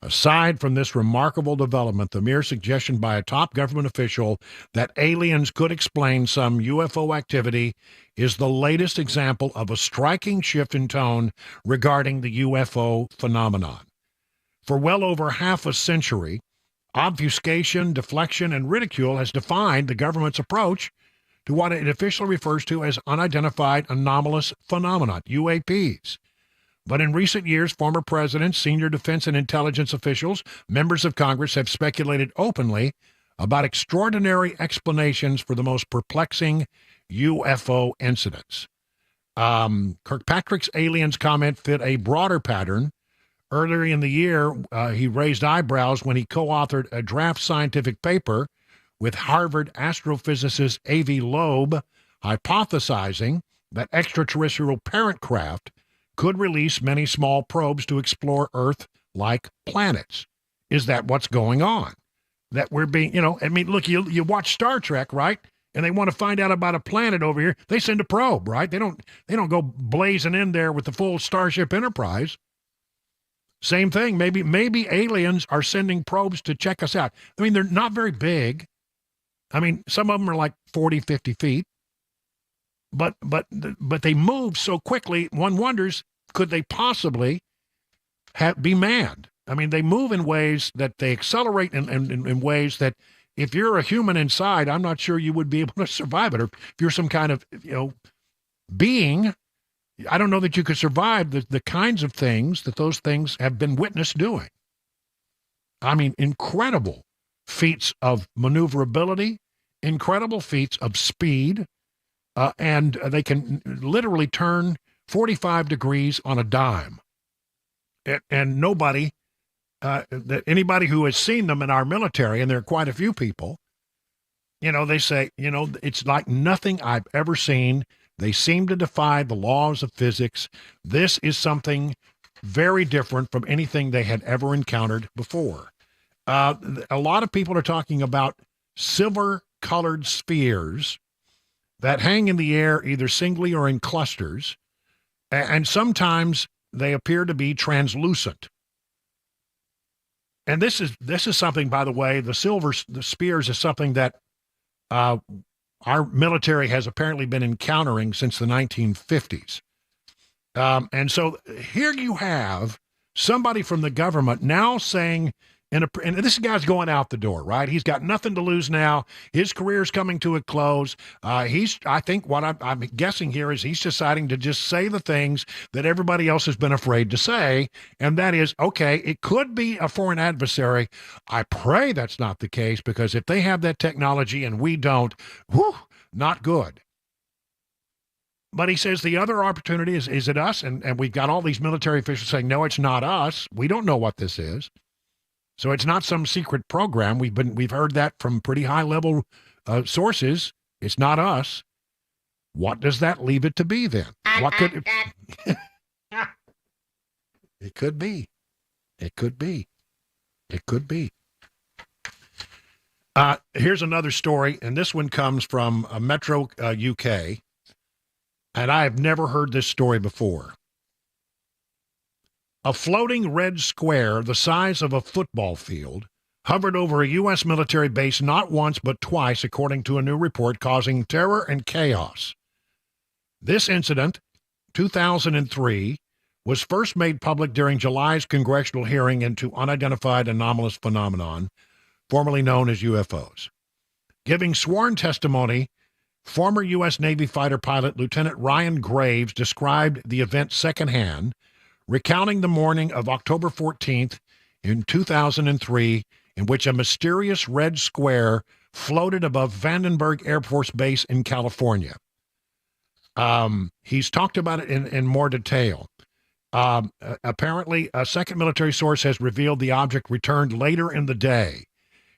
Aside from this remarkable development, the mere suggestion by a top government official that aliens could explain some UFO activity is the latest example of a striking shift in tone regarding the UFO phenomenon. For well over half a century, obfuscation, deflection, and ridicule has defined the government's approach to what it officially refers to as unidentified anomalous phenomena, UAPs. But in recent years, former presidents, senior defense and intelligence officials, members of Congress have speculated openly about extraordinary explanations for the most perplexing UFO incidents. Kirkpatrick's aliens comment fit a broader pattern. Earlier in the year, he raised eyebrows when he co-authored a draft scientific paper with Harvard astrophysicist Avi Loeb, hypothesizing that extraterrestrial parent craft could release many small probes to explore Earth-like planets. Is that what's going on? That we're being, look, you watch Star Trek, right? And they want to find out about a planet over here. They send a probe, right? They don't go blazing in there with the full Starship Enterprise. Same thing. Maybe aliens are sending probes to check us out. I mean, they're not very big. I mean, some of them are like 40, 50 feet. But they move so quickly, one wonders, could they possibly be manned? I mean, they move in ways that they accelerate in ways that if you're a human inside, I'm not sure you would be able to survive it. Or if you're some kind of, being, I don't know that you could survive the kinds of things that those things have been witnessed doing. I mean, incredible feats of maneuverability, incredible feats of speed, and they can literally turn 45 degrees on a dime. And nobody, anybody who has seen them in our military, and there are quite a few people, they say, it's like nothing I've ever seen. They seem to defy the laws of physics. This is something very different from anything they had ever encountered before. A lot of people are talking about silver-colored spheres that hang in the air either singly or in clusters, and sometimes they appear to be translucent. And this is something, by the way, the spheres is something that our military has apparently been encountering since the 1950s. And so here you have somebody from the government now saying, and this guy's going out the door, right? He's got nothing to lose now. His career's coming to a close. I think what I'm guessing here is he's deciding to just say the things that everybody else has been afraid to say, and that is, okay, it could be a foreign adversary. I pray that's not the case, because if they have that technology and we don't, not good. But he says the other opportunity is it us? And we've got all these military officials saying, no, it's not us. We don't know what this is. So it's not some secret program. We've heard that from pretty high level sources. It's not us. What does that leave it to be then? What could it could be? It could be. It could be. Here's another story, and this one comes from Metro UK, and I have never heard this story before. A floating red square the size of a football field hovered over a U.S. military base not once but twice, according to a new report, causing terror and chaos. This incident, 2003, was first made public during July's congressional hearing into unidentified anomalous phenomenon, formerly known as UFOs. Giving sworn testimony, former U.S. Navy fighter pilot Lieutenant Ryan Graves described the event secondhand, recounting the morning of October 14th in 2003, in which a mysterious red square floated above Vandenberg Air Force Base in California. He's talked about it in more detail. Apparently, a second military source has revealed the object returned later in the day.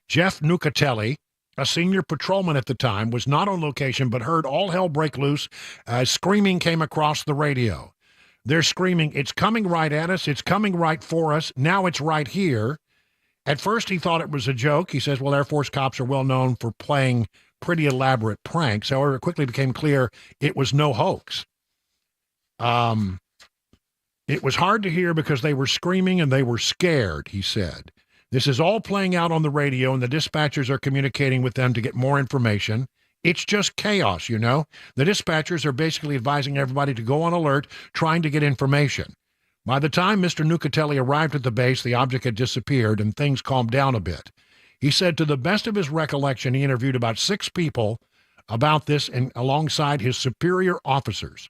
Jeff Nucatelli, a senior patrolman at the time, was not on location but heard all hell break loose as screaming came across the radio. They're screaming, it's coming right at us, it's coming right for us, now it's right here. At first he thought it was a joke. He says, well, Air Force cops are well known for playing pretty elaborate pranks. However, it quickly became clear it was no hoax. It was hard to hear because they were screaming and they were scared, he said. This is all playing out on the radio, and the dispatchers are communicating with them to get more information. It's just chaos, you know. The dispatchers are basically advising everybody to go on alert, trying to get information. By the time Mr. Nucatelli arrived at the base, the object had disappeared, and things calmed down a bit. He said to the best of his recollection, he interviewed about 6 people about this and alongside his superior officers.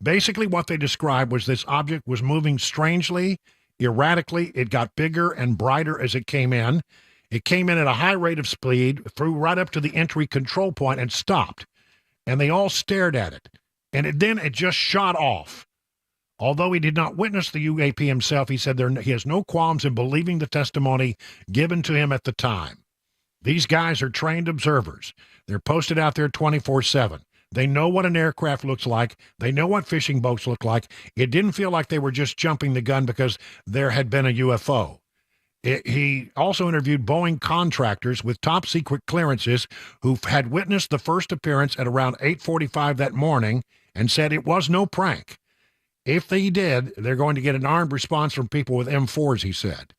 Basically, what they described was this object was moving strangely, erratically. It got bigger and brighter as it came in. It came in at a high rate of speed, flew right up to the entry control point and stopped. And they all stared at it. And then it just shot off. Although he did not witness the UAP himself, he said he has no qualms in believing the testimony given to him at the time. These guys are trained observers. They're posted out there 24/7. They know what an aircraft looks like. They know what fishing boats look like. It didn't feel like they were just jumping the gun because there had been a UFO. He also interviewed Boeing contractors with top secret clearances who had witnessed the first appearance at around 8:45 that morning and said it was no prank. If they did, they're going to get an armed response from people with M4s, he said.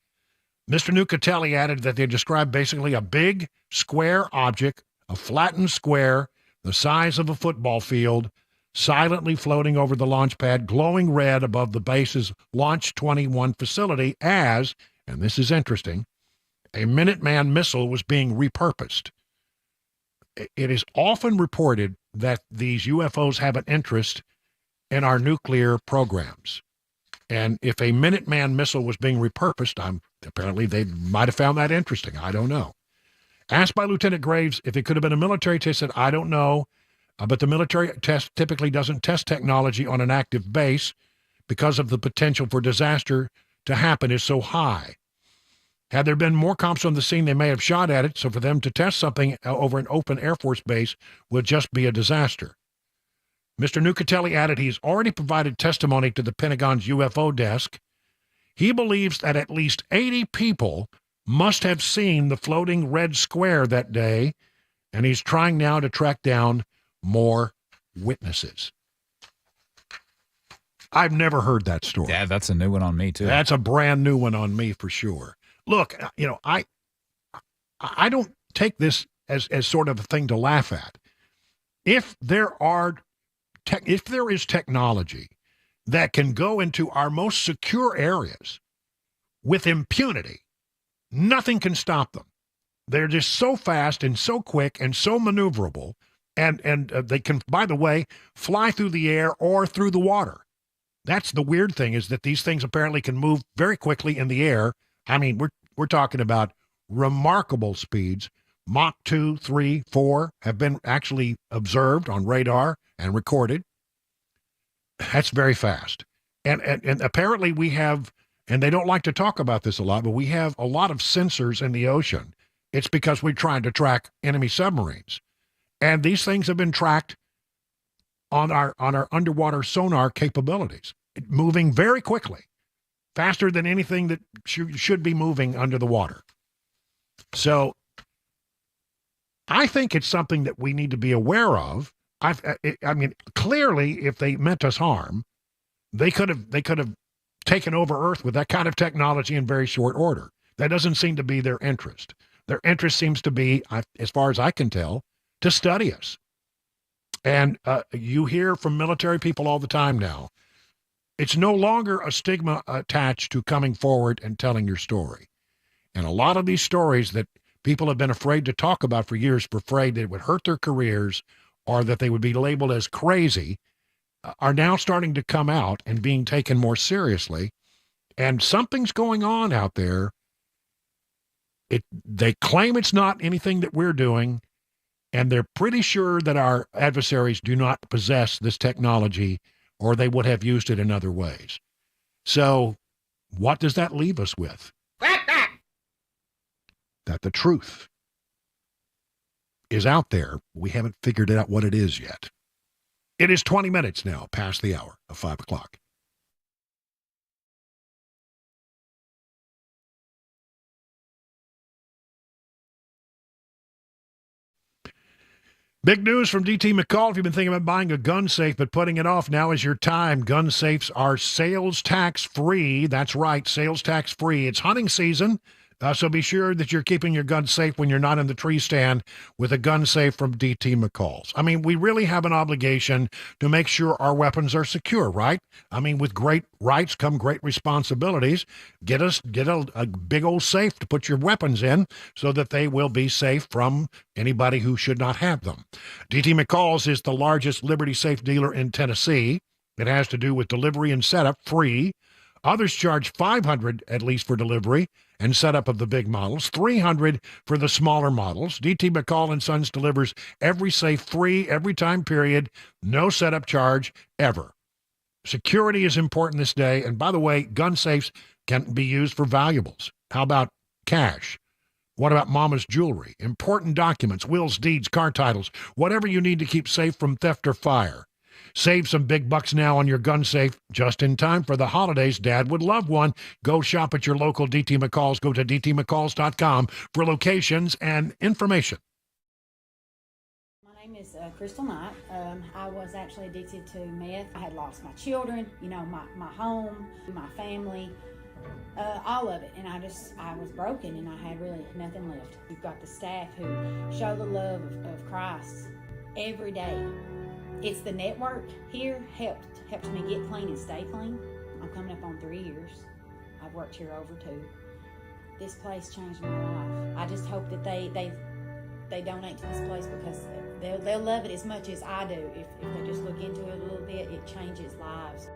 Mr. Nucatelli added that they described basically a big square object, a flattened square, the size of a football field, silently floating over the launch pad, glowing red above the base's Launch 21 facility as, and this is interesting, a Minuteman missile was being repurposed. It is often reported that these UFOs have an interest in our nuclear programs. And if a Minuteman missile was being repurposed, apparently they might have found that interesting. I don't know. Asked by Lieutenant Graves if it could have been a military test, he said, I don't know. But the military test typically doesn't test technology on an active base because of the potential for disaster to happen is so high. Had there been more cops on the scene, they may have shot at it, so for them to test something over an open Air Force base would just be a disaster. Mr. Nucatelli added he's already provided testimony to the Pentagon's UFO desk. He believes that at least 80 people must have seen the floating red square that day, and he's trying now to track down more witnesses. I've never heard that story. Yeah, that's a new one on me, too. That's a brand new one on me for sure. Look, I don't take this as sort of a thing to laugh at. If there is technology that can go into our most secure areas with impunity, nothing can stop them. They're just so fast and so quick and so maneuverable, and they can, by the way, fly through the air or through the water. That's the weird thing, is that these things apparently can move very quickly in the air. I mean, we're talking about remarkable speeds. Mach 2, 3, 4 have been actually observed on radar and recorded. That's very fast. And apparently we have, and they don't like to talk about this a lot, but we have a lot of sensors in the ocean. It's because we're trying to track enemy submarines. And these things have been tracked on our underwater sonar capabilities, moving very quickly, faster than anything that should be moving under the water. So I think it's something that we need to be aware of. I mean, clearly, if they meant us harm, they could have taken over Earth with that kind of technology in very short order. That doesn't seem to be their interest. Their interest seems to be, as far as I can tell, to study us. And you hear from military people all the time now, it's no longer a stigma attached to coming forward and telling your story. And a lot of these stories that people have been afraid to talk about for years, afraid that it would hurt their careers or that they would be labeled as crazy, are now starting to come out and being taken more seriously. And something's going on out there. They claim it's not anything that we're doing, and they're pretty sure that our adversaries do not possess this technology, or they would have used it in other ways. So what does that leave us with? That the truth is out there. We haven't figured out what it is yet. It is 20 minutes now past the hour of 5 o'clock. Big news from DT McCall. If you've been thinking about buying a gun safe but putting it off, now is your time. Gun safes are sales tax free. That's right, sales tax free. It's hunting season. So be sure that you're keeping your gun safe when you're not in the tree stand with a gun safe from DT McCall's. I mean, we really have an obligation to make sure our weapons are secure, right? I mean, with great rights come great responsibilities. Get a big old safe to put your weapons in so that they will be safe from anybody who should not have them. DT McCall's is the largest Liberty Safe dealer in Tennessee. It has to do with delivery and setup free. Others charge $500 at least for delivery and setup of the big models, $300 for the smaller models. DT McCall & Sons delivers every safe free, every time period, no setup charge, ever. Security is important this day, and by the way, gun safes can be used for valuables. How about cash? What about mama's jewelry? Important documents, wills, deeds, car titles, whatever you need to keep safe from theft or fire. Save some big bucks now on your gun safe just in time for the holidays. Dad would love one. Go shop at your local DT McCall's. Go to dtmccalls.com for locations and information. My name is crystal meth. I was actually addicted to meth. I had lost my children, my home, my family, all of it. And I was broken and I had really nothing left. We've got the staff who show the love of Christ every day. It's the network here helps me get clean and stay clean. I'm coming up on 3 years. I've worked here over 2. This place changed my life. I just hope that they donate to this place because they'll love it as much as I do. If they just look into it a little bit, it changes lives.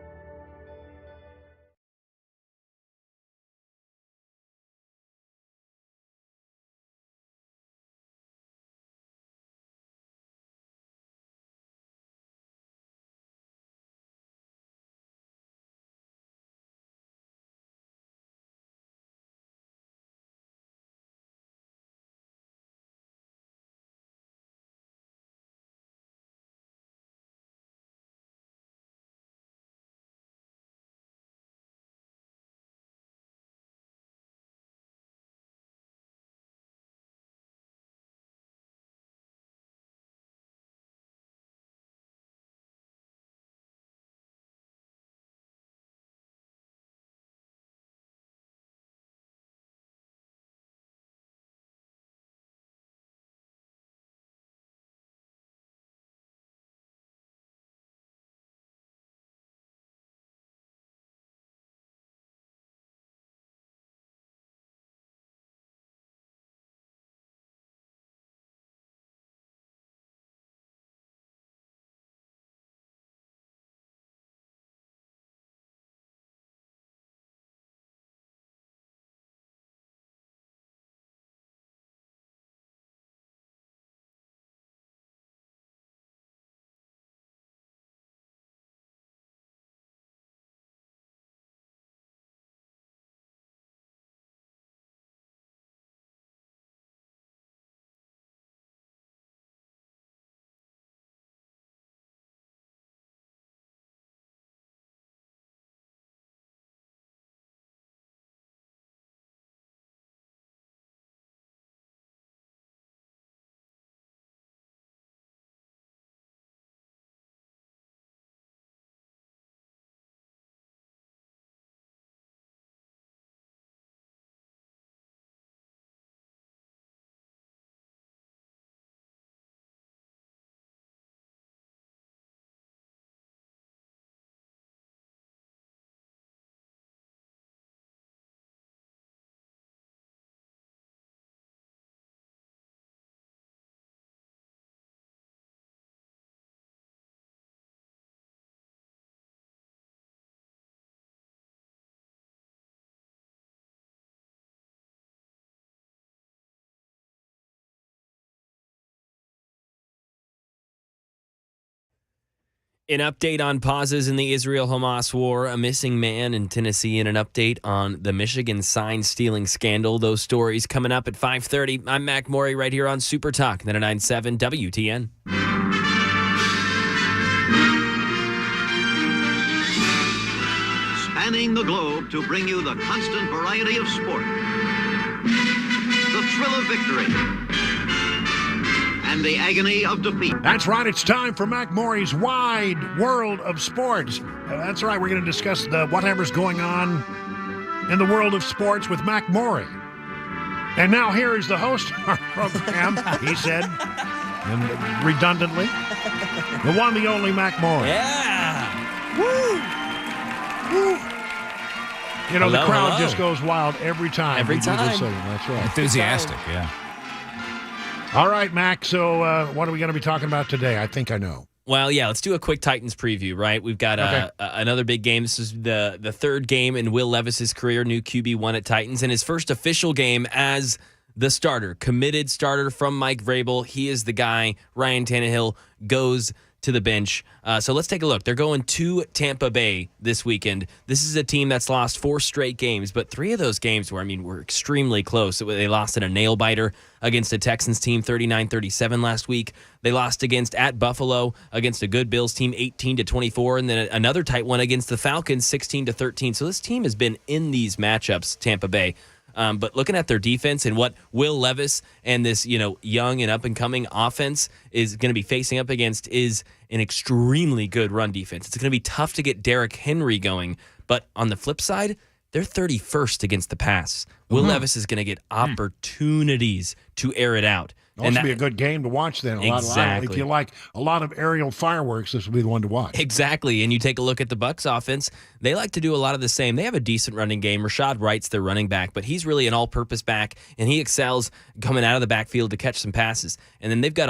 An update on pauses in the Israel-Hamas war, a missing man in Tennessee, and an update on the Michigan sign-stealing scandal. Those stories coming up at 5:30. I'm Mac Morey right here on Super Talk 99.7 WTN. Spanning the globe to bring you the constant variety of sport, the thrill of victory, and the agony of defeat. That's right. It's time for Mac Morey's Wide World of Sports. That's right. We're going to discuss whatever's going on in the world of sports with Mac Morey. And now here is the host of our program, he said, and redundantly, the one, the only Mac Morey. Yeah. Woo. Woo. You know, the crowd just goes wild every time. Every time. That's right. Enthusiastic, yeah. All right, Mac. So what are we going to be talking about today? I think I know. Well, yeah, let's do a quick Titans preview, right? We've got another big game. This is the third game in Will Levis's career, new QB1 at Titans, and his first official game as the starter, committed starter from Mike Vrabel. He is the guy. Ryan Tannehill goes to the bench. So let's take a look. They're going to Tampa Bay this weekend. This is a team that's lost 4 straight games, but 3 of those games were extremely close. They lost in a nail-biter against a Texans team 39-37 last week. They lost at Buffalo against a good Bills team 18-24, and then another tight one against the Falcons 16-13. So this team has been in these matchups, Tampa Bay. But looking at their defense and what Will Levis and this, young and up-and-coming offense is going to be facing up against is an extremely good run defense. It's going to be tough to get Derrick Henry going. But on the flip side, they're 31st against the pass. Will Levis is going to get opportunities to air it out. This would be a good game to watch then. Exactly. If you like a lot of aerial fireworks, this would be the one to watch. Exactly. And you take a look at the Bucs offense, they like to do a lot of the same. They have a decent running game. Rashad Wright's their running back, but he's really an all-purpose back, and he excels coming out of the backfield to catch some passes. And then they've got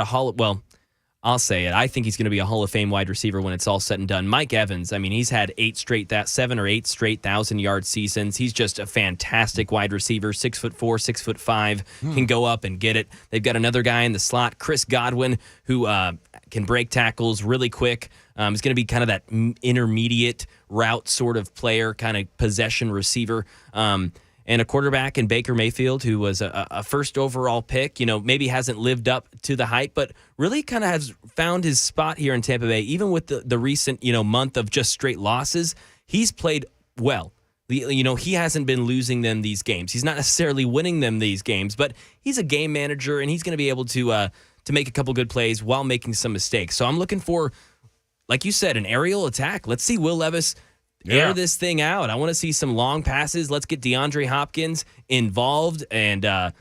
I'll say it. I think he's going to be a Hall of Fame wide receiver when it's all said and done. Mike Evans, he's had 7 or 8 straight 1,000-yard seasons. He's just a fantastic wide receiver, 6'4", 6'5", can go up and get it. They've got another guy in the slot, Chris Godwin, who can break tackles really quick. He's going to be kind of that intermediate route sort of player, kind of possession receiver. And a quarterback in Baker Mayfield, who was a first overall pick, maybe hasn't lived up to the hype, but really kind of has found his spot here in Tampa Bay. Even with the recent, month of just straight losses, he's played well. He hasn't been losing them these games. He's not necessarily winning them these games, but he's a game manager, and he's going to be able to make a couple good plays while making some mistakes. So I'm looking for, like you said, an aerial attack. Let's see Will Levis air this thing out. I want to see some long passes. Let's get DeAndre Hopkins involved and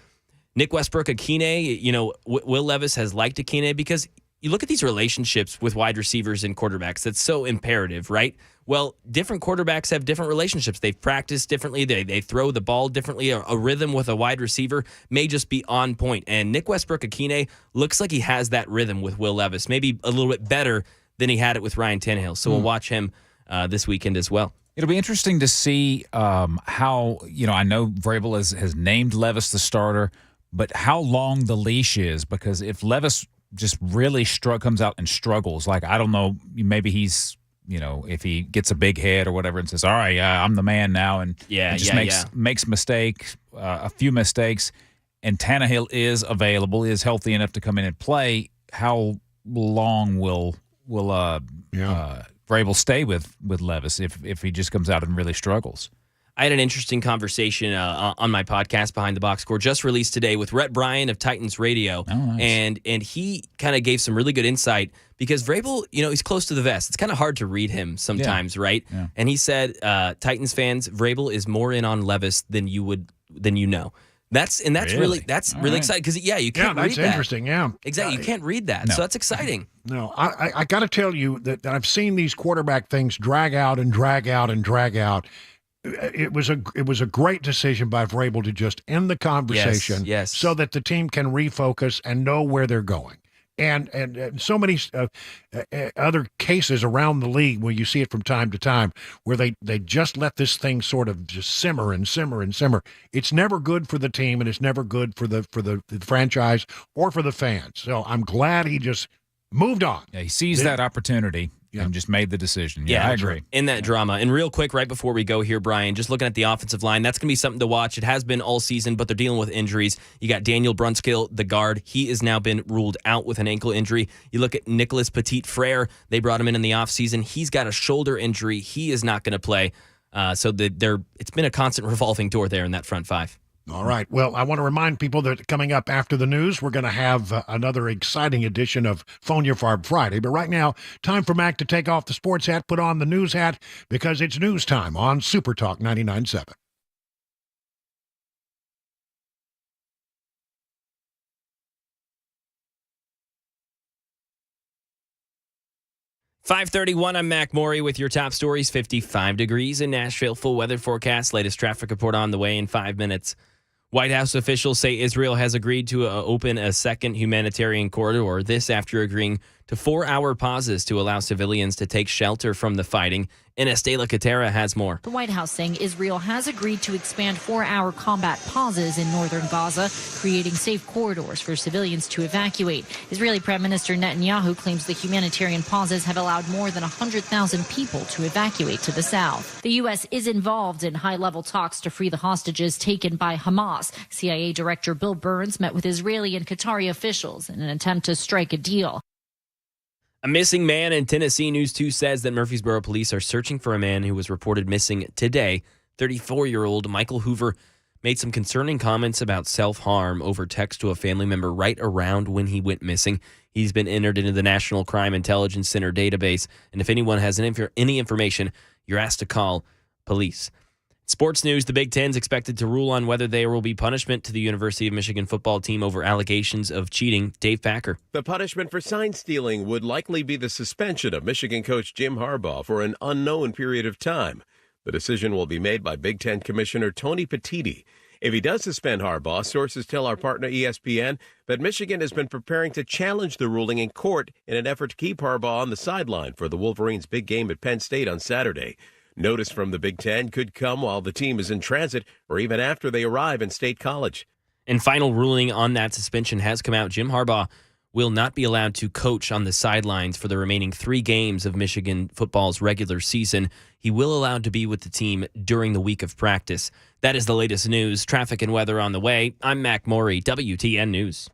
Nick Westbrook-Akine. Will Levis has liked Akine because you look at these relationships with wide receivers and quarterbacks. That's so imperative, right? Well, different quarterbacks have different relationships. They've practiced differently. They throw the ball differently. A rhythm with a wide receiver may just be on point. And Nick Westbrook-Akine looks like he has that rhythm with Will Levis, maybe a little bit better than he had it with Ryan Tannehill. So we'll watch him this weekend as well. It'll be interesting to see how, I know Vrabel has named Levis the starter, but how long the leash is, because if Levis just really comes out and struggles, like, I don't know, maybe he's, if he gets a big head or whatever and says, all right, I'm the man now, and makes mistakes, a few mistakes, and Tannehill is available, is healthy enough to come in and play, how long will Vrabel stay with Levis if he just comes out and really struggles? I had an interesting conversation on my podcast, Behind the Box Score, just released today with Rhett Bryan of Titans Radio. Oh, nice. And he kind of gave some really good insight because Vrabel, he's close to the vest. It's kind of hard to read him sometimes, right? Yeah. And he said, Titans fans, Vrabel is more in on Levis than you know. That's really exciting because you can't read that. That's interesting. Yeah, exactly. You can't read that, so that's exciting. No, I got to tell you that I've seen these quarterback things drag out and drag out and drag out. It was a great decision by Vrabel to just end the conversation, yes, so that the team can refocus and know where they're going. And so many other cases around the league where you see it from time to time where they just let this thing sort of just simmer and simmer and simmer. It's never good for the team, and it's never good for the franchise or for the fans. So I'm glad he just moved on. Yeah, he seized that opportunity and just made the decision. Yeah, I agree. In that drama. And real quick, right before we go here, Brian, just looking at the offensive line, that's going to be something to watch. It has been all season, but they're dealing with injuries. You got Daniel Brunskill, the guard. He has now been ruled out with an ankle injury. You look at Nicholas Petit-Frere. They brought him in the offseason. He's got a shoulder injury. He is not going to play. So it's been a constant revolving door there in that front five. All right. Well, I want to remind people that coming up after the news, we're going to have another exciting edition of Phone Your Farb Friday. But right now, time for Mac to take off the sports hat, put on the news hat, because it's news time on Super Talk 99.7. .531, I'm Mac Maury with your top stories. 55 degrees in Nashville. Full weather forecast. Latest traffic report on the way in 5 minutes. White House officials say Israel has agreed to open a second humanitarian corridor. This after agreeing to 4-hour pauses to allow civilians to take shelter from the fighting. Ines De La Catera has more. The White House saying Israel has agreed to expand 4-hour combat pauses in northern Gaza, creating safe corridors for civilians to evacuate. Israeli Prime Minister Netanyahu claims the humanitarian pauses have allowed more than 100,000 people to evacuate to the south. The U.S. is involved in high-level talks to free the hostages taken by Hamas. CIA Director Bill Burns met with Israeli and Qatari officials in an attempt to strike a deal. A missing man in Tennessee. News 2 says that Murfreesboro police are searching for a man who was reported missing today. 34-year-old Michael Hoover made some concerning comments about self-harm over text to a family member right around when he went missing. He's been entered into the National Crime Intelligence Center database, and if anyone has any information, you're asked to call police. Sports news, the Big Ten's expected to rule on whether there will be punishment to the University of Michigan football team over allegations of cheating. Dave Packer. The punishment for sign stealing would likely be the suspension of Michigan coach Jim Harbaugh for an unknown period of time. The decision will be made by Big Ten Commissioner Tony Petitti. If he does suspend Harbaugh, sources tell our partner ESPN that Michigan has been preparing to challenge the ruling in court in an effort to keep Harbaugh on the sideline for the Wolverines' big game at Penn State on Saturday. Notice from the Big Ten could come while the team is in transit or even after they arrive in State College. And final ruling on that suspension has come out. Jim Harbaugh will not be allowed to coach on the sidelines for the remaining 3 games of Michigan football's regular season. He will allow to be with the team during the week of practice. That is the latest news. Traffic and weather on the way. I'm Mac Morey, WTN News.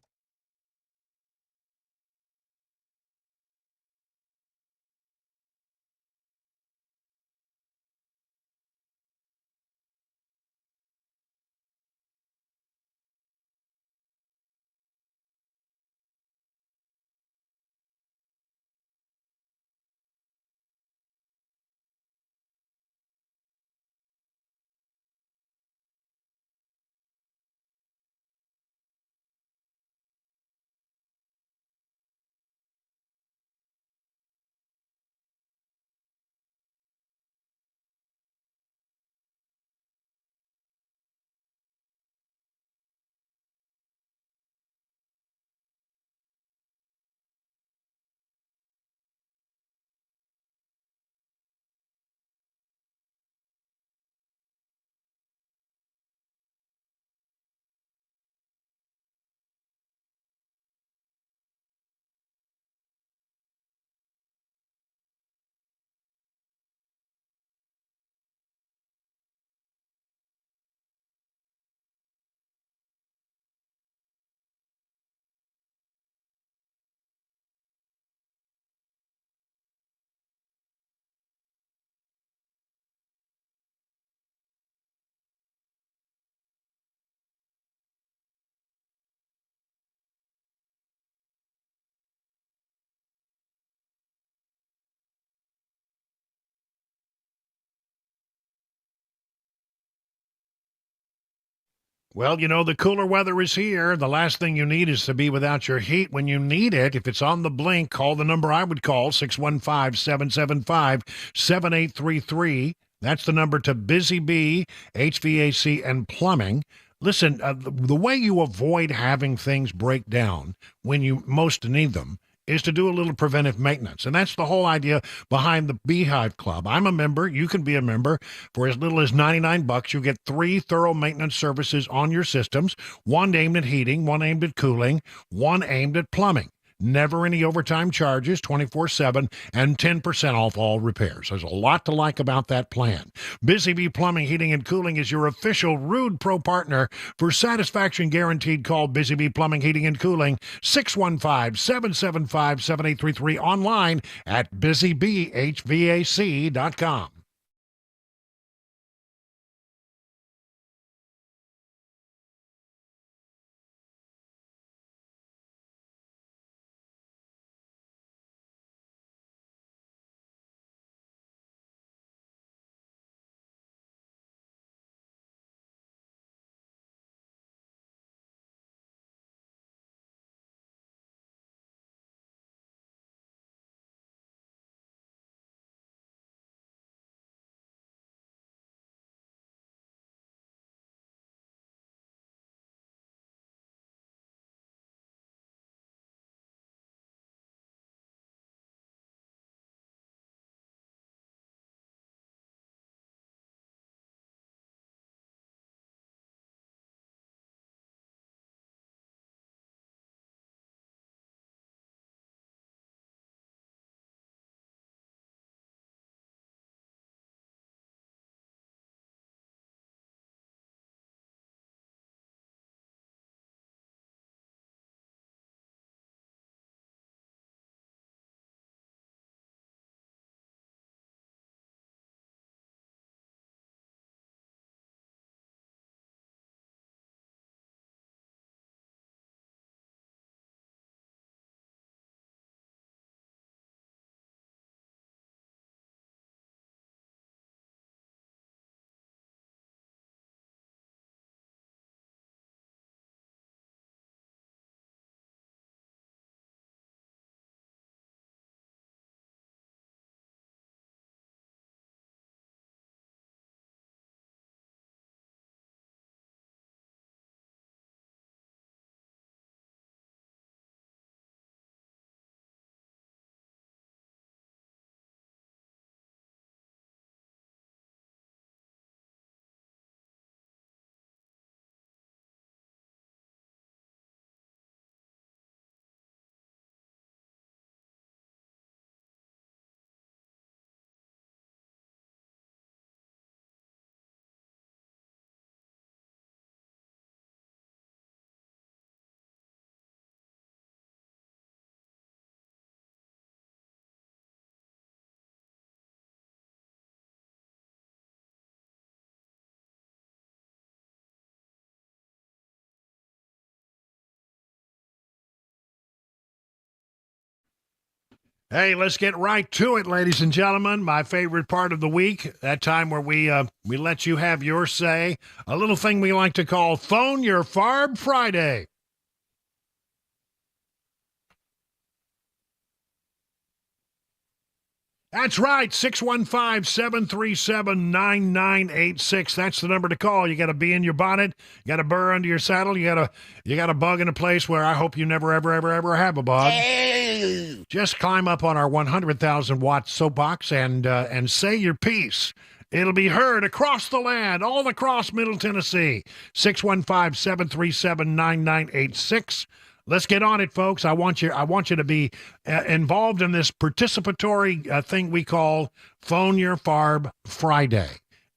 Well, you know, the cooler weather is here. The last thing you need is to be without your heat when you need it. If it's on the blink, call the number I would call, 615-775-7833. That's the number to Busy Bee, HVAC, and Plumbing. Listen, the way you avoid having things break down when you most need them is to do a little preventive maintenance. And that's the whole idea behind the Beehive Club. I'm a member. You can be a member. For as little as $99, you get 3 thorough maintenance services on your systems, one aimed at heating, one aimed at cooling, one aimed at plumbing. Never any overtime charges, 24/7, and 10% off all repairs. There's a lot to like about that plan. Busy Bee Plumbing, Heating, and Cooling is your official Rude Pro partner. For satisfaction guaranteed, call Busy Bee Plumbing, Heating, and Cooling, 615-775-7833, online at busybeehvac.com. Hey, let's get right to it, ladies and gentlemen. My favorite part of the week, that time where we let you have your say. A little thing we like to call Phone Your Farb Friday. That's right, 615-737-9986. That's the number to call. You got a bee in your bonnet, you got a burr under your saddle, you got a bug in a place where I hope you never, ever, ever, ever have a bug. Just climb up on our 100,000-watt soapbox and say your piece. It'll be heard across the land, all across Middle Tennessee. 615-737-9986. Let's get on it, folks. I want you to be involved in this participatory thing we call Phone Your Farb Friday.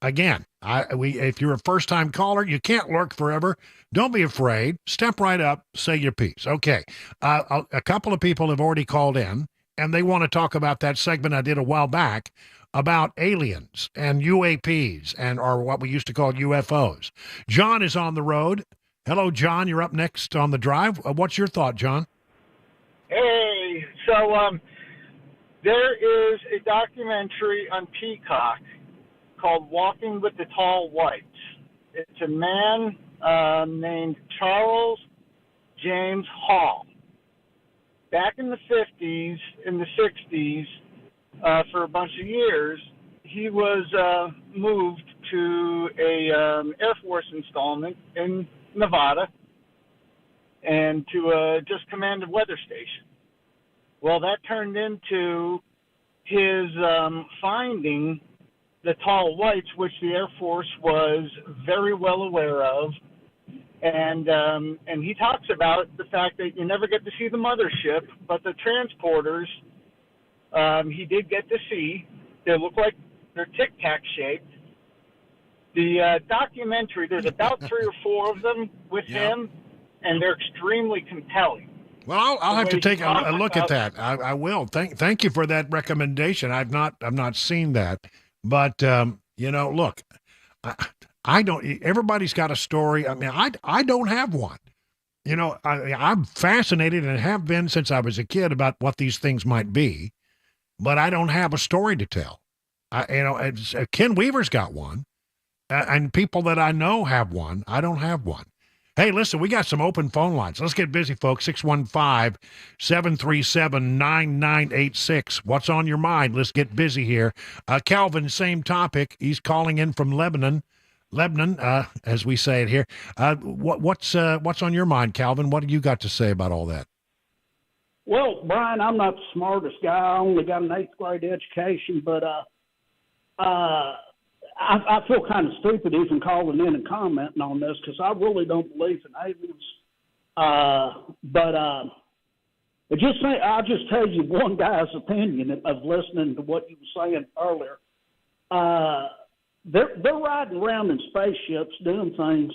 Again, if you're a first-time caller, you can't lurk forever. Don't be afraid. Step right up. Say your piece. Okay. A couple of people have already called in, and they want to talk about that segment I did a while back about aliens and UAPs or what we used to call UFOs. John is on the road. Hello, John. You're up next on the drive. What's your thought, John? Hey, so there is a documentary on Peacock called Walking with the Tall Whites. It's a man named Charles James Hall. Back in the 50s, in the 60s, for a bunch of years, he was moved to a Air Force installment in Nevada and to just command a weather station. Well, that turned into his finding the tall whites, which the Air Force was very well aware of, and he talks about the fact that you never get to see the mothership, but the transporters he did get to see. They look like they're tic-tac shaped. The documentary, there's about 3 or 4 of them with him, and they're extremely compelling. Well, I'll have to take a look at that. I will. Thank you for that recommendation. I've not seen that, but look, I don't. Everybody's got a story. I mean, I don't have one. I'm fascinated and have been since I was a kid about what these things might be, but I don't have a story to tell. Ken Weaver's got one. And people that I know have one. I don't have one. Hey, listen, we got some open phone lines. Let's get busy, folks. 615-737-9986. What's on your mind? Let's get busy here. Calvin, same topic. He's calling in from Lebanon, as we say it here. What's on your mind, Calvin? What do you got to say about all that? Well, Brian, I'm not the smartest guy. I only got an 8th grade education, but I feel kind of stupid even calling in and commenting on this because I really don't believe in aliens. I'll just tell you one guy's opinion of listening to what you were saying earlier. They're riding around in spaceships doing things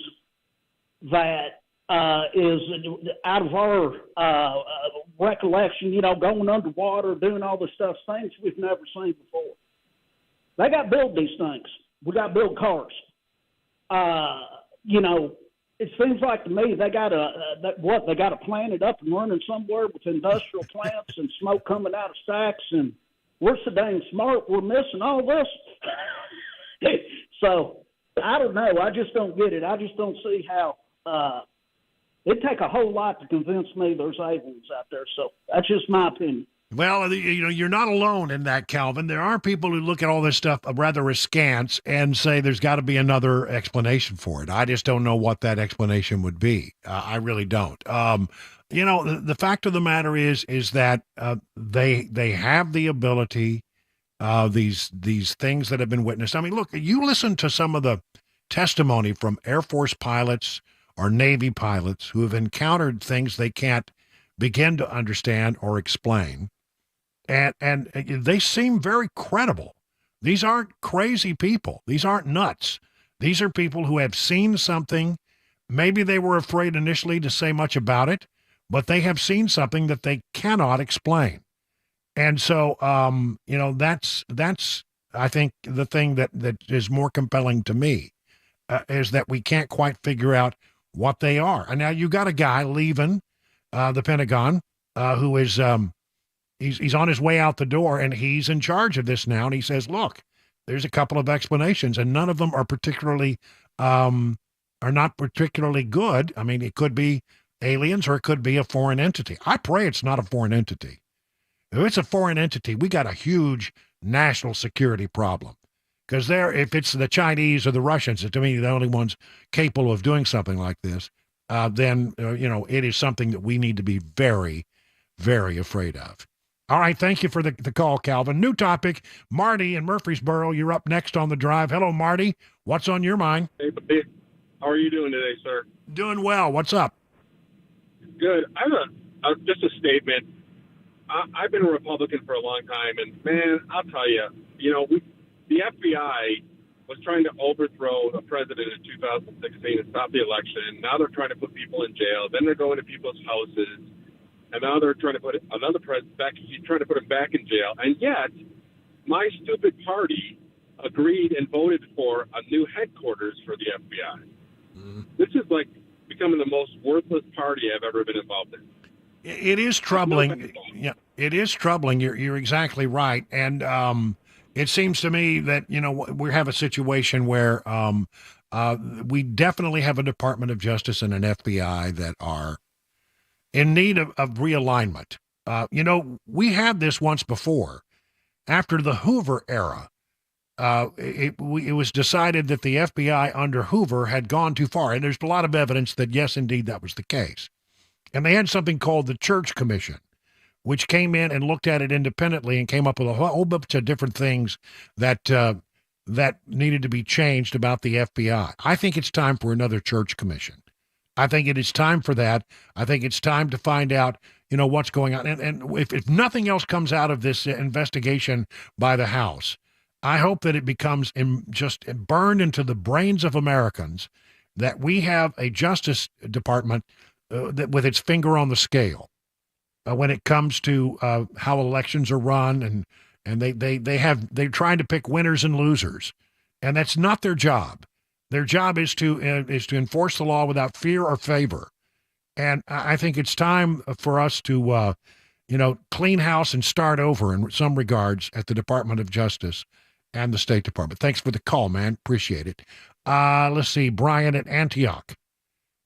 that is out of our recollection, going underwater, doing all this stuff, things we've never seen before. They got to build these things. We got to build cars. It seems like to me they got a plant it up and running somewhere with industrial plants and smoke coming out of stacks, and we're so dang smart we're missing all this. So I don't know. I just don't get it. I just don't see how. It'd take a whole lot to convince me there's aliens out there. So that's just my opinion. Well, you're not alone in that, Calvin. There are people who look at all this stuff rather askance and say there's got to be another explanation for it. I just don't know what that explanation would be. I really don't. The fact of the matter is that they have the ability, these things that have been witnessed. I mean, look, you listen to some of the testimony from Air Force pilots or Navy pilots who have encountered things they can't begin to understand or explain. And they seem very credible. These aren't crazy people. These aren't nuts. These are people who have seen something. Maybe they were afraid initially to say much about it, but they have seen something that they cannot explain. And so, that's I think the thing that is more compelling to me is that we can't quite figure out what they are. And now you got a guy leaving the Pentagon who is He's on his way out the door, and he's in charge of this now. And he says, "Look, there's a couple of explanations, and none of them are particularly are not particularly good. I mean, it could be aliens or it could be a foreign entity. I pray it's not a foreign entity. If it's a foreign entity, we got a huge national security problem. Because if it's the Chinese or the Russians, to me, the only ones capable of doing something like this, then it is something that we need to be very, very afraid of." All right, thank you for the call, Calvin. New topic, Marty in Murfreesboro. You're up next on the drive. Hello, Marty. What's on your mind? Hey, buddy. How are you doing today, sir? Doing well. What's up? Good. I have just a statement. I've been a Republican for a long time, and, man, I'll tell you, the FBI was trying to overthrow a president in 2016 and stop the election. Now they're trying to put people in jail. Then they're going to people's houses. And now they're trying to put another president back. He's trying to put him back in jail. And yet, my stupid party agreed and voted for a new headquarters for the FBI. This is like becoming the most worthless party I've ever been involved in. It is troubling. Yeah, it is troubling. You're exactly right. And it seems to me that we have a situation where we definitely have a Department of Justice and an FBI that are in need of realignment. We had this once before. After the Hoover era, it was decided that the FBI under Hoover had gone too far. And there's a lot of evidence that, yes, indeed, that was the case. And they had something called the Church Commission, which came in and looked at it independently and came up with a whole bunch of different things that needed to be changed about the FBI. I think it's time for another Church Commission. I think it is time for that. I think it's time to find out, what's going on. And if nothing else comes out of this investigation by the House, I hope that it becomes just burned into the brains of Americans that we have a Justice Department that with its finger on the scale when it comes to how elections are run, and they're trying to pick winners and losers, and that's not their job. Their job is to enforce the law without fear or favor. And I think it's time for us to, clean house and start over in some regards at the Department of Justice and the State Department. Thanks for the call, man. Appreciate it. Let's see, Brian at Antioch.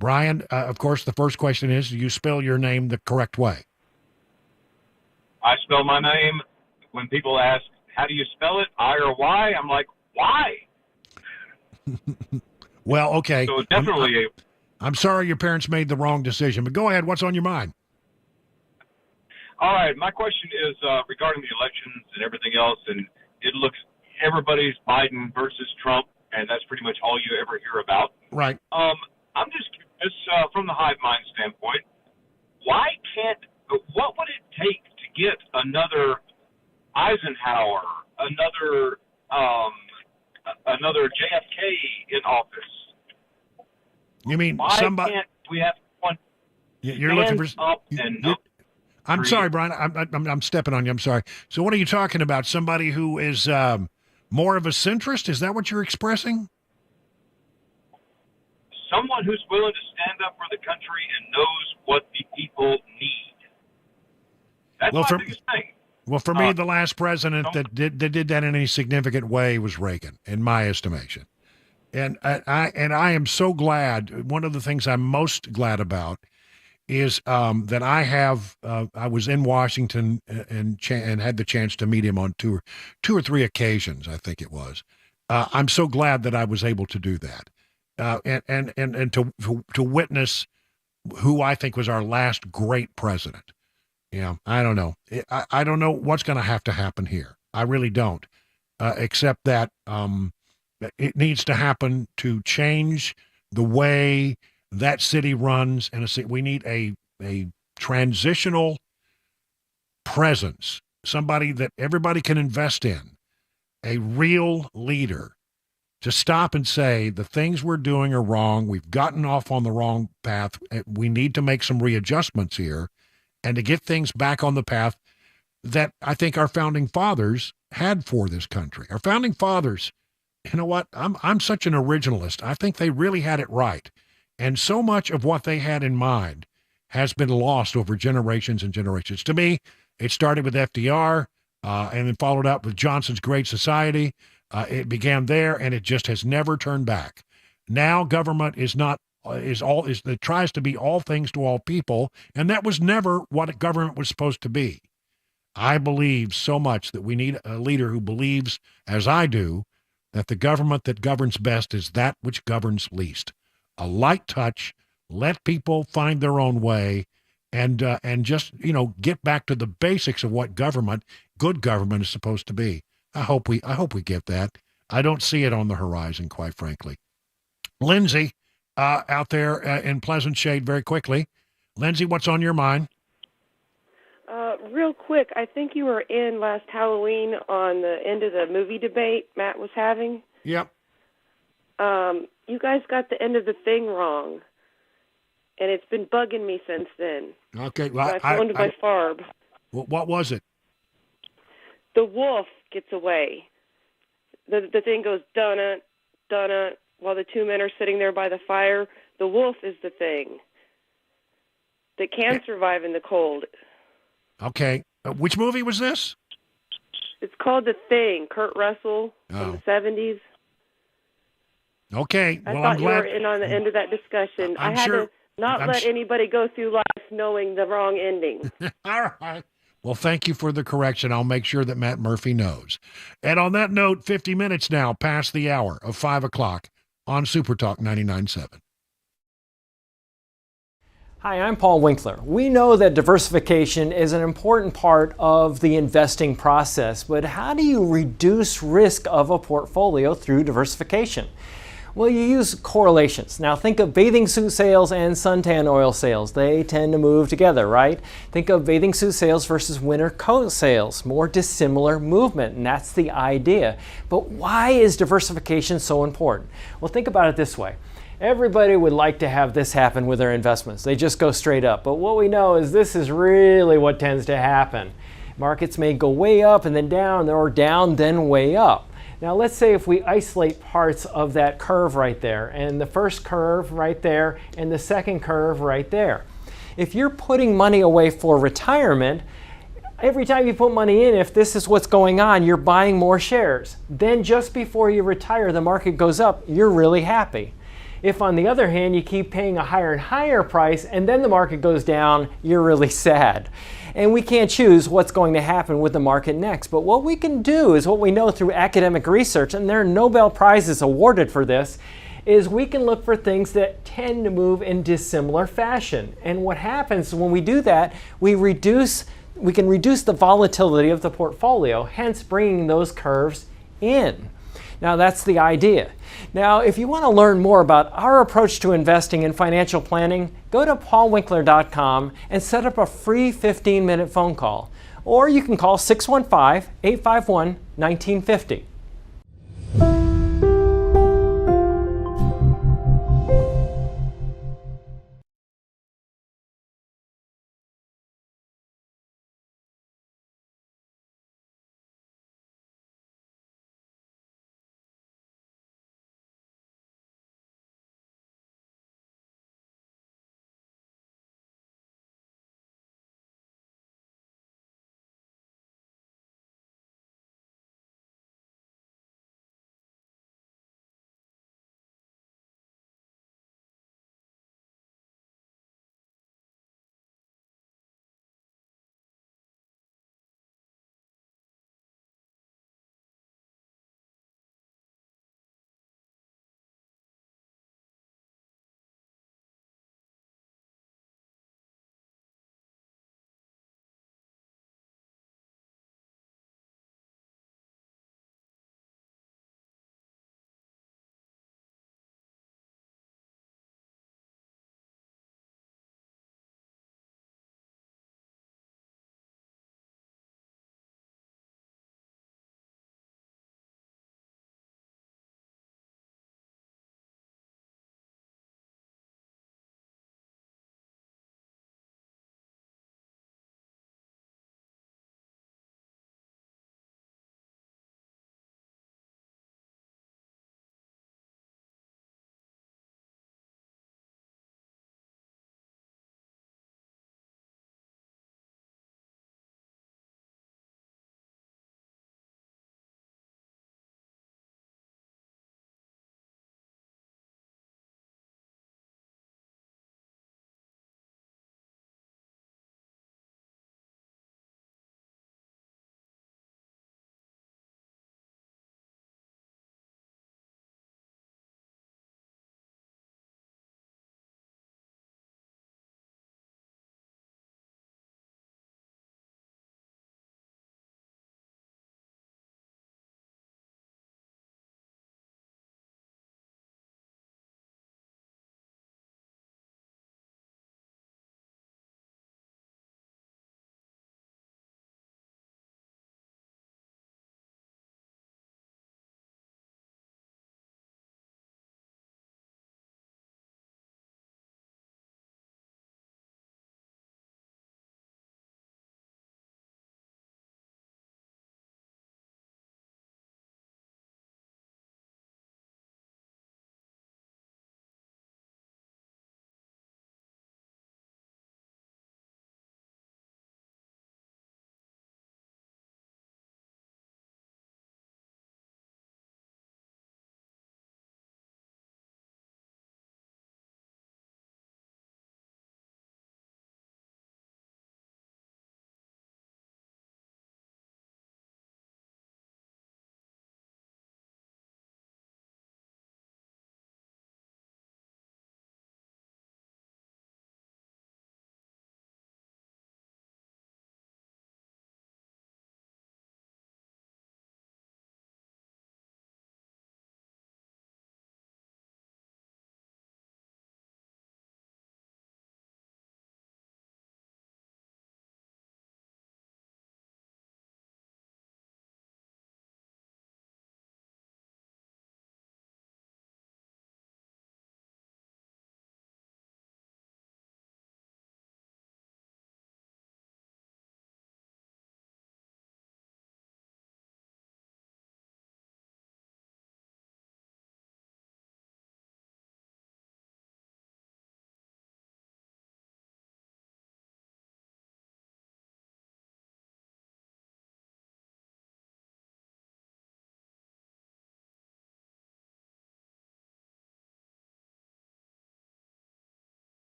Brian, of course, the first question is, do you spell your name the correct way? I spell my name. When people ask, how do you spell it, I or Y, I'm like, why? Well, okay. So definitely. I'm sorry your parents made the wrong decision, but go ahead. What's on your mind? All right. My question is regarding the elections and everything else, and it looks everybody's Biden versus Trump, and that's pretty much all you ever hear about. Right. I'm just curious from the hive mind standpoint, what would it take to get another Eisenhower, another JFK in office? You mean Why somebody? can't we have one? You're looking for. Up and I'm sorry, Brian. I'm stepping on you. I'm sorry. So, what are you talking about? Somebody who is more of a centrist? Is that what you're expressing? Someone who's willing to stand up for the country and knows what the people need. That's my biggest thing. Well, for me, the last president that did that in any significant way was Reagan, in my estimation. And I am so glad. One of the things I'm most glad about is that I was in Washington and had the chance to meet him on two or three occasions, I think it was. I'm so glad that I was able to do that, and to witness who I think was our last great president. Yeah, I don't know. I don't know what's going to happen here. I really don't, except that it needs to happen to change the way that city runs. And we need a transitional presence, somebody that everybody can invest in, a real leader to stop and say the things we're doing are wrong. We've gotten off on the wrong path. We need to make some readjustments here and to get things back on the path that I think our founding fathers had for this country. Our founding fathers, you know what? I'm such an originalist. I think they really had it right. And so much of what they had in mind has been lost over generations and generations. To me, It started with FDR and then followed up with Johnson's Great Society. It began there, and it just has never turned back. Now government it tries to be all things to all people, and that was never what a government was supposed to be. I believe so much that we need a leader who believes, as I do, that the government that governs best is that which governs least. A light touch, let people find their own way, and just get back to the basics of what good government is supposed to be. I hope we get that. I don't see it on the horizon, quite frankly. Lindsay, out there in Pleasant Shade, very quickly. Lindsay, what's on your mind? Real quick, I think you were in last Halloween on the end of the movie debate Matt was having. Yep. You guys got the end of the thing wrong, and it's been bugging me since then. Okay. Well, I phoned my Farb. What was it? The wolf gets away. The thing goes dun-dun, dun-dun, while the two men are sitting there by the fire. The wolf is the thing that can survive in the cold. Okay. Which movie was this? It's called The Thing, Kurt Russell from the 70s. Okay. I Well, thought I'm you glad. were in on the end of that discussion. I'm I had sure- to not I'm let s- anybody go through life knowing the wrong ending. All right. Well, thank you for the correction. I'll make sure that Matt Murphy knows. And on that note, 50 minutes now past the hour of 5 o'clock on Super Talk 99.7. Hi, I'm Paul Winkler. We know that diversification is an important part of the investing process, but how do you reduce risk of a portfolio through diversification? Well, you use correlations. Now think of bathing suit sales and suntan oil sales. They tend to move together, right? Think of bathing suit sales versus winter coat sales. More dissimilar movement, and that's the idea. But why is diversification so important? Well, think about it this way. Everybody would like to have this happen with their investments. They just go straight up. But what we know is this is really what tends to happen. Markets may go way up and then down, or down, then way up. Now let's say if we isolate parts of that curve right there, and the first curve right there, and the second curve right there. If you're putting money away for retirement, every time you put money in, if this is what's going on, you're buying more shares. Then just before you retire, the market goes up, you're really happy. If, on the other hand, you keep paying a higher and higher price and then the market goes down, you're really sad. And we can't choose what's going to happen with the market next. But what we can do is what we know through academic research, and there are Nobel Prizes awarded for this, is we can look for things that tend to move in dissimilar fashion. And what happens when we do that, we can reduce the volatility of the portfolio, hence bringing those curves in. Now that's the idea. Now, if you want to learn more about our approach to investing and financial planning, go to paulwinkler.com and set up a free 15-minute phone call. Or you can call 615-851-1950.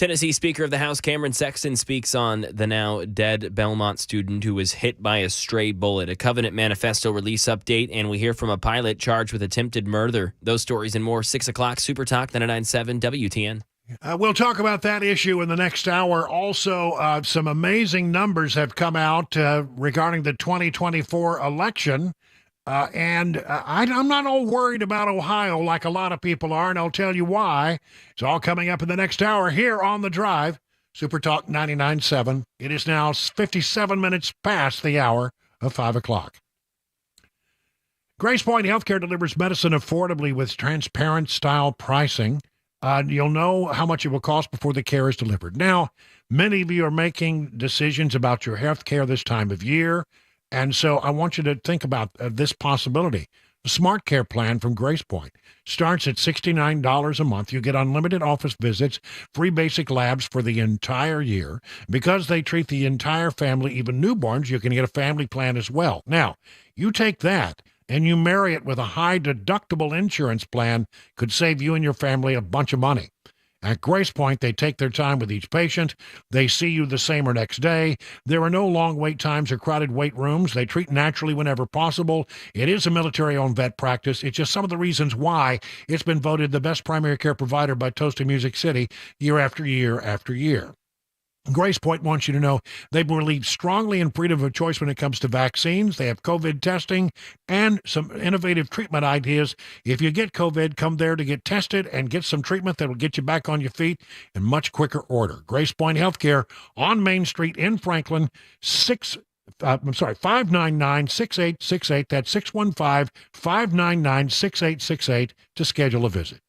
Tennessee Speaker of the House Cameron Sexton speaks on the now dead Belmont student who was hit by a stray bullet. A Covenant Manifesto release update, and we hear from a pilot charged with attempted murder. Those stories and more, 6 o'clock, Super Talk 99.7 WTN. We'll talk about that issue in the next hour. Also, some amazing numbers have come out regarding the 2024 election. I'm not all worried about Ohio like a lot of people are, and I'll tell you why. It's all coming up in the next hour here on The Drive. Super Talk 99.7. It is now 57 minutes past the hour of 5 o'clock. Grace Point Healthcare delivers medicine affordably with transparent style pricing. You'll know how much it will cost before the care is delivered. Now, many of you are making decisions about your health care this time of year. And so I want you to think about this possibility. The Smart Care plan from Grace Point starts at $69 a month. You get unlimited office visits, free basic labs for the entire year. Because they treat the entire family, even newborns, you can get a family plan as well. Now, you take that and you marry it with a high deductible insurance plan, could save you and your family a bunch of money. At Grace Point, they take their time with each patient. They see you the same or next day. There are no long wait times or crowded wait rooms. They treat naturally whenever possible. It is a military-owned vet practice. It's just some of the reasons why it's been voted the best primary care provider by Toast of Music City year after year after year. Grace Point wants you to know they believe strongly in freedom of choice when it comes to vaccines. They have COVID testing and some innovative treatment ideas. If you get COVID, come there to get tested and get some treatment that will get you back on your feet in much quicker order. Grace Point Healthcare on Main Street in Franklin, 599-6868. That's 615-599-6868 to schedule a visit.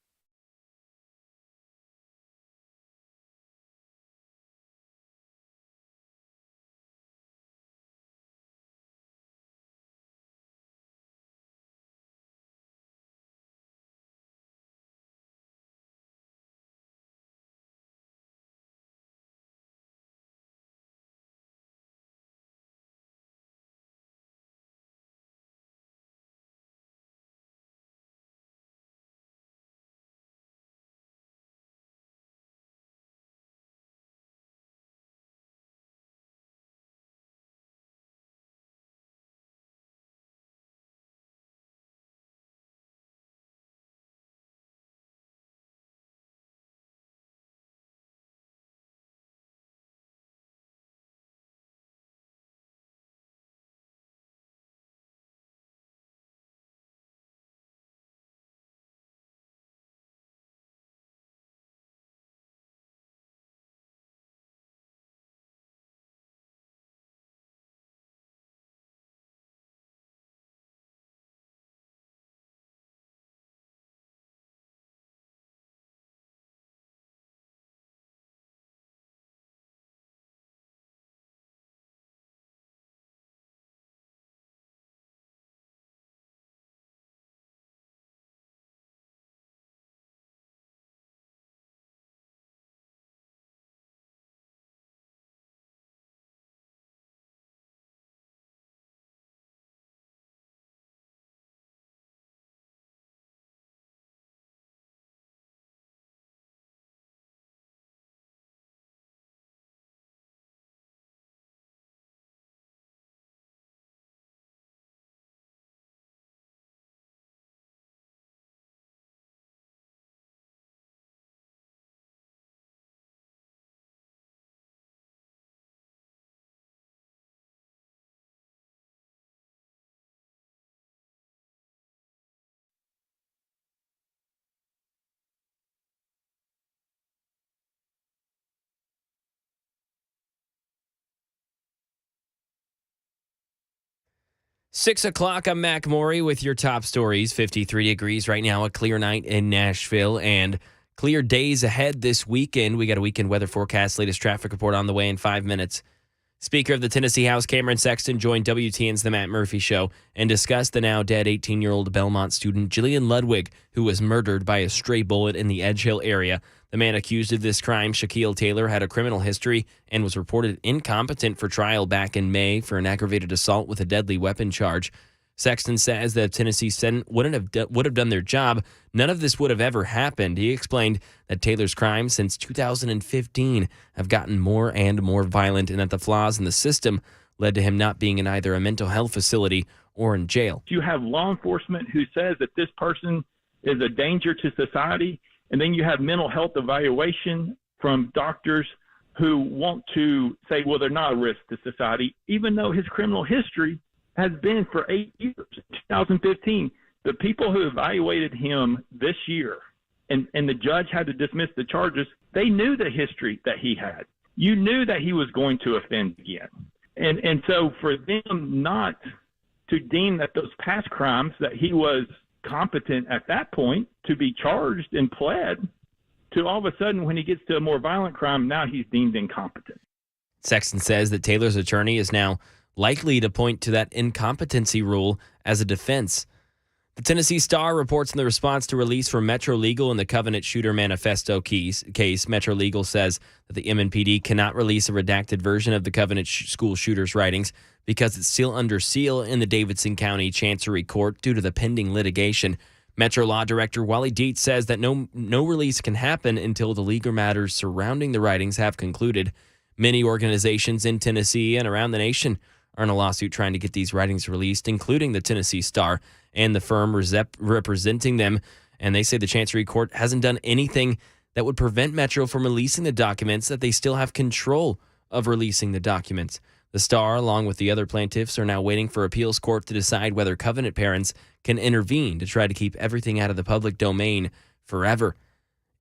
Six o'clock, I'm Mac Maury with your top stories. 53 degrees right now, a clear night in Nashville, and clear days ahead this weekend. We got a weekend weather forecast, latest traffic report on the way in 5 minutes. Speaker of the Tennessee House, Cameron Sexton, joined WTN's The Matt Murphy Show and discussed the now dead 18-year-old Belmont student, Jillian Ludwig, who was murdered by a stray bullet in the Edge Hill area. The man accused of this crime, Shaquille Taylor, had a criminal history and was reported incompetent for trial back in May for an aggravated assault with a deadly weapon charge. Sexton says that if Tennessee Senate would have done their job, none of this would have ever happened. He explained that Taylor's crimes since 2015 have gotten more and more violent, and that the flaws in the system led to him not being in either a mental health facility or in jail. You have law enforcement who says that this person is a danger to society, and then you have mental health evaluation from doctors who want to say, well, they're not a risk to society, even though his criminal history has been for 8 years. 2015, the people who evaluated him this year, and the judge had to dismiss the charges, they knew the history that he had. You knew that he was going to offend again. And so for them not to deem that those past crimes, that he was competent at that point to be charged and pled, to all of a sudden when he gets to a more violent crime, now he's deemed incompetent. Sexton says that Taylor's attorney is now likely to point to that incompetency rule as a defense. The Tennessee Star reports in the response to release from Metro Legal in the Covenant Shooter Manifesto case. Metro Legal says that the MNPD cannot release a redacted version of the Covenant school shooters' writings because it's still under seal in the Davidson County Chancery Court due to the pending litigation. Metro Law Director Wally Dietz says that no release can happen until the legal matters surrounding the writings have concluded. Many organizations in Tennessee and around the nation are in a lawsuit trying to get these writings released, including the Tennessee Star and the firm representing them. And they say the Chancery Court hasn't done anything that would prevent Metro from releasing the documents, that they still have control of releasing the documents. The Star, along with the other plaintiffs, are now waiting for appeals court to decide whether Covenant parents can intervene to try to keep everything out of the public domain forever.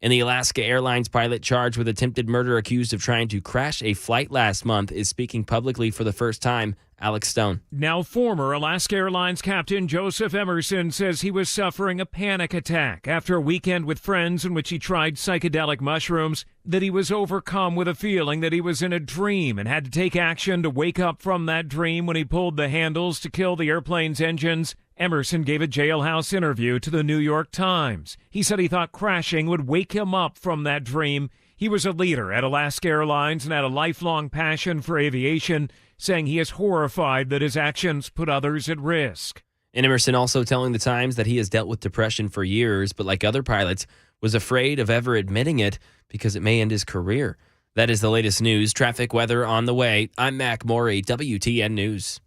And the Alaska Airlines pilot charged with attempted murder, accused of trying to crash a flight last month, is speaking publicly for the first time. Alex Stone. Now, former Alaska Airlines captain Joseph Emerson says he was suffering a panic attack after a weekend with friends in which he tried psychedelic mushrooms, that he was overcome with a feeling that he was in a dream and had to take action to wake up from that dream when he pulled the handles to kill the airplane's engines. Emerson gave a jailhouse interview to the New York Times. He said he thought crashing would wake him up from that dream. He was a leader at Alaska Airlines and had a lifelong passion for aviation, saying he is horrified that his actions put others at risk. And Emerson also telling the Times that he has dealt with depression for years, but like other pilots, was afraid of ever admitting it because it may end his career. That is the latest news. Traffic, weather on the way. I'm Mac Morey, WTN News.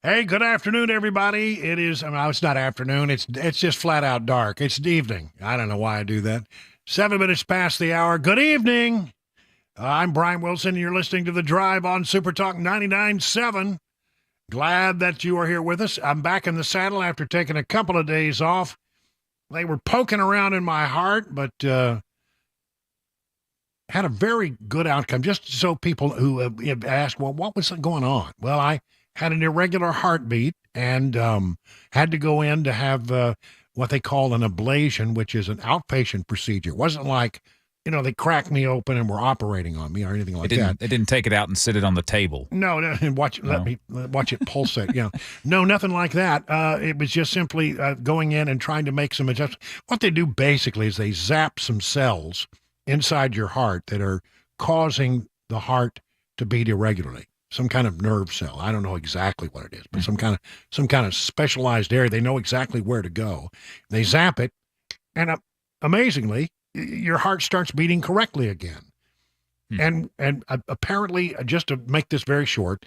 Hey, good afternoon, everybody. It is, it's not afternoon. It's just flat out dark. It's evening. I don't know why I do that. 7 minutes past the hour. Good evening. I'm Brian Wilson, and you're listening to The Drive on Super Talk 99.7. Glad that you are here with us. I'm back in the saddle after taking a couple of days off. They were poking around in my heart, but had a very good outcome. Just so people who have asked, well, what was going on? Well, I had an irregular heartbeat and had to go in to have what they call an ablation, which is an outpatient procedure. It wasn't like, they cracked me open and were operating on me or anything like that. They didn't take it out and sit it on the table. No, and watch it pulsate. No, nothing like that. It was just simply going in and trying to make some adjustments. What they do basically is they zap some cells inside your heart that are causing the heart to beat irregularly. Some kind of nerve cell. I don't know exactly what it is, but some kind of specialized area. They know exactly where to go. They zap it, and amazingly, your heart starts beating correctly again. And apparently, just to make this very short,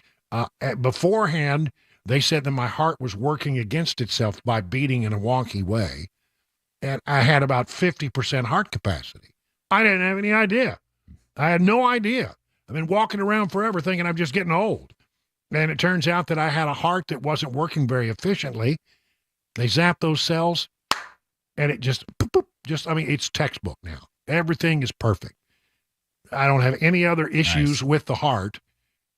beforehand, they said that my heart was working against itself by beating in a wonky way, and I had about 50% heart capacity. I didn't have any idea. I had no idea. I've been walking around forever thinking I'm just getting old. And it turns out that I had a heart that wasn't working very efficiently. They zap those cells, and it just, it's textbook now. Everything is perfect. I don't have any other issues with the heart.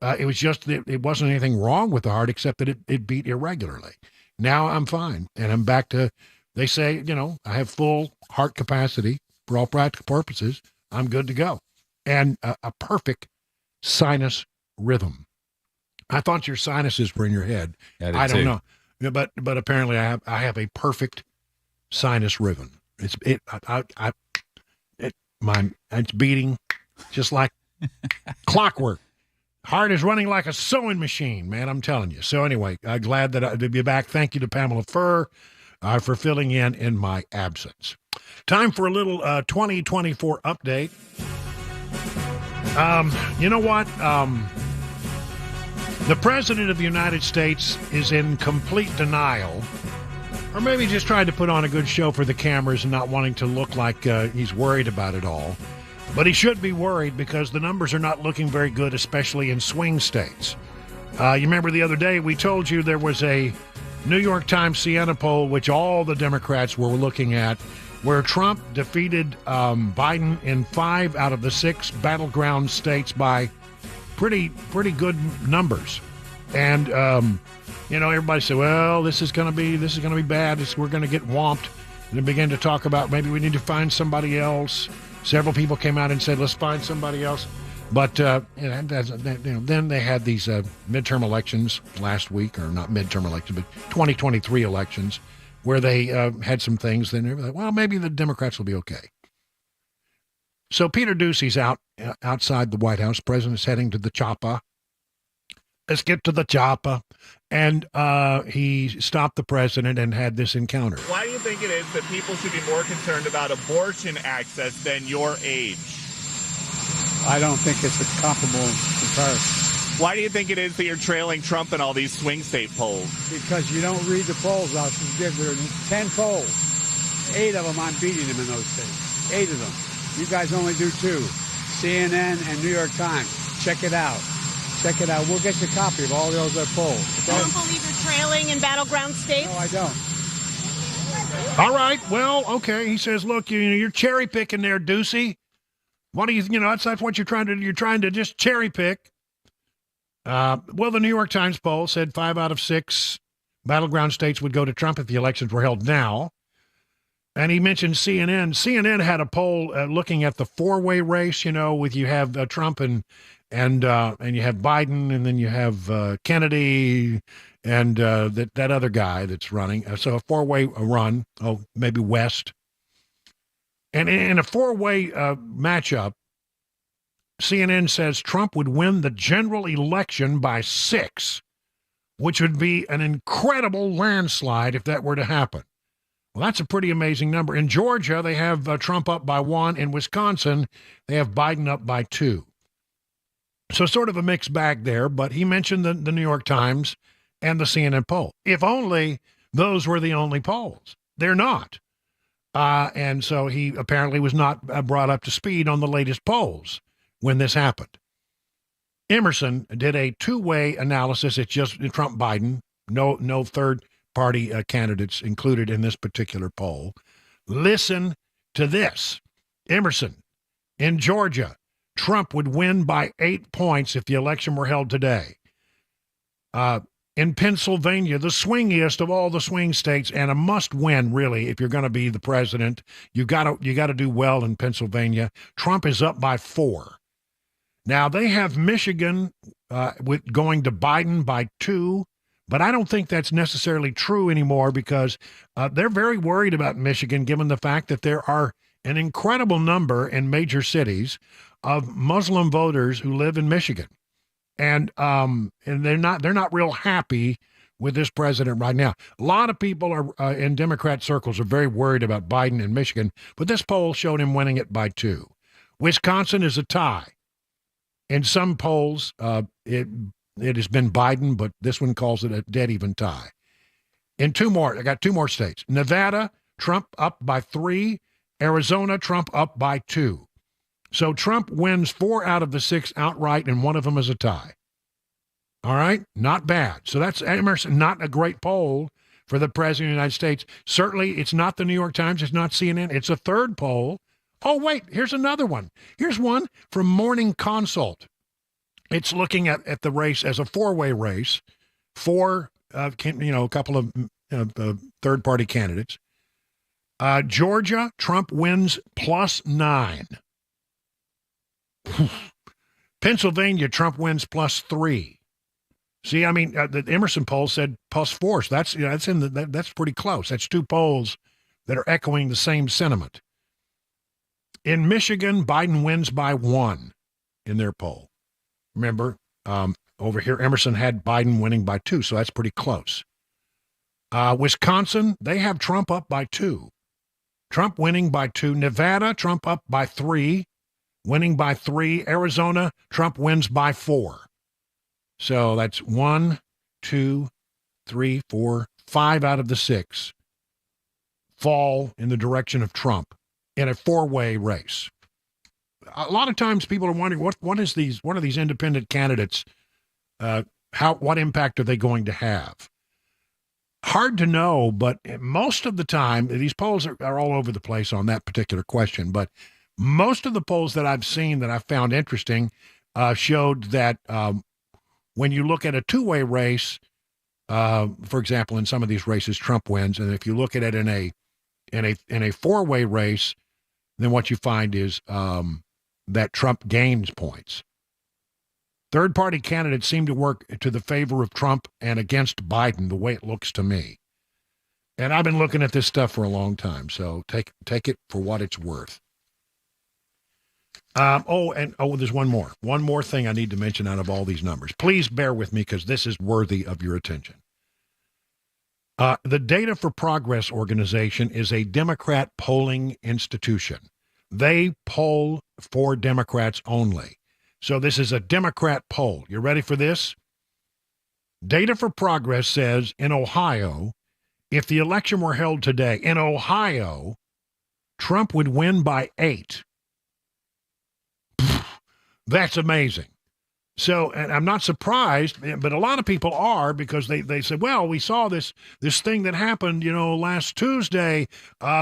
It was just that it wasn't anything wrong with the heart except that it beat irregularly. Now I'm fine, and I'm back to, they say, I have full heart capacity for all practical purposes. I'm good to go. And a perfect sinus rhythm. I thought your sinuses were in your head. I don't know, but apparently I have a perfect sinus rhythm. It's beating just like clockwork. Heart is running like a sewing machine, man. I'm telling you. So anyway, glad that to be back. Thank you to Pamela Furr for filling in my absence. Time for a little 2024 update. You know what? The President of the United States is in complete denial, or maybe just trying to put on a good show for the cameras and not wanting to look like he's worried about it all. But he should be worried because the numbers are not looking very good, especially in swing states. You remember the other day we told you there was a New York Times Siena poll, which all the Democrats were looking at, where Trump defeated Biden in 5 out of the 6 battleground states by pretty good numbers. And everybody said, well, this is going to be bad. We're going to get whomped. And they began to talk about maybe we need to find somebody else. Several people came out and said, let's find somebody else. But then they had these midterm elections last week, or not midterm elections, but 2023 elections, where they had some things. Then they were like, well, maybe the Democrats will be okay. So Peter Doocy's outside the White House. President's heading to the chopper. Let's get to the chopper. And he stopped the president and had this encounter. Why do you think it is that people should be more concerned about abortion access than your age? I don't think it's a comparable comparison. Why do you think it is that you're trailing Trump in all these swing state polls? Because you don't read the polls. There are 10 polls. 8 of them, I'm beating him in those states. 8 of them. You guys only do 2. CNN and New York Times. Check it out. Check it out. We'll get you a copy of all those polls. Okay? You don't believe you're trailing in battleground states? No, I don't. All right. Well, okay. He says, look, you're cherry picking there, Doocy. What do you, that's what you're trying to do. You're trying to just cherry pick. Well, the New York Times poll said 5 out of 6 battleground states would go to Trump if the elections were held now. And he mentioned CNN. CNN had a poll looking at the 4-way race, with you have Trump and you have Biden, and then you have Kennedy and that other guy that's running. So a 4-way run, maybe West. And in a 4-way matchup, CNN says Trump would win the general election by 6, which would be an incredible landslide if that were to happen. Well, that's a pretty amazing number. In Georgia, they have Trump up by 1. In Wisconsin, they have Biden up by 2. So sort of a mixed bag there, but he mentioned the New York Times, and the CNN poll. If only those were the only polls. They're not. And so he apparently was not brought up to speed on the latest polls when this happened. Emerson did a two-way analysis. It's just Trump-Biden, no third-party candidates included in this particular poll. Listen to this. Emerson, in Georgia, Trump would win by 8 points if the election were held today. In Pennsylvania, the swingiest of all the swing states, and a must-win, really, if you're going to be the president. You got to do well in Pennsylvania. Trump is up by 4. Now, they have Michigan with going to Biden by 2, but I don't think that's necessarily true anymore because they're very worried about Michigan, given the fact that there are an incredible number in major cities of Muslim voters who live in Michigan. And they're not real happy with this president right now. A lot of people are in Democrat circles are very worried about Biden in Michigan, but this poll showed him winning it by 2. Wisconsin is a tie. In some polls, it has been Biden, but this one calls it a dead even tie. I got 2 more states. Nevada, Trump up by 3. Arizona, Trump up by 2. So Trump wins 4 out of the 6 outright, and one of them is a tie. All right? Not bad. So that's Emerson, not a great poll for the president of the United States. Certainly, it's not the New York Times. It's not CNN. It's a third poll. Oh, wait, here's another one. Here's one from Morning Consult. It's looking at the race as a 4-way race for, a couple of third-party candidates. Georgia, Trump wins +9. Pennsylvania, Trump wins +3. See, I mean, the Emerson poll said +4, so that's pretty close. That's 2 polls that are echoing the same sentiment. In Michigan, Biden wins by 1 in their poll. Remember, over here, Emerson had Biden winning by 2, so that's pretty close. Wisconsin, they have Trump up by 2. Trump winning by 2. Nevada, Trump up by 3, winning by 3. Arizona, Trump wins by 4. So that's 1, 2, 3, 4, 5 out of the 6 fall in the direction of Trump in a 4-way race. A lot of times people are wondering what are these independent candidates, what impact are they going to have? Hard to know, but most of the time, these polls are all over the place on that particular question, but most of the polls that I've seen that I found interesting showed that when you look at a 2-way race, for example, in some of these races, Trump wins, and if you look at it in a 4-way race, then what you find is that Trump gains points. Third-party candidates seem to work to the favor of Trump and against Biden, the way it looks to me. And I've been looking at this stuff for a long time, so take it for what it's worth. There's one more. One more thing I need to mention out of all these numbers. Please bear with me because this is worthy of your attention. The Data for Progress organization is a Democrat polling institution. They poll for Democrats only. So this is a Democrat poll. You ready for this? Data for Progress says in Ohio, if the election were held today, in Ohio, Trump would win by 8. That's amazing. So, and I'm not surprised, but a lot of people are because they said, well, we saw this thing that happened, last Tuesday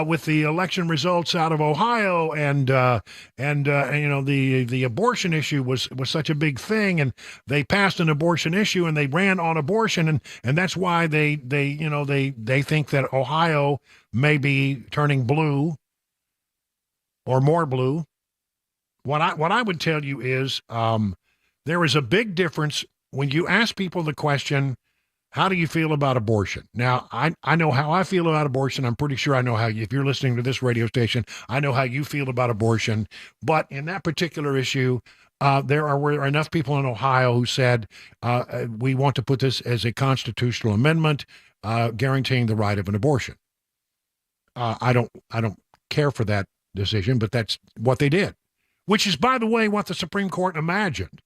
with the election results out of Ohio, and the abortion issue was such a big thing, and they passed an abortion issue and they ran on abortion, and that's why they think that Ohio may be turning blue or more blue. What I would tell you is there is a big difference when you ask people the question, how do you feel about abortion? Now, I know how I feel about abortion. I'm pretty sure I know how if you're listening to this radio station, I know how you feel about abortion. But in that particular issue, there were enough people in Ohio who said, we want to put this as a constitutional amendment guaranteeing the right of an abortion. I don't care for that decision, but that's what they did. Which is, by the way, what the Supreme Court imagined.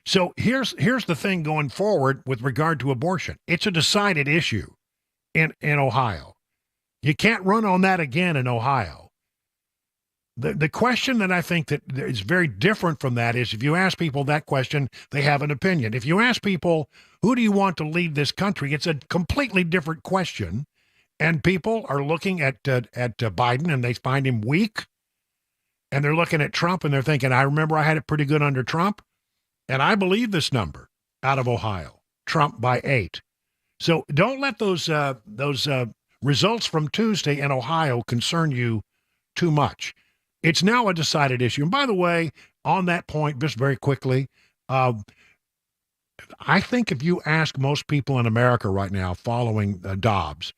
So here's the thing going forward with regard to abortion. It's a decided issue in Ohio. You can't run on that again in Ohio. The question that I think that is very different from that is if you ask people that question, they have an opinion. If you ask people, who do you want to lead this country? It's a completely different question. And people are looking at Biden and they find him weak. And they're looking at Trump and they're thinking, I remember I had it pretty good under Trump. And I believe this number out of Ohio, Trump by 8. So don't let those results from Tuesday in Ohio concern you too much. It's now a decided issue. And by the way, on that point, just very quickly, I think if you ask most people in America right now following Dobbs,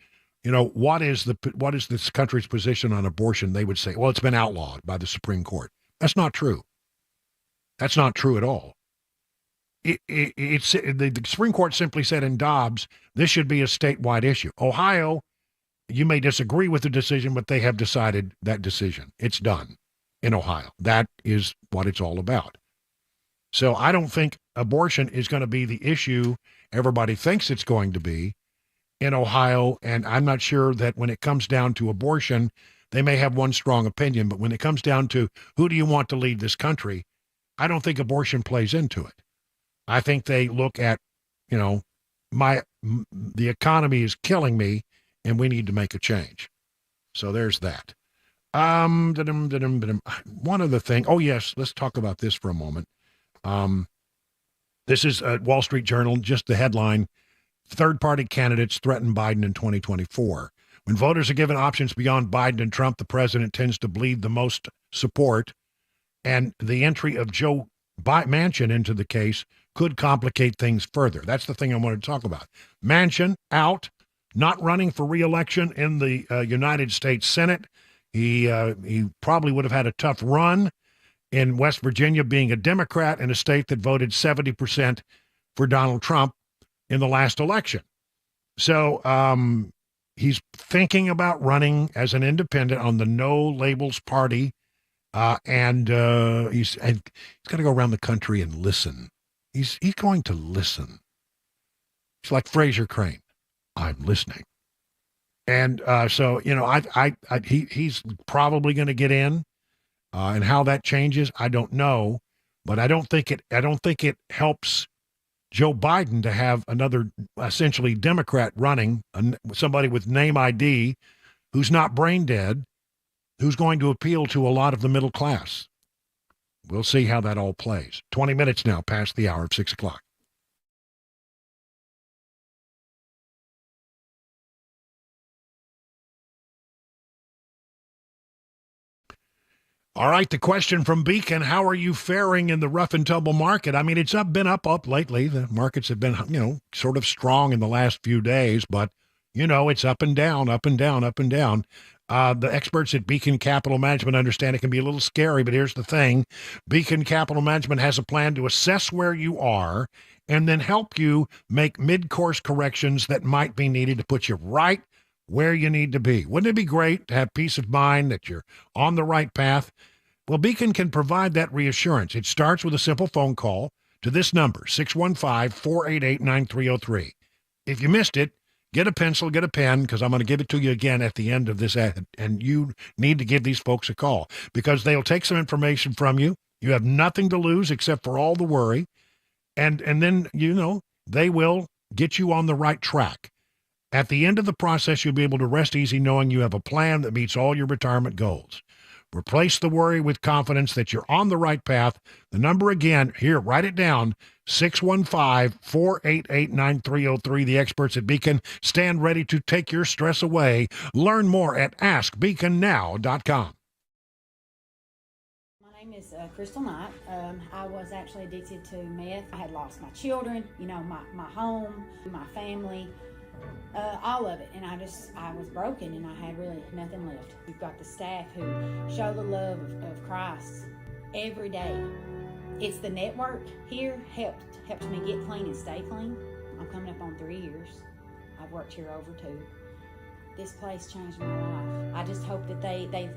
what is this country's position on abortion, they would say, well, it's been outlawed by the Supreme Court. That's not true. That's not true at all. The Supreme Court simply said in Dobbs, this should be a statewide issue. Ohio, you may disagree with the decision, but they have decided that decision. It's done in Ohio. That is what it's all about. So I don't think abortion is going to be the issue everybody thinks it's going to be in Ohio. And I'm not sure that when it comes down to abortion, they may have one strong opinion, but when it comes down to who do you want to lead this country, I don't think abortion plays into it. I think they look at, the economy is killing me and we need to make a change. So there's that. One other thing. Oh, yes. Let's talk about this for a moment. This is Wall Street Journal, just the headline, third-party candidates threaten Biden in 2024. When voters are given options beyond Biden and Trump, the president tends to bleed the most support, and the entry of Joe Manchin into the case could complicate things further. That's the thing I wanted to talk about. Manchin out, not running for re-election in the United States Senate. He probably would have had a tough run in West Virginia, being a Democrat in a state that voted 70% for Donald Trump in the last election. So he's thinking about running as an independent on the No Labels Party, and he's going to go around the country and listen. He's going to listen. It's like Fraser Crane. I'm listening. And so, he's probably going to get in, and how that changes, I don't know, but I don't think it helps Joe Biden to have another essentially Democrat running, somebody with name ID who's not brain dead, who's going to appeal to a lot of the middle class. We'll see how that all plays. 20 minutes now past the hour of 6 o'clock. All right, the question from Beacon, how are you faring in the rough and tumble market? I mean, it's been up lately. The markets have been, sort of strong in the last few days, but, it's up and down, up and down, up and down. The experts at Beacon Capital Management understand it can be a little scary, but here's the thing. Beacon Capital Management has a plan to assess where you are and then help you make mid-course corrections that might be needed to put you right where you need to be. Wouldn't it be great to have peace of mind that you're on the right path? Well, Beacon can provide that reassurance. It starts with a simple phone call to this number, 615-488-9303. If you missed it, get a pencil, get a pen, because I'm going to give it to you again at the end of this ad, and you need to give these folks a call because they'll take some information from you. You have nothing to lose except for all the worry, and then, they will get you on the right track. At the end of the process, you'll be able to rest easy knowing you have a plan that meets all your retirement goals. Replace the worry with confidence that you're on the right path. The number again, here, write it down, 615-488-9303. The experts at Beacon stand ready to take your stress away. Learn more at askbeaconnow.com. My name is Crystal Knight. I was actually addicted to meth. I had lost my children, my home, my family. All of it, and I was broken, and I had really nothing left. We've got the staff who show the love of Christ every day. It's the network here helps me get clean and stay clean. I'm coming up on 3 years. I've worked here over 2. This place changed my life. I just hope that they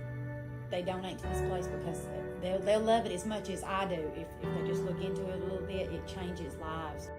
they donate to this place because they'll love it as much as I do. If they just look into it a little bit, it changes lives.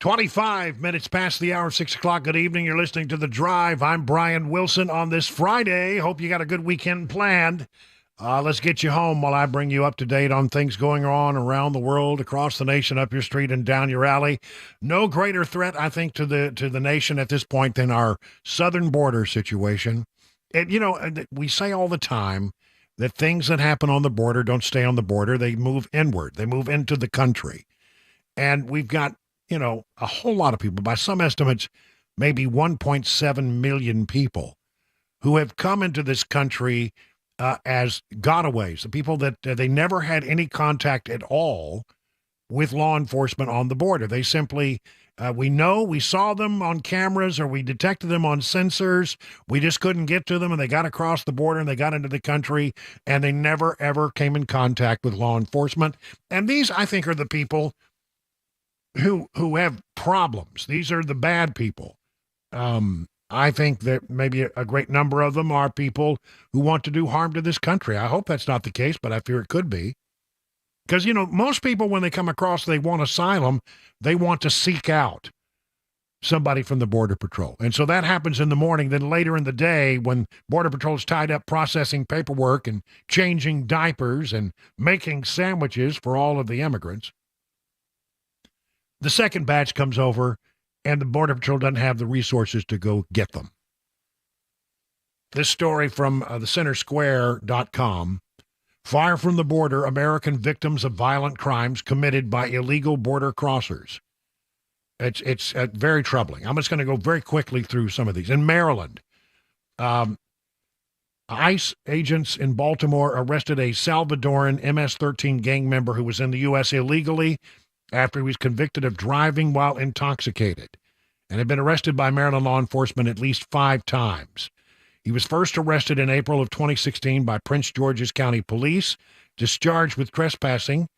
"25 minutes past the hour, 6 o'clock. Good evening. You're listening to The Drive. I'm Brian Wilson on this Friday. Hope you got a good weekend planned. Let's get you home while I bring you up to date on things going on around the world, across the nation, up your street and down your alley. No greater threat, I think, to the nation at this point than our southern border situation. We say all the time that things that happen on the border don't stay on the border. They move inward. They move into the country. And we've got a whole lot of people, by some estimates, maybe 1.7 million people who have come into this country as gotaways, the people that they never had any contact at all with law enforcement on the border. They simply, we saw them on cameras or we detected them on sensors. We just couldn't get to them, and they got across the border and they got into the country, and they never, ever came in contact with law enforcement. And these, I think, are the people who have problems. These are the bad people. I think that maybe a great number of them are people who want to do harm to this country. I hope that's not the case, but I fear it could be. Because, most people, when they come across, they want asylum, they want to seek out somebody from the Border Patrol. And so that happens in the morning. Then later in the day, when Border Patrol's tied up processing paperwork and changing diapers and making sandwiches for all of the immigrants, the second batch comes over, and the Border Patrol doesn't have the resources to go get them. This story from thecentersquare.com. Far from the border, American victims of violent crimes committed by illegal border crossers. It's very troubling. I'm just going to go very quickly through some of these. In Maryland, ICE agents in Baltimore arrested a Salvadoran MS-13 gang member who was in the U.S. illegally after he was convicted of driving while intoxicated. and had been arrested by Maryland law enforcement at least 5 times. He was first arrested in April of 2016 by Prince George's County Police, discharged with trespassing,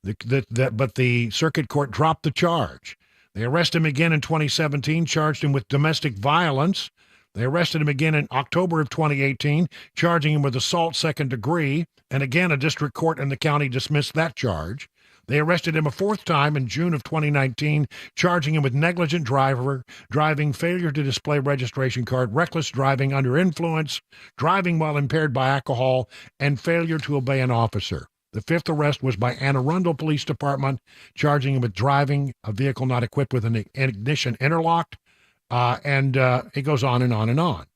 but the circuit court dropped the charge. They arrested him again in 2017, charged him with domestic violence. They arrested him again in October of 2018, charging him with assault second degree, and again a district court in the county dismissed that charge. They arrested him a 4th time in June of 2019, charging him with negligent driving, failure to display registration card, reckless driving under influence, driving while impaired by alcohol, and failure to obey an officer. The 5th arrest was by Anne Arundel Police Department, charging him with driving a vehicle not equipped with an ignition interlock, and it goes on and on and on.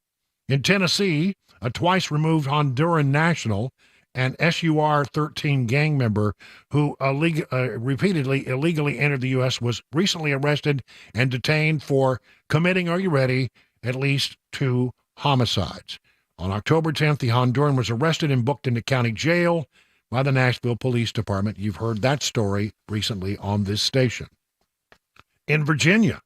In Tennessee, a twice-removed Honduran national and SUR-13 gang member who repeatedly illegally entered the U.S. was recently arrested and detained for committing, are you ready, at least 2 homicides. On October 10th, the Honduran was arrested and booked into county jail by the Nashville Police Department. You've heard that story recently on this station. In Virginia,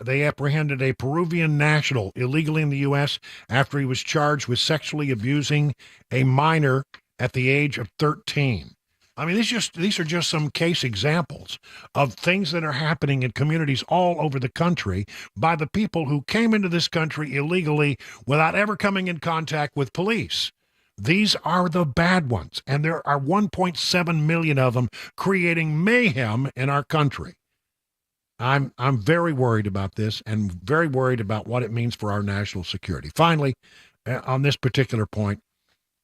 they apprehended a Peruvian national illegally in the U.S. after he was charged with sexually abusing a minor at the age of 13. I mean, these are just some case examples of things that are happening in communities all over the country by the people who came into this country illegally without ever coming in contact with police. These are the bad ones, and there are 1.7 million of them creating mayhem in our country. I'm very worried about this and very worried about what it means for our national security. Finally, on this particular point,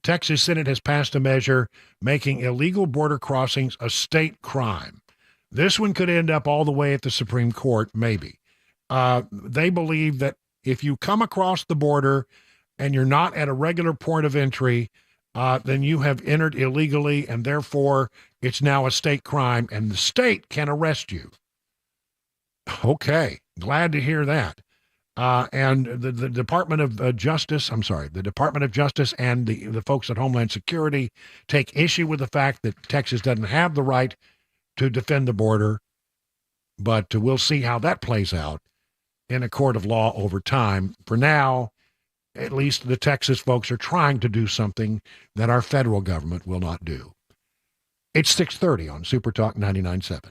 Texas Senate has passed a measure making illegal border crossings a state crime. This one could end up all the way at the Supreme Court, maybe. They believe that if you come across the border and you're not at a regular point of entry, then you have entered illegally, and therefore it's now a state crime, and the state can arrest you. Okay, glad to hear that. And the Department of Justice, the Department of Justice and the folks at Homeland Security take issue with the fact that Texas doesn't have the right to defend the border, but we'll see how that plays out in a court of law over time. For now, at least the Texas folks are trying to do something that our federal government will not do. It's 6:30 on Super Talk 99.7.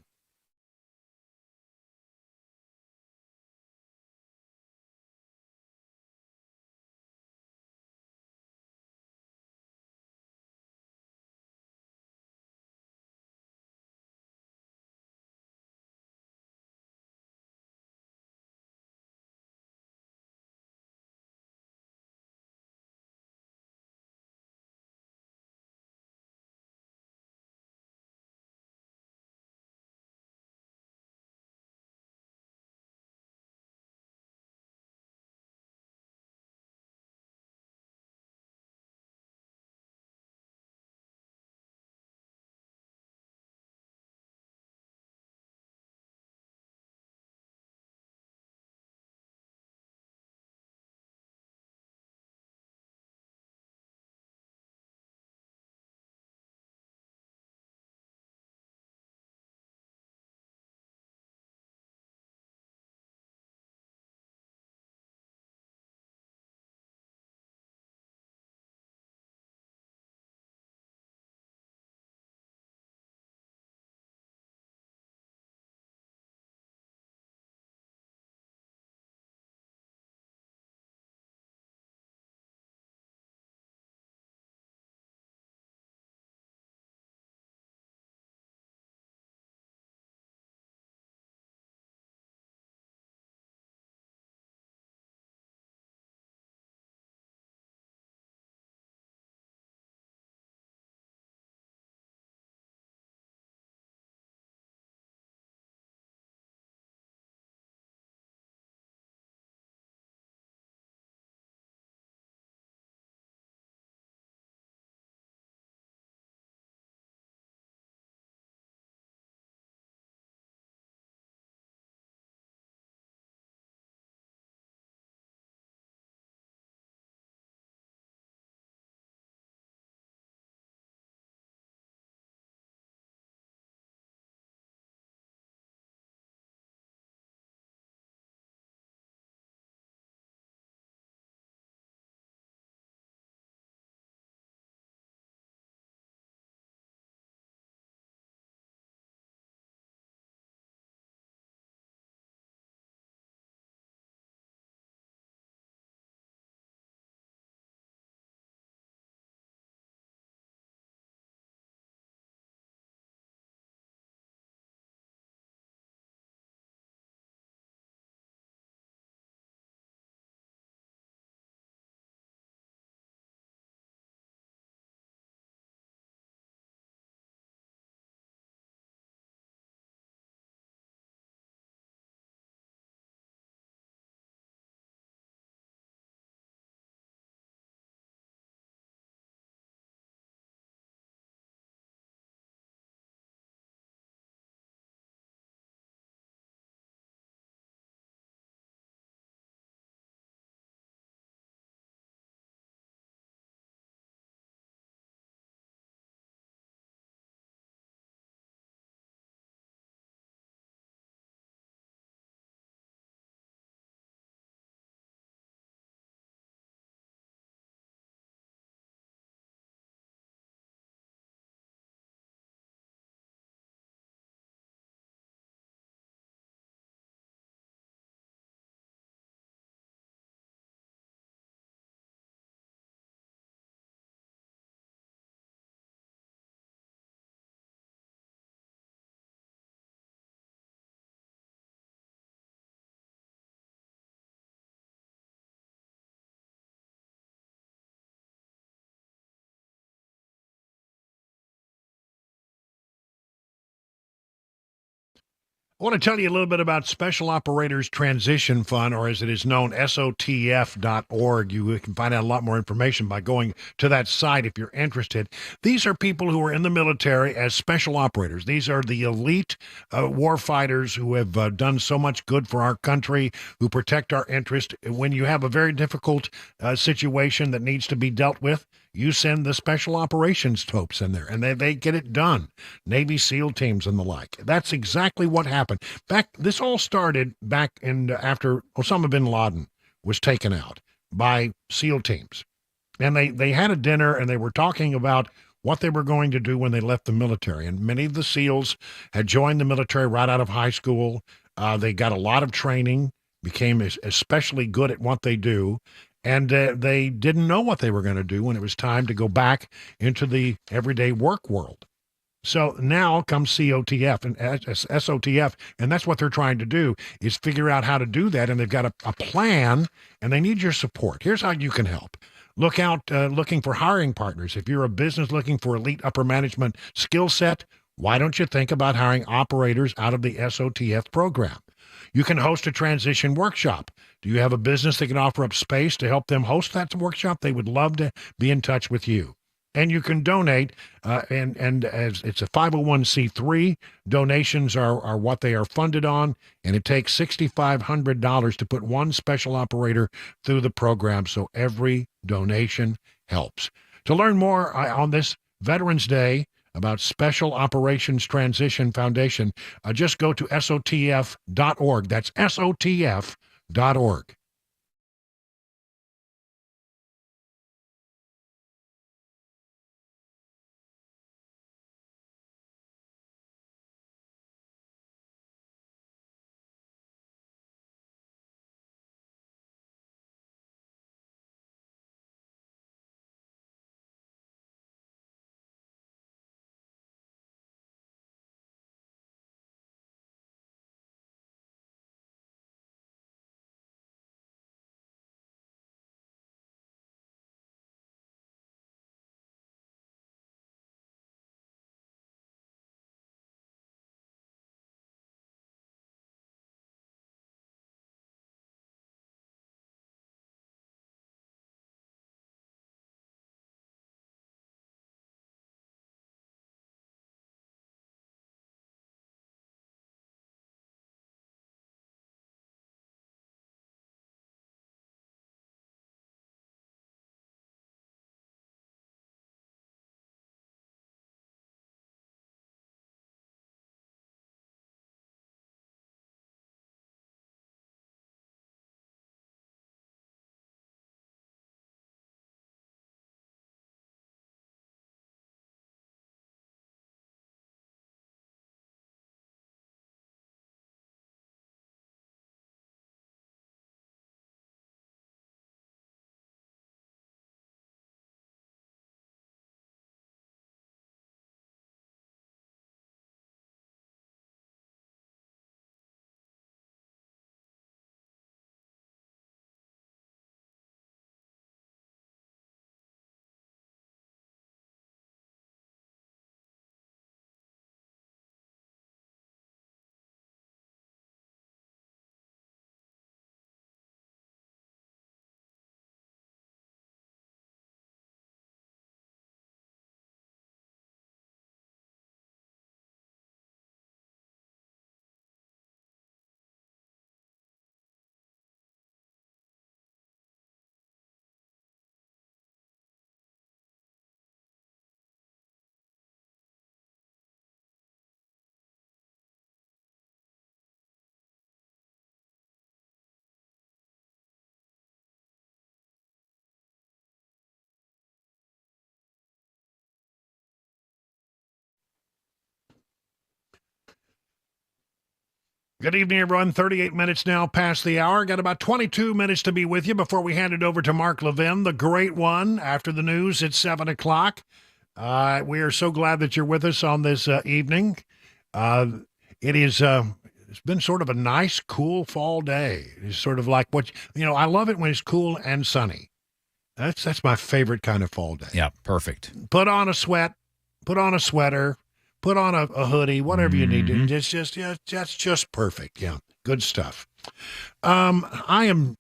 I want to tell you a little bit about Special Operators Transition Fund, or as it is known, SOTF.org. You can find out a lot more information by going to that site if you're interested. These are people who are in the military as special operators. These are the elite war fighters who have done so much good for our country, who protect our interest. When you have a very difficult situation that needs to be dealt with, you send the special operations folks in there, and they get it done. Navy SEAL teams and the like. That's exactly what happened. This all started back after Osama bin Laden was taken out by SEAL teams. And they had a dinner, and they were talking about what they were going to do when they left the military. And many of the SEALs had joined the military right out of high school. They got a lot of training, became especially good at what they do. And they didn't know what they were going to do when it was time to go back into the everyday work world. So now comes COTF and SOTF, and that's what they're trying to do, is figure out how to do that. And they've got a plan, and they need your support. Here's how you can help. Look out, looking for hiring partners. If you're a business looking for elite upper management skill set, why don't you think about hiring operators out of the SOTF program? You can host a transition workshop. Do you have a business that can offer up space to help them host that workshop? They would love to be in touch with you. And you can donate, and as it's a 501c3, donations are what they are funded on, and it takes $6,500 to put one special operator through the program, so every donation helps. To learn more on this Veterans Day about Special Operations Transition Foundation, just go to SOTF.org. That's SOTF.org. Good evening, everyone. 38 minutes now past the hour. Got about 22 minutes to be with you before we hand it over to Mark Levin, the great one, after the news at 7 o'clock. We are so glad that you're with us on this evening. It's been sort of a nice, cool fall day. It's sort of like I love it when it's cool and sunny. That's my favorite kind of fall day. Yeah, perfect. Put on a sweater, put on a hoodie, whatever you need to. That's just perfect. Yeah, good stuff. I am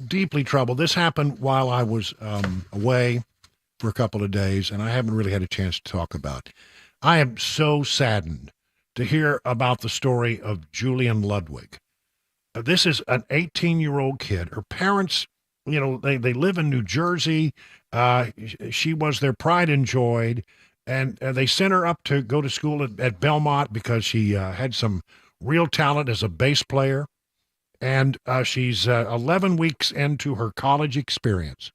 deeply troubled. This happened while I was away for a couple of days, and I haven't really had a chance to talk about it. I am so saddened to hear about the story of Julian Ludwig. This is an 18-year-old kid. Her parents, they live in New Jersey. She was their pride and joy, and they sent her up to go to school at Belmont because she had some real talent as a bass player. And she's 11 weeks into her college experience.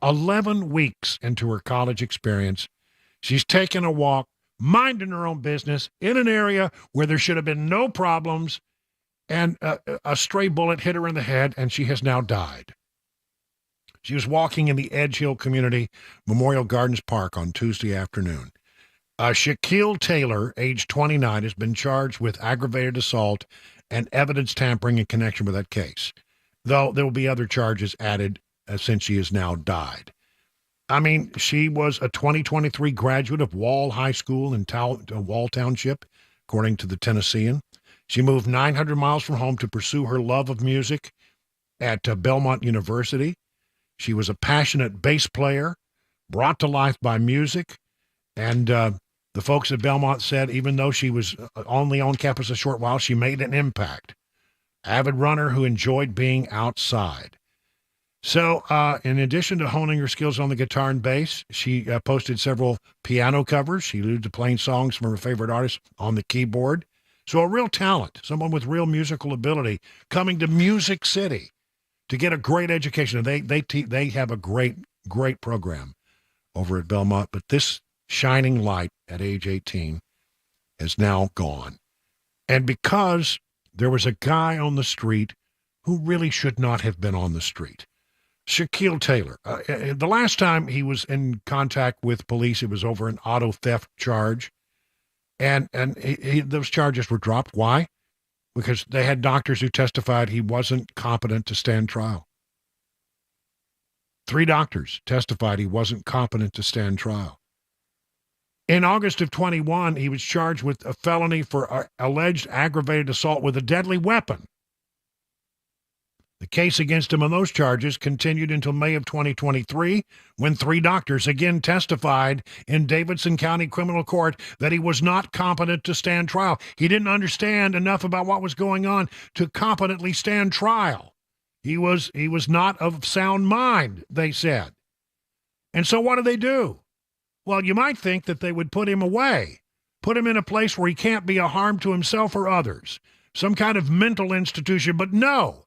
11 weeks into her college experience. She's taking a walk, minding her own business in an area where there should have been no problems, and a stray bullet hit her in the head, and she has now died. She was walking in the Edge Hill Community Memorial Gardens Park on Tuesday afternoon. Shaquille Taylor, age 29, has been charged with aggravated assault and evidence tampering in connection with that case, though there will be other charges added since she has now died. I mean, she was a 2023 graduate of Wall High School in Wall Township, according to the Tennessean. She moved 900 miles from home to pursue her love of music at Belmont University. She was a passionate bass player, brought to life by music, and the folks at Belmont said even though she was only on campus a short while, she made an impact. Avid runner who enjoyed being outside. So in addition to honing her skills on the guitar and bass, she posted several piano covers. She alluded to playing songs from her favorite artists on the keyboard. So a real talent, someone with real musical ability, coming to Music City to get a great education. They have a great program over at Belmont, but this shining light at age 18 is now gone. And because there was a guy on the street who really should not have been on the street. Shaquille Taylor. The last time he was in contact with police, it was over an auto theft charge. And those charges were dropped. Why? Because they had doctors who testified he wasn't competent to stand trial. 3 doctors testified he wasn't competent to stand trial. In August of 21, he was charged with a felony for alleged aggravated assault with a deadly weapon. The case against him on those charges continued until May of 2023, when 3 doctors again testified in Davidson County Criminal Court that he was not competent to stand trial. He didn't understand enough about what was going on to competently stand trial. He was not of sound mind, they said. And so what do? Well, you might think that they would put him away, put him in a place where he can't be a harm to himself or others, some kind of mental institution, but no.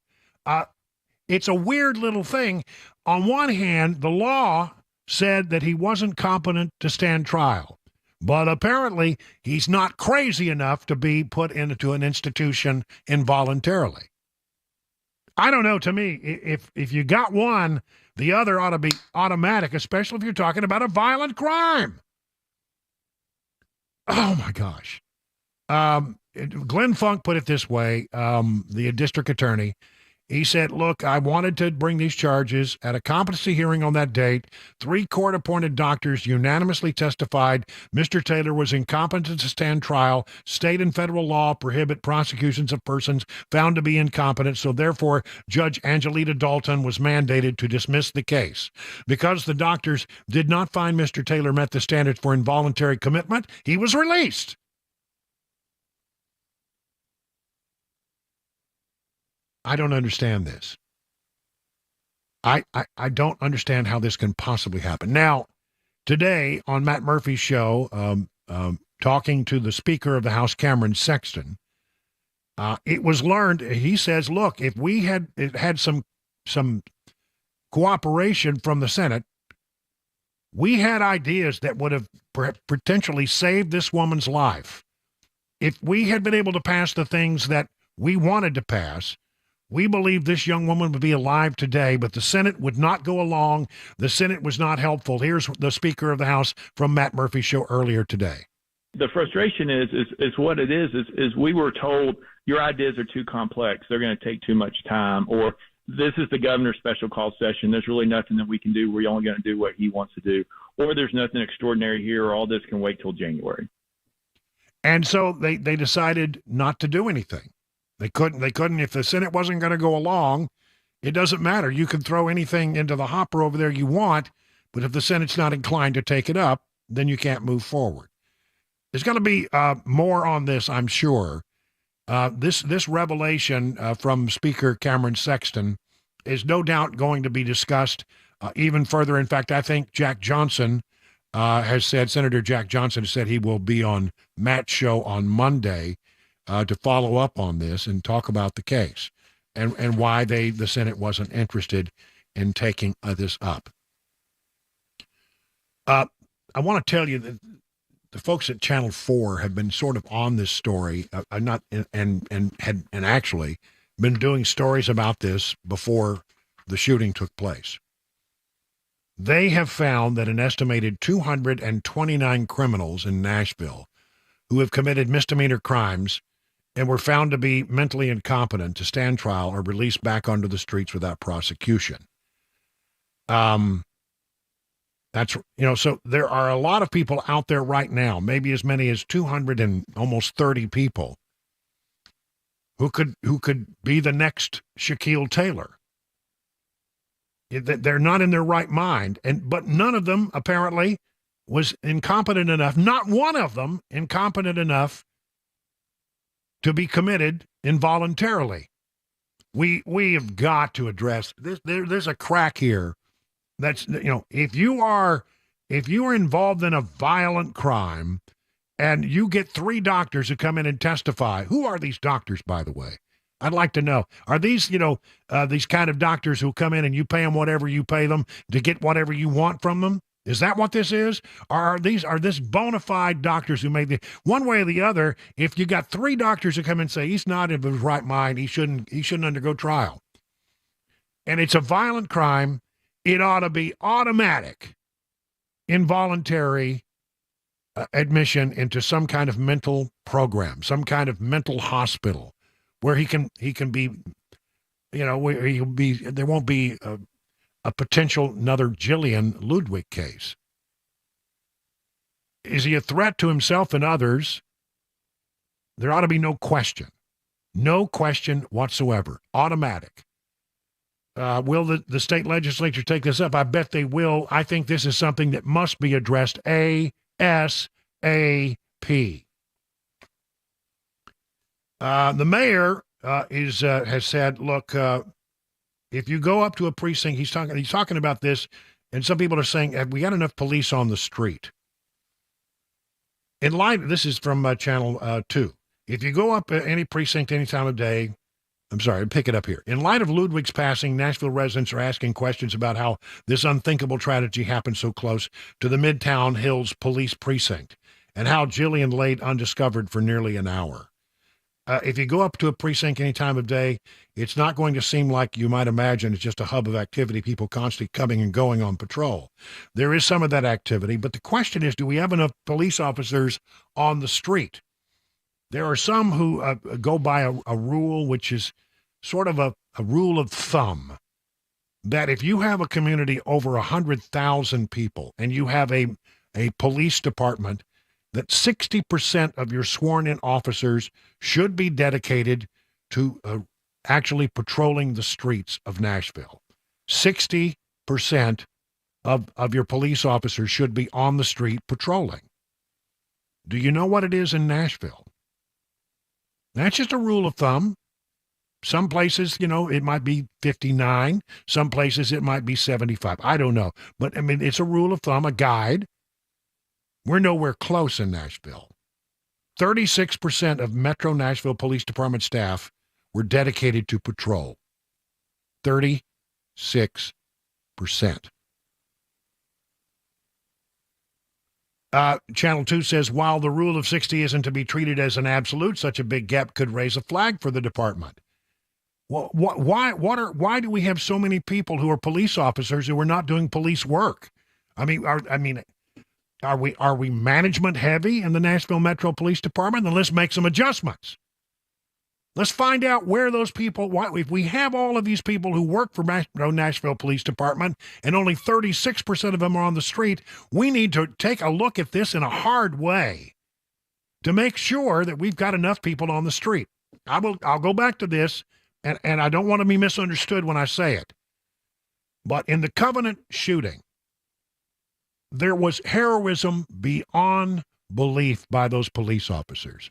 It's a weird little thing. On one hand, the law said that he wasn't competent to stand trial, but apparently he's not crazy enough to be put into an institution involuntarily. I don't know. To me, if you got one, the other ought to be automatic, especially if you're talking about a violent crime. Oh, my gosh. Glenn Funk put it this way, the district attorney. He said, look, I wanted to bring these charges. At a competency hearing on that date, 3 court-appointed doctors unanimously testified Mr. Taylor was incompetent to stand trial. State and federal law prohibit prosecutions of persons found to be incompetent, so therefore Judge Angelita Dalton was mandated to dismiss the case. Because the doctors did not find Mr. Taylor met the standards for involuntary commitment, he was released. I don't understand this. I don't understand how this can possibly happen. Now, today on Matt Murphy's show, talking to the Speaker of the House, Cameron Sexton, it was learned, he says, look, if we had some cooperation from the Senate, we had ideas that would have potentially saved this woman's life. If we had been able to pass the things that we wanted to pass, we believe this young woman would be alive today, but the Senate would not go along. The Senate was not helpful. Here's the Speaker of the House from Matt Murphy's show earlier today. The frustration is what it is we were told your ideas are too complex. They're going to take too much time, or this is the governor's special call session. There's really nothing that we can do. We're only going to do what he wants to do, or there's nothing extraordinary here, or all this can wait till January. And so they decided not to do anything. They couldn't, if the Senate wasn't going to go along, it doesn't matter. You can throw anything into the hopper over there you want, but if the Senate's not inclined to take it up, then you can't move forward. There's going to be more on this, I'm sure. This revelation from Speaker Cameron Sexton is no doubt going to be discussed even further. In fact, I think Jack Johnson has said, Senator Jack Johnson has said he will be on Matt's show on Monday to follow up on this and talk about the case and why the Senate wasn't interested in taking this up. I want to tell you that the folks at Channel 4 have been sort of on this story, and actually been doing stories about this before the shooting took place. They have found that an estimated 229 criminals in Nashville who have committed misdemeanor crimes and were found to be mentally incompetent to stand trial are released back onto the streets without prosecution. So there are a lot of people out there right now, maybe as many as 200 and almost 30 people who could be the next Shaquille Taylor. They're not in their right mind, but none of them apparently was incompetent enough, not one of them incompetent enough to be committed involuntarily. We have got to address this. There's a crack here. That's, if you are involved in a violent crime and you get 3 doctors who come in and testify, who are these doctors, by the way? I'd like to know. Are these, these kind of doctors who come in and you pay them whatever you pay them to get whatever you want from them? Is that what this is? Or are this bona fide doctors who made the one way or the other? If you got 3 doctors who come in and say he's not in his right mind, he shouldn't undergo trial, and it's a violent crime, it ought to be automatic, involuntary admission into some kind of mental program, some kind of mental hospital, where he can be, where he'll be. There won't be a potential another Jillian Ludwig case. Is he a threat to himself and others? There ought to be no question whatsoever. Automatic. Will the state legislature take this up? I bet they will. I think this is something that must be addressed ASAP. The mayor has said, look, if you go up to a precinct, he's talking about this, and some people are saying, have we got enough police on the street? In light, this is from Channel 2. If you go up any precinct any time of day, pick it up here. In light of Ludwig's passing, Nashville residents are asking questions about how this unthinkable tragedy happened so close to the Midtown Hills Police Precinct and how Jillian laid undiscovered for nearly an hour. If you go up to a precinct any time of day, it's not going to seem like you might imagine it's just a hub of activity, people constantly coming and going on patrol. There is some of that activity, but the question is, do we have enough police officers on the street? There are some who go by a rule which is sort of a rule of thumb, that if you have a community over 100,000 people and you have a police department, that 60% of your sworn-in officers should be dedicated to actually patrolling the streets of Nashville. 60% of your police officers should be on the street patrolling. Do you know what it is in Nashville? That's just a rule of thumb. Some places, it might be 59. Some places it might be 75. I don't know. But, it's a rule of thumb, a guide. We're nowhere close in Nashville. 36% of Metro Nashville Police Department staff were dedicated to patrol. 36%. Channel 2 says, while the rule of 60 isn't to be treated as an absolute, such a big gap could raise a flag for the department. Well, why do we have so many people who are police officers who are not doing police work? Are we management heavy in the Nashville Metro Police Department? Then let's make some adjustments. Let's find out where those people, if we have all of these people who work for Nashville Police Department and only 36% of them are on the street, we need to take a look at this in a hard way to make sure that we've got enough people on the street. I'll go back to this, and I don't want to be misunderstood when I say it. But in the Covenant shooting, there was heroism beyond belief by those police officers.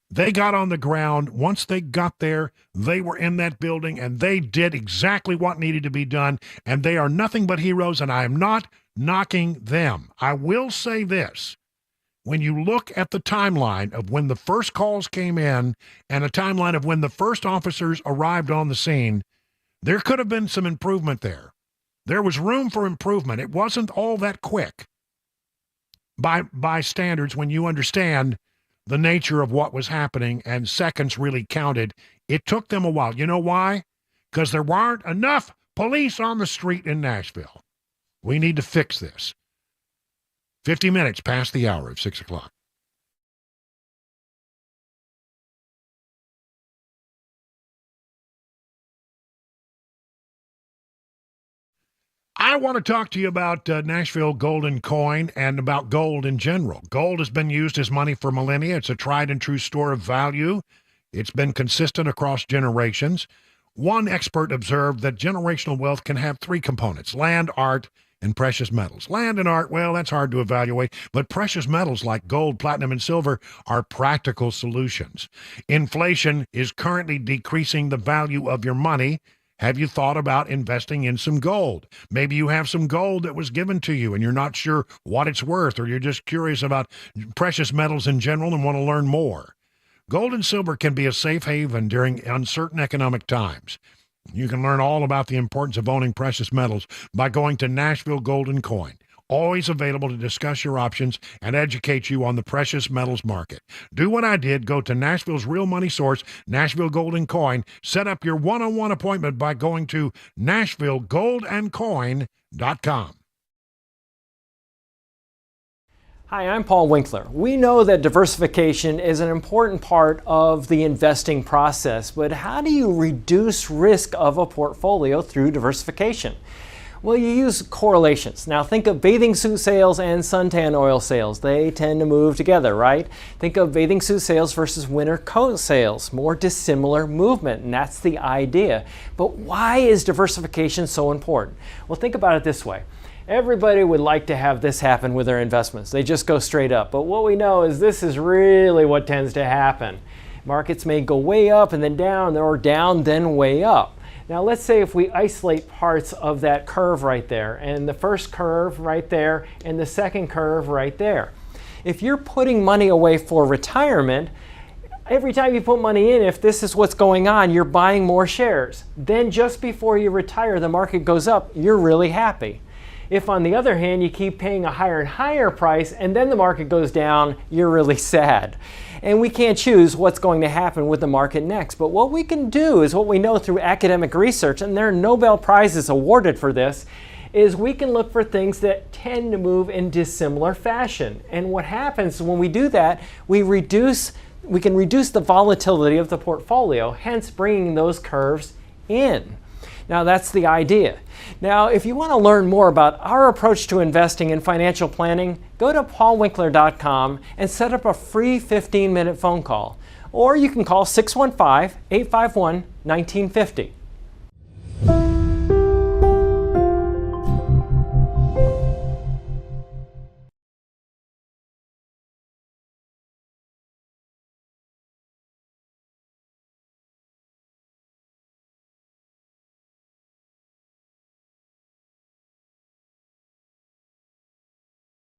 They got on the ground. Once they got there, they were in that building, and they did exactly what needed to be done, and they are nothing but heroes, and I am not knocking them. I will say this. When you look at the timeline of when the first calls came in and a timeline of when the first officers arrived on the scene, there could have been some improvement there. There was room for improvement. It wasn't all that quick by standards when you understand the nature of what was happening and seconds really counted. It took them a while. You know why? Because there weren't enough police on the street in Nashville. We need to fix this. 50 minutes past the hour of 6 o'clock. I want to talk to you about Nashville Golden Coin and about gold in general. Gold has been used as money for millennia. It's a tried and true store of value. It's been consistent across generations. One expert observed that generational wealth can have three components: land, art, and precious metals. Land and art, well, that's hard to evaluate, but precious metals like gold, platinum, and silver are practical solutions. Inflation is currently decreasing the value of your money. Have you thought about investing in some gold? Maybe you have some gold that was given to you and you're not sure what it's worth, or you're just curious about precious metals in general and want to learn more. Gold and silver can be a safe haven during uncertain economic times. You can learn all about the importance of owning precious metals by going to Nashville Golden Coin. Always available to discuss your options and educate you on the precious metals market. Do what I did. Go to Nashville's real money source, Nashville Golden Coin. Set up your one-on-one appointment by going to NashvilleGoldandCoin.com. Hi, I'm Paul Winkler. We know that diversification is an important part of the investing process, but how do you reduce risk of a portfolio through diversification? Well, you use correlations. Now think of bathing suit sales and suntan oil sales. They tend to move together, right? Think of bathing suit sales versus winter coat sales. More dissimilar movement, and that's the idea. But why is diversification so important? Well, think about it this way. Everybody would like to have this happen with their investments. They just go straight up. But what we know is this is really what tends to happen. Markets may go way up and then down, or down then way up. Now let's say if we isolate parts of that curve right there, and the first curve right there, and the second curve right there. If you're putting money away for retirement, every time you put money in, if this is what's going on, you're buying more shares. Then just before you retire, the market goes up, you're really happy. If, on the other hand, you keep paying a higher and higher price and then the market goes down, you're really sad. And we can't choose what's going to happen with the market next. But what we can do is what we know through academic research, and there are Nobel Prizes awarded for this, is we can look for things that tend to move in dissimilar fashion. And what happens when we do that, we can reduce the volatility of the portfolio, hence bringing those curves in. Now that's the idea. Now if you want to learn more about our approach to investing and financial planning, go to paulwinkler.com and set up a free 15-minute phone call. Or you can call 615-851-1950.